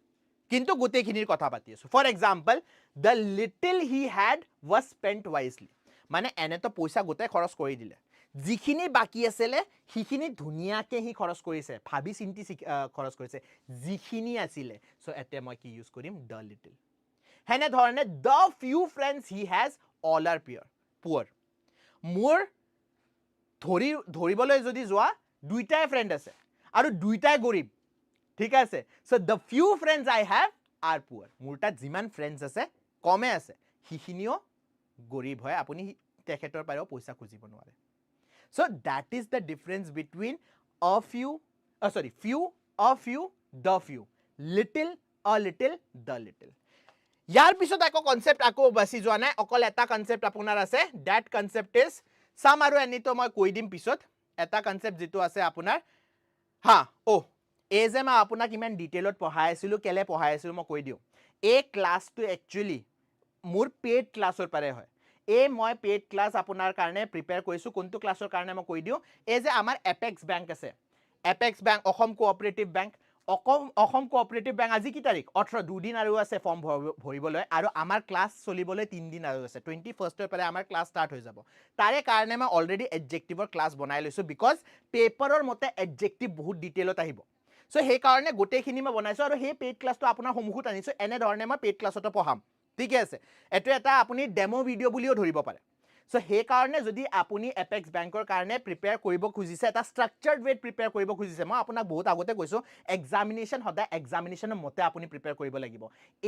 কিন্তু গোটেইখিনিৰ কথা পাতি আছো for example the little he had was spent wisely মানে এনে তো পইচা গোটেই খৰচ কৰি দিলে যিখিনি বাকি আছিলে হিখিনি ধুনিয়াকে হি খৰচ কৰিছে ভাবি চিন্তি খৰচ কৰিছে যিখিনি আছিলে সো এতে মই কি ইউজ কৰিম the little হেনে ধৰণে the few friends he has all are poor মোৰ ধৰিবলৈ যদি যোৱা দুইটাই ফ্ৰেন্ড আছে আৰু দুইটাই গৰীব ঠিক আছে so the few friends I have are poor মোৰ তাত যিমান ফ্ৰেন্ডছ আছে কমে আছে হিখিনিও গৰীব হয় আপুনি তেখেতৰ পাৰেও পইচা খুজিব নোৱাৰে so that is the difference between a few the few little a little the little ইয়াৰ পিছত আকৌ কনসেপ্ট আকৌ বাছি যোৱা নাই অকল এটা কনসেপ্ট আপোনাৰ আছে that concept is সাম আৰু এনি তো মই কৈ দিম পিছত এটা কনসেপ্ট যেটো আছে আপোনাৰ হা এই যে মই আপোনাক ইমান ডিটেইলত পঢ়াই আছিলো কেলে পঢ়াই আছিলো মই কৈ দিও এই ক্লাছটো একচুয়ালি মোৰ পেড ক্লাছৰ পাৰে হয় এই মই পেড ক্লাছ আপোনাৰ কাৰণে প্ৰিপেয়াৰ কৰিছো কোনটো ক্লাছৰ কাৰণে মই কৈ দিও এই যে আমাৰ এপেক্স বেংক আছে apex bank Assam cooperative bank Assam cooperative bank আজি কি তাৰিখ 18 দুদিন আৰু আছে ফৰ্ম ভৰিবলৈ আৰু আমাৰ ক্লাছ চলিবলৈ 3 দিন আৰু আছে 21ৰ পৰা আমাৰ ক্লাছ ষ্টাৰ্ট হৈ যাব তাৰে কাৰণে মই অলৰেডি এডজেক্টিভৰ ক্লাছ বনাই লৈছো বিকজ পেপাৰৰ মতে এডজেক্টিভ বহুত ডিটেইলত আহিব সো সেই কাৰণে গোটেইখিনি মই বনাইছো আৰু সেই পেড ক্লাছটো আপোনাৰ সন্মুখত আনিছো এনে ধৰণে মই পেড ক্লাছটো পঢ়াম ঠিক আছে এটো এটা আপুনি ডেমো ভিডিও বুলিও ধৰিব পাৰে সো সেই কাৰণে যদি আপুনি এপেক্স বেংকৰ কাৰণে প্ৰিপেয়াৰ কৰিব খুজিছে এটা স্ট্ৰাকচাৰ্ড ৱেত প্ৰিপেয়াৰ কৰিব খুজিছে মই আপোনাক বহুত আগতে কৈছো এক্সামিনেশন হদা এক্সামিনেশনৰ মতে আপুনি প্ৰিপেয়াৰ কৰিব লাগিব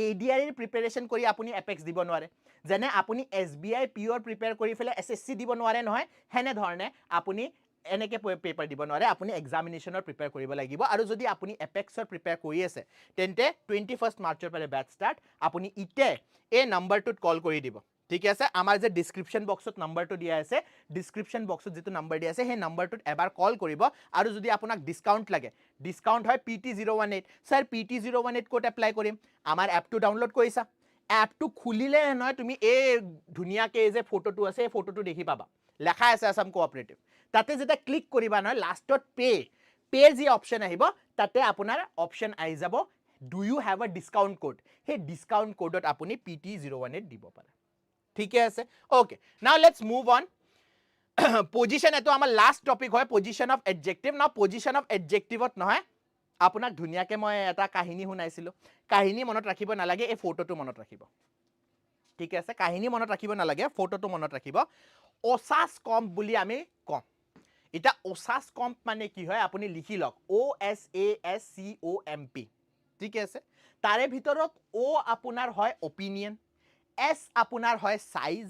ADRE ৰ প্ৰিপাৰেচন কৰি আপুনি এপেক্স দিব নোৱাৰে যেনে আপুনি SBI পিওৰ প্ৰিপেয়াৰ কৰি ফেলে SSC দিব নোৱাৰে নহয় হেনে ধৰণে আপুনি এনেকে পেপাৰ দিব নোৱাৰে আপুনি এক্সামিনেশনৰ প্ৰিপেয়াৰ কৰিব লাগিব আৰু যদি আপুনি এপেক্সৰ প্ৰিপেয়াৰ কৰি আছে তেন্তে 21 মাৰ্চৰ পৰা ব্যাচ ষ্টাৰ্ট আপুনি ইতে এই নম্বৰটোত কল কৰি দিব ঠিক আছে আমাৰ যে ডেসক্ৰিপচন বক্সত নম্বৰটো দিয়া আছে ডেসক্ৰিপচন বক্সত যেটো নম্বৰ দিয়া আছে সেই নম্বৰটোত এবাৰ কল কৰিব আৰু যদি আপোনাক ডিসকাউন্ট লাগে ডিসকাউন্ট হয় PT018 sir PT018 code apply কৰিম আমাৰ এপটো ডাউনলোড কৰিছা এপটো খুলিলে নহয় তুমি এই ধুনিয়াকে যে ফটোটো আছে এই ফটোটো দেখি পাবা লেখা আছে আসাম কোঅপাৰেটিভ তাতে যেটা ক্লিক কৰিবা নহয় লাষ্টত পে যি অপচন আহিব তাতে আপোনাৰ অপচন আহি যাব do you have a discount code হে ডিসকাউন্ট কোডত আপুনি PT018 দিব পাৰে ঠিক আছে okay now let's move on position এটো আমাৰ লাষ্ট টপিক হয় পজিশন অফ এডজেক্টিভ নাও পজিশন অফ এডজেক্টিভত নহয় আপোনাক ধুনিয়াকে মই এটা কাহিনী শুনাইছিলো কাহিনী মনত ৰাখিব নালাগে এই ফটোটো মনত ৰাখিব ঠিক আছে কাহিনী মনত ৰাখিব নালাগে ফটোটো মনত ৰাখিব ওসাস কম্প বুলি আমি কম এটা ওসাস কম্প মানে কি হয় আপুনি লিখি লওক OSASCOMP ঠিক আছে তাৰে ভিতৰত O আপোনাৰ হয় অপিনিয়ন S আপোনাৰ হয় সাইজ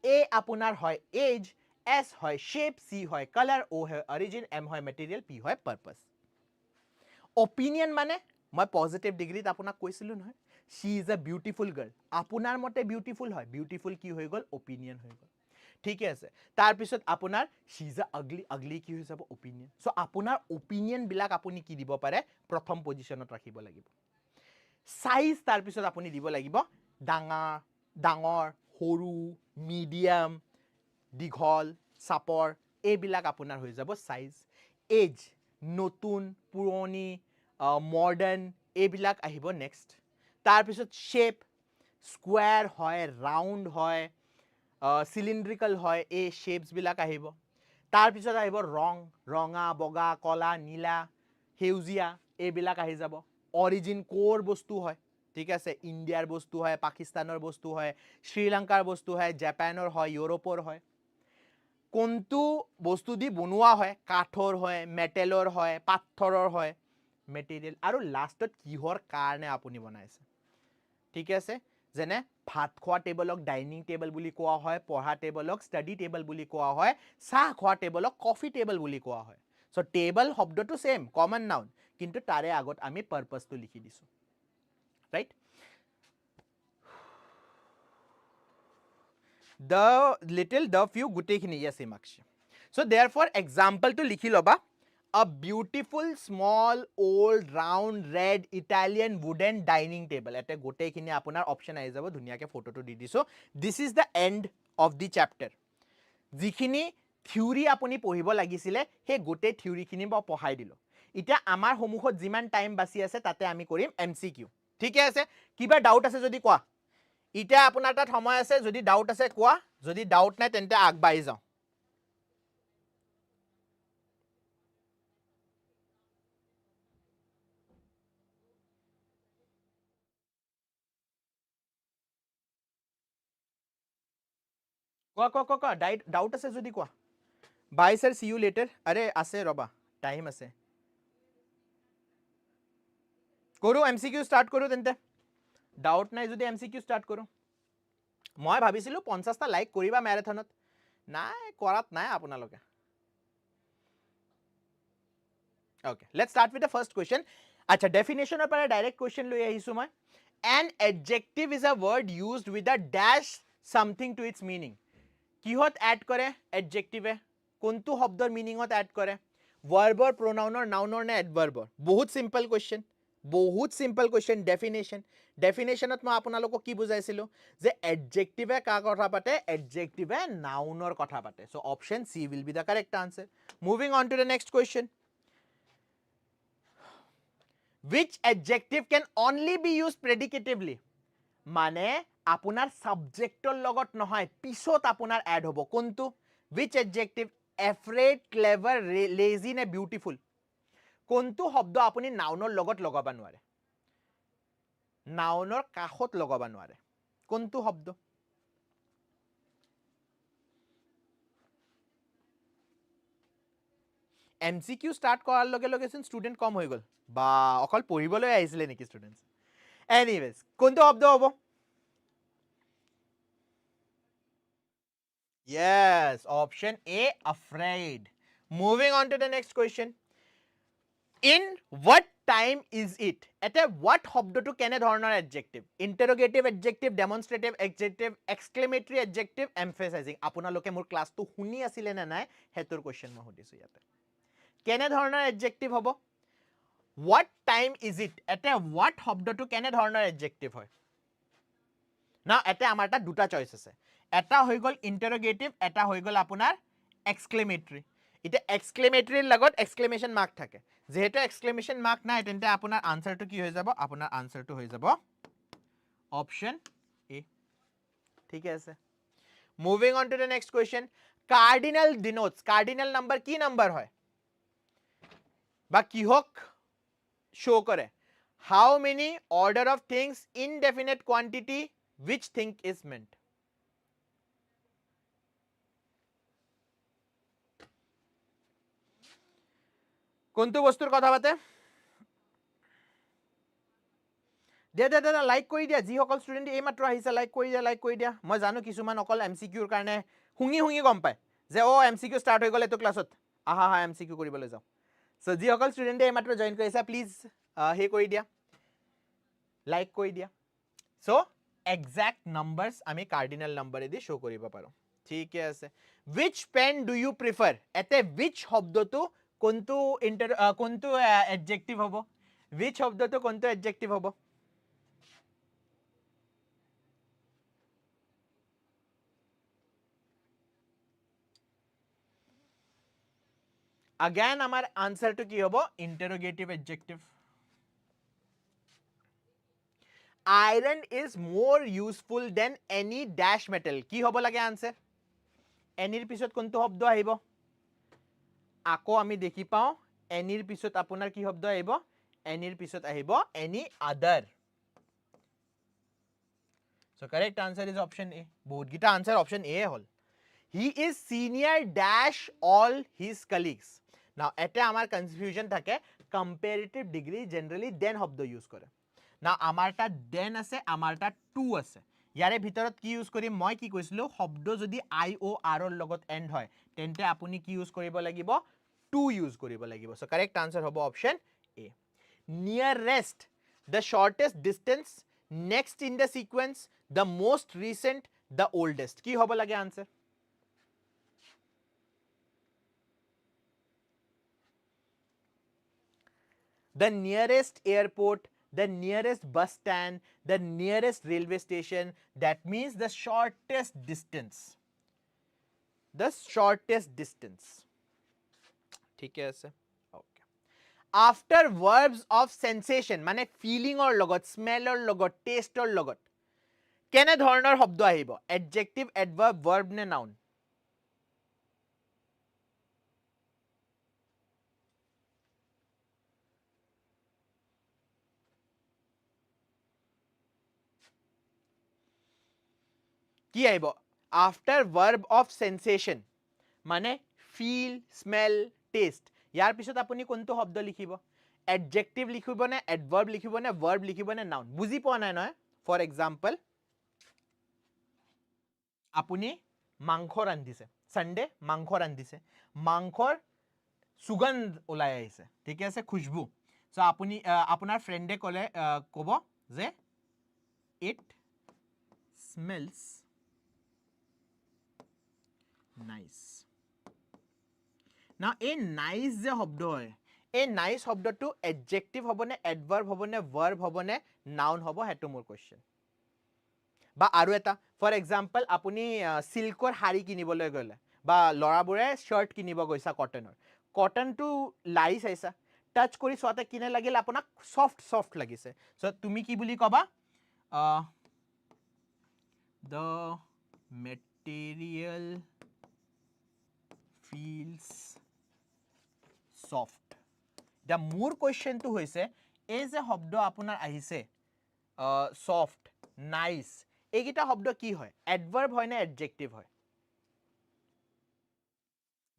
A আপোনাৰ হয় এজ S হয় শেপ C হয় কালাৰ O হয় অৰিজিন M হয় মেটেৰিয়েল P হয় পাৰপাস অপিনিয়ন মানে মই পজিটিভ ডিগ্ৰীত আপোনাক কৈছিলো নহয় she is a beautiful girl আপোনাৰ মতে বিউটিফুল হয় বিউটিফুল কি হৈ গল অপিনিয়ন হৈ গল ঠিক আছে তাৰ পিছত আপোনাৰ she is a ugly কি হৈ যাব অপিনিয়ন সো আপোনাৰ অপিনিয়ন বিলাক আপুনি কি দিব পাৰে প্ৰথম পজিশনত ৰাখিব লাগিব সাইজ তাৰ পিছত আপুনি দিব লাগিব ডাঙৰ সৰু মিডিয়াম দীঘল চাপৰ এইবিলাক আপোনাৰ হৈ যাব সাইজ এজ নতুন পুৰণি মডাৰ্ন এইবিলাক আহিব নেক্সট তাৰ পিছত শেপ স্কোয়াৰ হয় ৰাউন্ড হয় সিলিন্ড্ৰিকেল হয় এই শেপস বিলাক আহিব তাৰ পিছত আহিব ৰং ৰঙা বগা কলা নীলা হেউজিয়া এইবিলাক আহি যাব অৰিজিন কোৰ বস্তু হয় ঠিক আছে ইণ্ডিয়াৰ বস্তু হয় পাকিস্তানৰ বস্তু হয় শ্ৰীলংকাৰ বস্তু হয় জাপানৰ হয় ইউৰোপৰ হয় কোনটো বস্তু দি বনোৱা হয় কাঠৰ হয় মেটেলৰ হয় পাথৰৰ হয় মেটেৰিয়েল আৰু লাষ্টত কিহৰ কাৰণে আপুনি বনাইছে ঠিক আছে যেনে ভাত খোৱা টেবলক ডাইনিং টেবল বুলি কোৱা হয় পঢ়া টেবলক ষ্টাডি টেবল বুলি কোৱা হয় চাহ খোৱা টেবলক কফি টেবল বুলি কোৱা হয় সো টেবল শব্দটো সেম কমন নাউন কিন্তু তাৰে আগত আমি পাৰপাসটো লিখি দিছো right the little the few গুটেখিনি yes Himakshi so therefore example to likhi loba a beautiful small old round red Italian wooden dining table ete guteখিনি apunar option ahi jabo dhuniya ke photo to di diso this is the end of the chapter jikhini theory apuni pohibo lagisile he gote theory khini ba pohai dilo itia amar homukhot jiman time basi ase tate ami korim MCQ thik ase kiba doubt ase jodi koa ইটা আপোনাৰ তাত সময় আছে যদি ডাউট আছে কোৱা যদি ডাউট নাই তেন্তে আগবাঢ়ি যাও কোৱা ডাউট আছে যদি কোৱা বাই স্যাৰ সি ইউ লেটাৰ আৰে আছে ৰবা টাইম আছে কৰো এমসিকিউ স্টাৰ্ট কৰো তেন্তে ডাউট নাই যদি এমসিকিউ স্টাৰ্ট কৰো মই ভাবিছিলো 50টা লাইক কৰিবা ম্যাৰাথনত নাই কৰাত নাই আপোনালোকে Okay, let's start with the first question. Acha, definition of a direct question lo ahisu mai. An adjective is a word used with a dash something to its meaning. Kihot add kore adjective hai. Kontu hobdor meaning hot add kore. Verb or pronoun or noun or ne adverb or. Bahut simple question. बहुत simple question definition definitionত মই আপোনালোকক কি বুজাইছিলো যে adjective কা কথা পাতে adjective noun or কথা পাতে so option C will be the correct answer moving on to the next question which adjective can only be used predicatively মানে আপোনাৰ subjectৰ লগত নহয় পিছত আপোনাৰ add হ'ব কোনটো which adjective afraid clever lazy নে beautiful কোনটো শব্দ আপুনি নাউনৰ লগত লগাব নোৱাৰে নাউনৰ কাখত লগাব নোৱাৰে কোনটো শব্দ এমসিকিউ স্টাৰ্ট কৰাৰ লগে লগে চোন স্টুডেন্ট কম হৈ গল বা অকল পঢ়িবলৈ আহিছিলে নেকি স্টুডেন্টস এনিৱেজ কোনটো শব্দ হ'ব yes option A afraid moving on to the next question in what time is it এতে what শব্দটো কেনে ধৰণৰ adjective interrogative adjective demonstrative adjective exclamatory adjective emphasizing আপোনালোকে মোৰ ক্লাসটো শুনি আছিল না নাই হেতৰ কোৱেশ্চন মই সুধিছো ইয়াতে কেনে ধৰণৰ adjective হ'ব what time is it এতে what শব্দটো কেনে ধৰণৰ adjective হয় না এতে আমাৰ তা দুটা চয়েস আছে এটা হৈ গল interrogative এটা হৈ গল আপোনাৰ exclamatory এটা exclamatory লগত exclamation mark থাকে যেহেতু exclamation mark নাই তেন্তে আপোনাৰ আনসাৰটো কি হৈ যাব আপোনাৰ আনসারটো হৈ যাব অপশন এ ঠিক আছে moving on to the next question cardinal denotes cardinal number কি নাম্বার হয় বা কিহক শো করে how many order of things indefinite quantity which thing is meant কোনটো বস্তুৰ কথা পাতে দে লাইক কৰি দিয়া যি সকল স্টুডেন্ট এই মাত্ৰ আহিছে লাইক কৰি দিয়া মই জানো কিছুমান অকল এমসিকিউৰ কাৰণে হুঙি গম পায় যে ও এমসিকিউ স্টাৰ্ট হৈ গলে তো ক্লাছত আহা এমসিকিউ কৰিবলৈ যাও সো যি সকল স্টুডেন্ট এই মাত্ৰ জয়েন কৰিছা প্লিজ হে কৰি দিয়া লাইক কৰি দিয়া সো এক্সাক্ট নাম্বাৰস আমি কাৰ্ডিনাল নাম্বাৰে দি শো কৰিব পাৰো ঠিক আছে which pen do you prefer এতে which শব্দটো কোনটো কোনটো adjective হ'ব which শব্দটো কোনটো adjective হ'ব again আমাৰ আনসারটো কি হ'ব interrogative adjective iron is more useful than any dash metal কি হ'ব লাগে আনসার এনিৰ পিছত কোনটো শব্দ আহিব আকৌ আমি দেখি পাও এনিৰ পিছত আপোনাৰ কি শব্দ আহিব এনিৰ পিছত আহিব any other so correct answer is option A বহুত গিটা answer option A hall he is senior dash all his colleagues now এটা আমাৰ confusion থাকে comparative degree generally then শব্দ ইউজ কৰে now আমাৰ তা then আছে আমাৰ তা to আছে ইয়াৰে ভিতৰত কি ইউজ কৰিম মই কি কৈছিলো শব্দ যদি I O R ৰ লগত end হয় তেন্তে আপুনি কি ইউজ কৰিব লাগিব to ইউজ কৰিব লাগিব so correct answer হ'ব option A nearest the shortest distance next in the sequence the most recent the oldest কি হ'ব লাগে answer the nearest airport the nearest bus stand the nearest railway station that means the shortest distance ठीक है আছে okay after verbs of sensation মানে feeling or লগত smell or লগত taste or লগত কেনে ধৰণৰ শব্দ আহিব adjective adverb verb নে noun কি আহিব after verb of sensation মানে feel smell taste ইয়াৰ পিছত আপুনি কোনটো শব্দ লিখিব adjective লিখিব নে adverb লিখিব নে verb লিখিব নে noun বুজি পোৱা নাই নহয় for example আপুনি মাংস ৰান্ধিছে সানডে মাংস ৰান্ধিছে মাংসৰ সুগন্ধ ওলাই আহিছে ঠিক আছে খুশবু সো আপুনি আপোনাৰ ফ্ৰেন্ডে কলে কব যে it smells nice now a nice যে শব্দ হয় এই nice শব্দটো adjective হ'ব নে adverb হ'ব নে verb হ'ব নে noun হ'ব হেতু মোৰ কোৱেশ্চন বা আৰু এটা ফৰ এক্সাম্পল আপুনি সিল্কৰ শাৰী কিনিবলৈ গলে বা লৰাবোৰে শাৰ্ট কিনিব গৈছা কটনটো লাই চাইছা টাচ কৰি সোতে কিনে লাগিল আপোনাক সফট লাগিছে সো তুমি কি বুলি কবা the material feels soft the more question to hoise এই যে শব্দ আপোনাৰ আহিছে soft nice এইগিটা শব্দ কি হয় adverb হয় না adjective হয়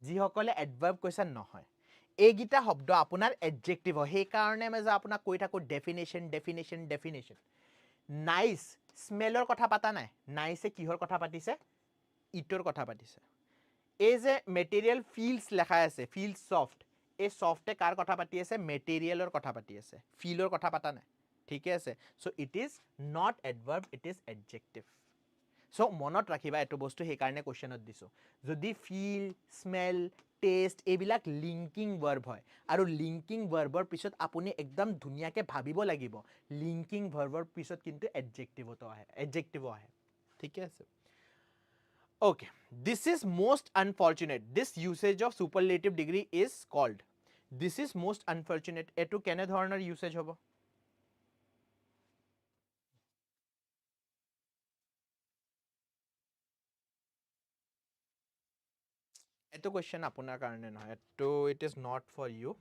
যি সকলে adverb কৈছা নহয় এইগিটা শব্দ আপোনাৰ adjective হয় সেই কাৰণে মই যে আপোনাক কৈ থাকো definition nice smelলৰ কথা পাতা নাই nice এ কিহৰ কথা পাতিছে ইটৰ কথা পাতিছে এই যে material feels লেখা আছে feels soft এই soft এ কাৰ কথা পাতি আছে materialৰ কথা পাতি আছে feelৰ কথা পাতা নাই ঠিক আছে so it is not adverb it is adjective so মনত ৰাখিবা এটো বস্তু হে কাৰণে কোৱেশ্চনত দিছো যদি feel smell taste এইবিলাক লিংকিং ভাৰ্ব হয় আৰু লিংকিং ভাৰ্বৰ পিছত আপুনি একদম ধুনিয়াকে ভাবিব লাগিব লিংকিং ভাৰ্বৰ পিছত কিন্তু adjective আহে ঠিক আছে okay this is most unfortunate this usage of superlative degree is called this is most unfortunate এটো কেনে ধৰণৰ ইউসেজ হ'ব এটো কোৱেশ্চন আপোনাৰ কাৰণে নহয় এটো it is not for you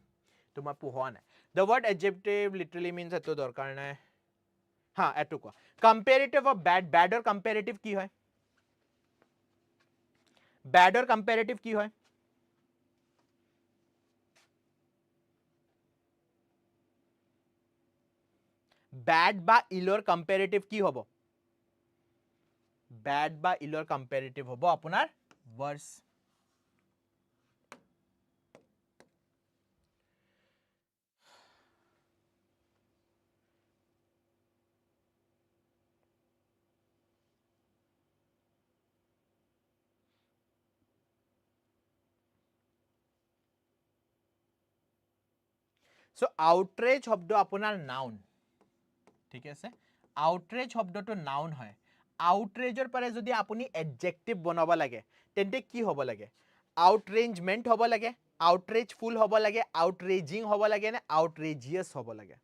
তোমা পঢ়োৱা নাই the word adjective literally means এটো দৰকাৰ নাই হা এটো কোৱা comparative of bad or comparative কি হয় bad or comparative কি হয় bad বা ইলৰ comparative কি হ'ব bad বা ইলৰ comparative হ'ব আপোনাৰ worse so outrage শব্দ আপোনাৰ noun ঠিক আছে outrage শব্দটো noun হয় outrageৰ পাৰে যদি আপুনি adjective বনাব লাগে তেন্তে কি হ'ব লাগে outragement হ'ব লাগে outrageful হ'ব লাগে outraging হ'ব লাগে নে outrageous হ'ব লাগে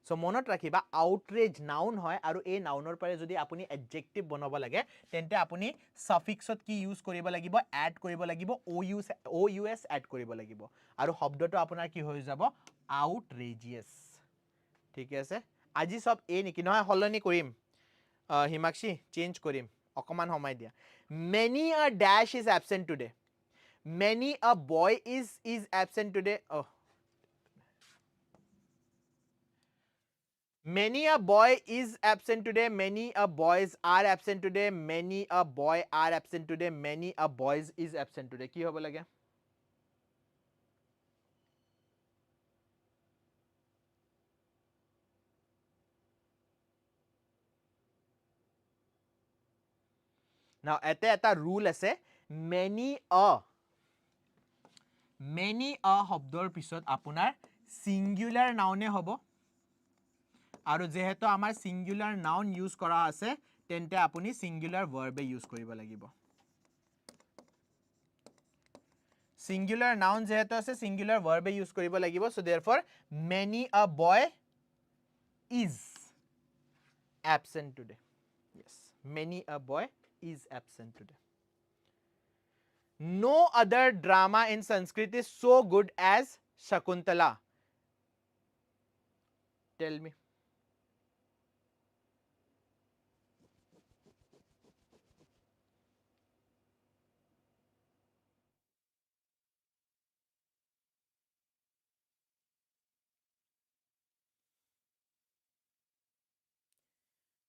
so মনত ৰাখিবা outrage noun হয় আৰু এই নাউনৰ পাৰে যদি আপুনি adjective বনাব লাগে তেন্তে আপুনি suffixত কি ইউজ কৰিব লাগিব add কৰিব লাগিব ous add কৰিব লাগিব আৰু শব্দটো আপোনাৰ কি হৈ যাব outrageous ঠিক আছে আজি সব এ নেকি নহয় হলনি কৰিম হিমাক্ষী চেঞ্জ কৰিম অকমান সময় দিয়া many a dash is absent today many a boy is absent today oh many a boy is absent today many a boys are absent today many a boy are absent today many a boys is absent today কি হ'ব লাগে now এটা rule আছে many a শব্দৰ পিছত আপোনাৰ singular noun হ'ব আৰু যেহেতু আমাৰ singular noun use কৰা আছে তেন্তে আপুনি singular verb use কৰিব লাগিব singular noun যেহেতু আছে singular verb use কৰিব লাগিব so therefore many a boy is absent today yes many a boy is absent today no other drama in Sanskrit is so good as Shakuntala tell me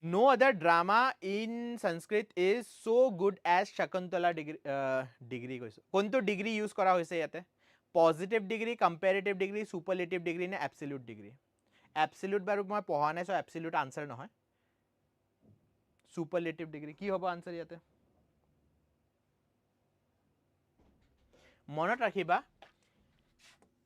no other drama in Sanskrit is so good as Shakuntala degree কৈছো কোনটো degree use কৰা হৈছে ইয়াতে positive degree comparative degree superlative degree নে absolute degree absolute বাৰু মই পঢ়া নাই so absolute answer নহয় superlative degree কি হ'ব answer ইয়াতে মনত ৰাখিবা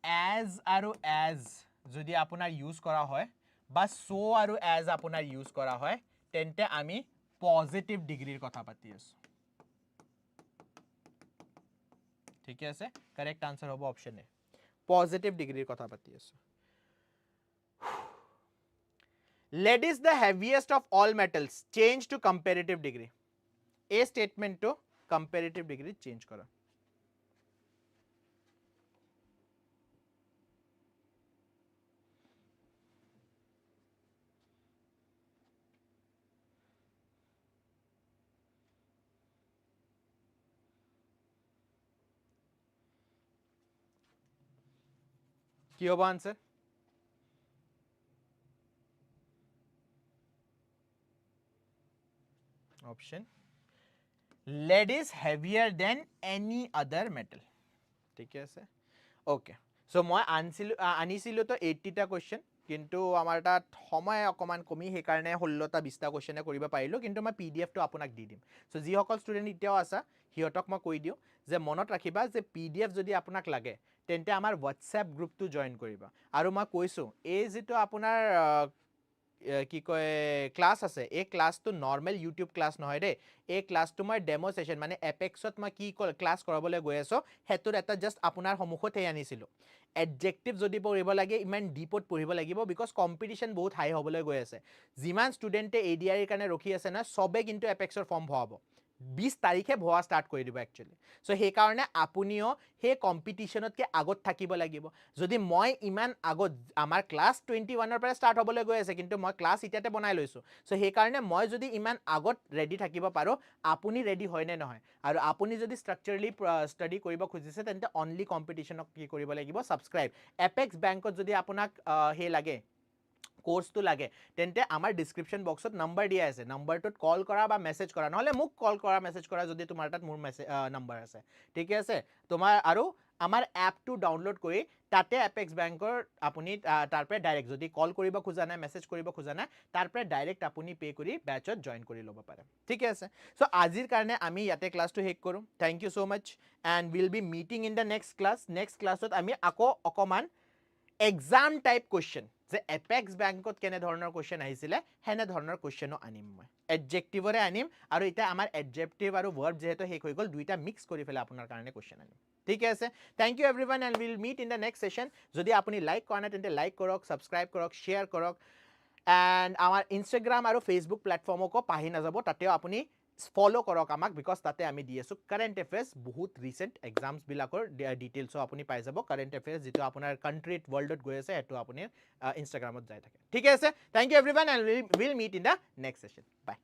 as আৰু as যদি আপোনাৰ use কৰা হয় বা so আৰু as আপোনাৰ use কৰা হয় তেন্তে আমি positive degree কথা পাতি আছো ঠিক আছে correct answer হ'ব option A positive degree কথা পাতি আছো lead is the heaviest of all metals change to comparative degree a statement to comparative degree change কৰা কি হ'ব answer option lead is heavier than any other metal ঠিক আছে okay so মই আনিছিলো তো 80 টা কোশ্চেন কিন্তু আমাৰ তাত সময় অকমান কমি হে কাৰণে 16 টা 20 টা কোশ্চেনে কৰিব পাৰিলো কিন্তু মই পিডিএফ টো আপোনাক দি দিম সো যি সকল ষ্টুডেন্ট ইতিয়াও আছে হিয়তক মই কৈ দিও যে মনত ৰাখিবা যে পিডিএফ যদি আপোনাক লাগে তেন্তে আমাৰ WhatsApp গ্ৰুপটো জয়েন কৰিবা আৰু মই কৈছো এই যেটো আপোনাৰ কি কয় ক্লাস আছে এই ক্লাসটো নৰমাল ইউটিউব ক্লাস নহয় ৰে এই ক্লাসটো মই ডেমো সেশন মানে এপেক্সত মই কি ক্লাস কৰাবলৈ গৈ আছো হেতুৰ এটা জাস্ট আপোনাৰ সমুখতে আনিছিলো adjective যদি পঢ়িব লাগে ইমান ডিপত পঢ়িব লাগিব বিকজ কম্পিটিশন বহুত হাই হ'বলৈ গৈ আছে যিমান ষ্টুডেন্টে ADRE কাৰণে ৰখি আছে না সবে কিন্তু এপেক্সৰ ফৰ্ম ভৰাব 20 তাৰিখে ভৱা স্টাৰ্ট কৰি দিব একচুয়ালি সো হে কাৰণে আপুনিও হে কম্পিটিশনতকে আগত থাকিব লাগিব যদি মই ইমান আগত আমাৰ ক্লাস 21 ৰ পৰা স্টাৰ্ট হ'বলৈ গৈ আছে কিন্তু মই ক্লাস ইটাতে বনাই লৈছো সো হে কাৰণে মই যদি ইমান আগত ৰেডি থাকিব পাৰো আপুনি ৰেডি হয় নে নহয় আৰু আপুনি যদি স্ট্ৰাকচাৰলি ষ্টাডি কৰিব খুজিছে তেন্তে অনলি কম্পিটিশনক কি কৰিব লাগিব সাবস্ক্ৰাইব এপেক্স বেংকত যদি আপোনাক হে লাগে কোর্স তো লাগে তেন্তে আমার ডেসক্রিপশন বক্সত নাম্বার দিয়া আছে নাম্বারটোত কল করা বা মেসেজ করা নহলে মুক কল করা মেসেজ করা যদি তোমার তাত মোর মেসেজ নাম্বার আছে ঠিক আছে তোমার আৰু আমাৰ অ্যাপটো ডাউনলোড কৰি তাতে এপেক্স বেংকৰ আপুনি তাৰপৰে ডাইৰেক্ট যদি কল কৰিব খোজা নাই মেসেজ কৰিব খোজা নাই তাৰপৰে ডাইৰেক্ট আপুনি পে কৰি ব্যাচত জয়েন কৰি ল'ব পাৰে ঠিক আছে সো আজিৰ কাৰণে আমি ইয়াতে ক্লাসটো হেক কৰো thank you so much and will be meeting in the next ক্লাসত আমি আকৌ অকমান এক্সাম টাইপ কোশ্চেন যে এপেক্স বেংকত কেনে ধৰণৰ কোশ্চেন আহিছিলে হেনে ধৰণৰ কোশ্চেনো আনিম মই এডজেক্টিভৰে আনিম আৰু এটা আমাৰ এডজেক্টিভ আৰু ভাৰ্ব যেহেতু হেক হৈ গল দুইটা মিক্স কৰি ফেলে আপোনাৰ কাৰণে কোশ্চেন আনিম ঠিক আছে thank you everyone and will meet in the next session যদি আপুনি লাইক কৰা নাই তেন্তে লাইক কৰক সাবস্ক্ৰাইব কৰক শেয়াৰ কৰক এন্ড আমাৰ ইনষ্টাগ্ৰাম আৰু ফেসবুক প্ল্যাটফৰ্মকো পাহি না যাব তাতেও আপুনি ফলো কৰক আমাক বিকজ তাতে আমি দি আছো কাৰেণ্ট এফেয়াৰ্স বহুত ৰিসেন্ট এক্সামস বিলাকৰ ডিটেইলছ আপুনি পাই যাব কাৰেণ্ট এফেয়াৰ্স যেটো আপোনাৰ কান্ট্ৰিত ওয়াৰ্ল্ডত গৈ আছে এটো আপুনি ইনষ্টাগ্ৰামত যাই থাকে ঠিক আছে thank you everyone and will meet in the next session by